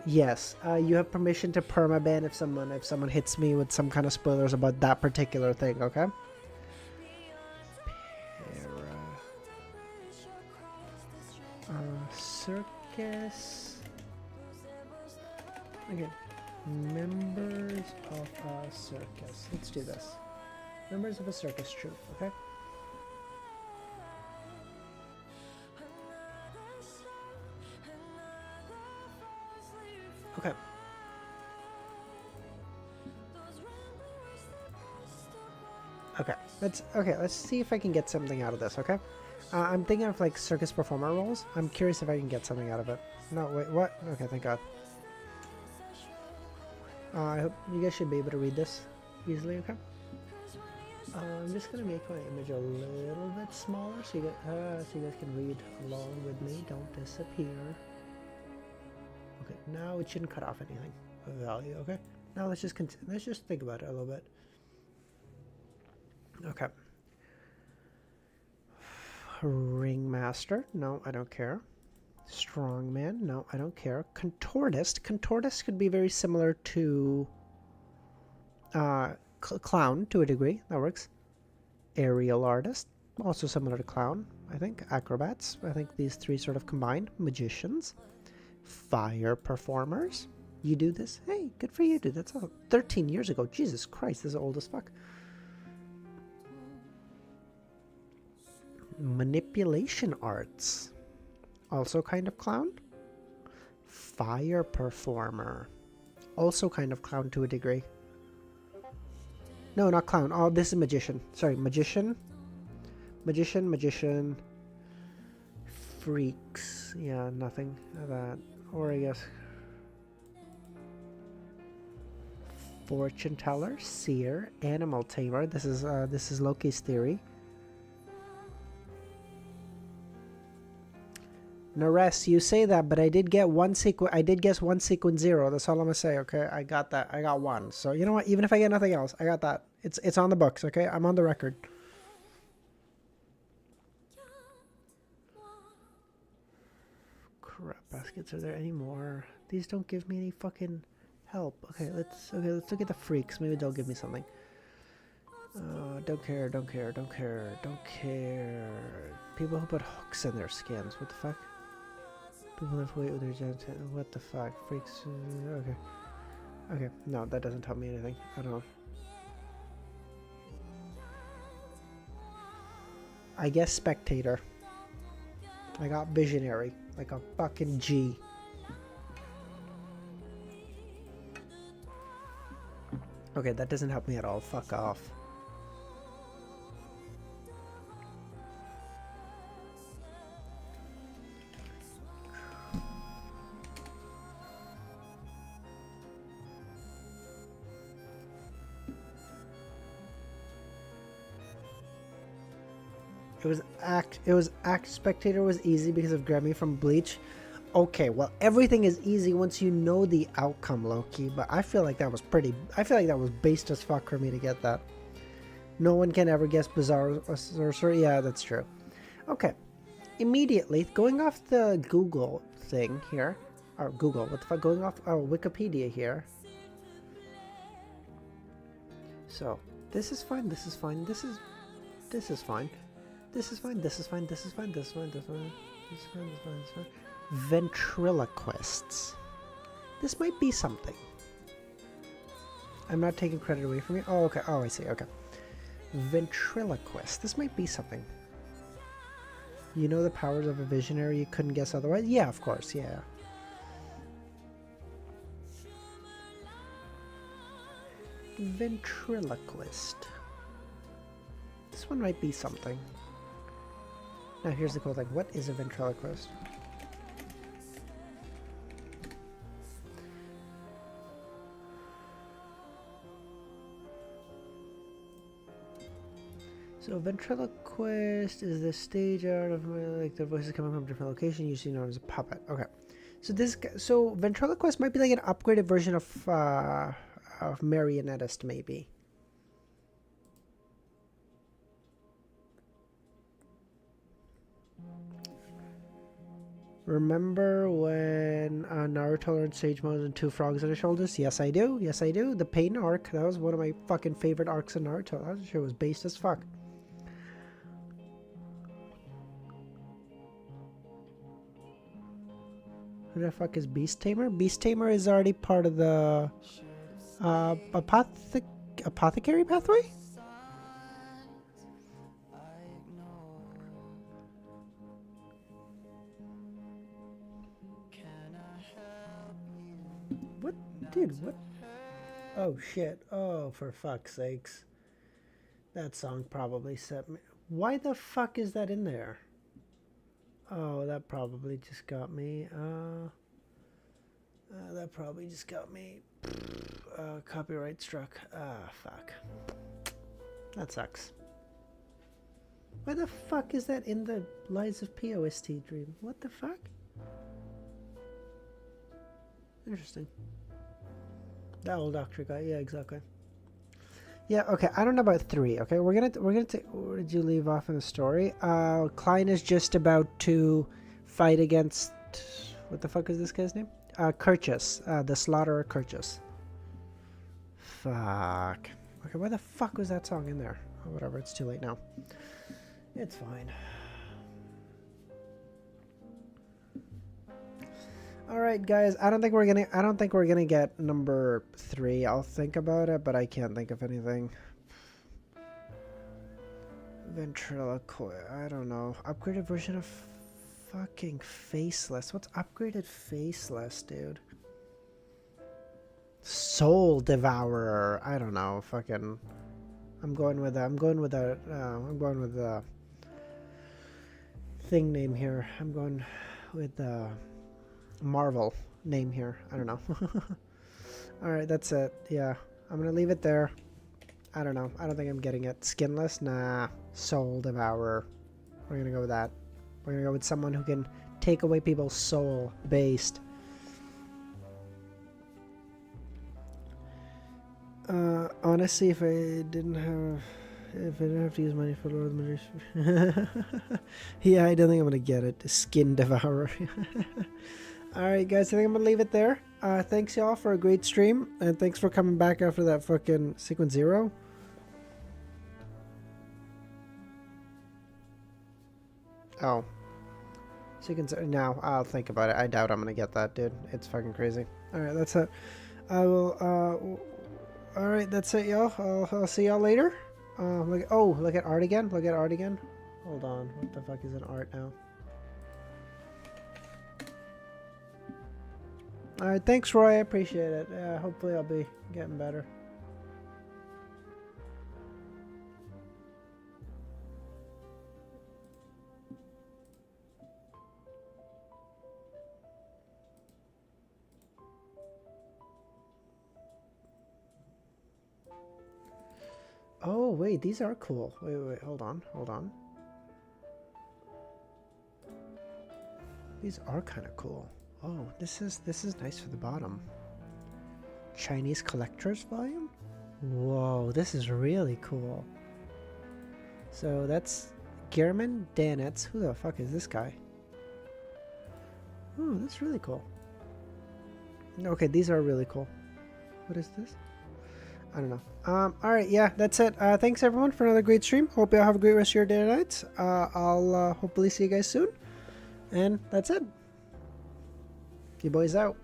yes. You have permission to permaban if someone hits me with some kind of spoilers about that particular thing, okay? Circus. Okay. Members of a circus. Let's do this. Members of a circus troupe, okay? Okay. Let's see if I can get something out of this, okay? I'm thinking of like circus performer roles. I'm curious if I can get something out of it. No, wait, what? Okay, thank God. I hope you guys should be able to read this easily, okay? I'm just gonna make my image a little bit smaller so you guys can read along with me. Don't disappear. Okay, now it shouldn't cut off anything of value, okay? Now let's just think about it a little bit. Okay. Ringmaster, no, I don't care. Strongman, no, I don't care. Contortist, contortist could be very similar to clown to a degree. That works. Aerial artist, also similar to clown, I think. Acrobats, I think these three sort of combine. Magicians, fire performers. You do this? Hey, good for you, dude. That's 13 years ago. Jesus Christ, this is old as fuck. Manipulation arts, also kind of clown. Fire performer, also kind of clown to a degree. No, not clown. Oh, this is magician. Sorry, magician. Magician. Freaks. Yeah, nothing of that. Or I guess fortune teller, seer, animal tamer. This is Loki's theory. Nares, you say that, but I did get one sequence. I did guess one sequence 0. That's all I'm gonna say. Okay, I got that. I got one. So you know what? Even if I get nothing else, I got that. It's on the books. Okay, I'm on the record. Crap baskets. Are there any more? These don't give me any fucking help. Okay, let's look at the freaks. Maybe they'll give me something. Don't care. People who put hooks in their skins. What the fuck? People lift weight with their genital. What the fuck? Freaks. Okay. No, that doesn't tell me anything at all. I guess spectator. I got visionary. Like a fucking G. Okay, that doesn't help me at all. Fuck off. It was act spectator was easy because of Grammy from Bleach. Okay, well everything is easy once you know the outcome, Loki, but I feel like that was based as fuck for me to get that. No one can ever guess Bizarre or Sorcerer. Yeah, that's true. Okay. Immediately going off the Google thing here. Or Google, what the fuck, going off Wikipedia here. So this is fine, this is fine. Ventriloquists. This might be something. I'm not taking credit away from you. Oh, okay. Oh, I see. Okay. Ventriloquist. This might be something. You know the powers of a visionary you couldn't guess otherwise? Yeah, of course. Yeah. Ventriloquist. This one might be something. Now here's the cool thing. What is a ventriloquist? So ventriloquist is the stage art of like the voices coming from a different location, usually known as a puppet. Okay. So ventriloquist might be like an upgraded version of Marionettist, maybe. Remember when Naruto learned Sage Mode and 2 frogs on his shoulders? Yes, I do. Yes, I do. The Pain arc. That was one of my fucking favorite arcs in Naruto. That shit was based as fuck. Who the fuck is Beast Tamer? Beast Tamer is already part of the apothecary pathway? What? Dude, what? Oh shit. Oh, for fuck's sakes. That song probably set me... Why the fuck is that in there? Oh, that probably just got me. That probably just got me. Copyright struck. Ah, fuck. That sucks. Why the fuck is that in the Lies of POST dream? What the fuck? Interesting. That old doctor guy. Yeah, exactly. Yeah, okay. I don't know about 3. Okay, we're gonna take. Where did you leave off in the story? Klein is just about to fight against. What the fuck is this guy's name? Kirchus, the slaughterer Kirchus. Fuck. Okay, why the fuck was that song in there? Oh, whatever. It's too late now. It's fine. All right, guys. I don't think we're gonna get number 3. I'll think about it, but I can't think of anything. Ventriloquist. I don't know. Upgraded version of fucking Faceless. What's upgraded Faceless, dude? Soul Devourer. I don't know. Fucking. I'm going with the thing name here. I'm going with the Marvel name here. I don't know. Alright, that's it. Yeah. I'm gonna leave it there. I don't know. I don't think I'm getting it. Skinless? Nah. Soul Devourer. We're gonna go with that. We're gonna go with someone who can take away people's soul based. Honestly, if I didn't have to use money for Lord of the Magician. Yeah, I don't think I'm gonna get it. Skin Devourer. Alright guys, I think I'm gonna leave it there. Thanks y'all for a great stream, and thanks for coming back after that fucking sequence 0. Oh. Sequence now, I'll think about it. I doubt I'm gonna get that, dude. It's fucking crazy. Alright, that's it. I will, alright, that's it, y'all. I'll see y'all later. Look at art again. Look at art again. Hold on. What the fuck is an art now? Alright, thanks, Roy. I appreciate it. Hopefully I'll be getting better. Oh, wait, these are cool. Wait, hold on. These are kind of cool. Oh, this is nice for the bottom. Chinese collector's volume? Whoa, this is really cool. So that's Gehrman Danitz. Who the fuck is this guy? Oh, that's really cool. Okay, these are really cool. What is this? I don't know. Alright, yeah, that's it. Thanks everyone for another great stream. Hope you all have a great rest of your day and night. I'll hopefully see you guys soon. And that's it. You boys out.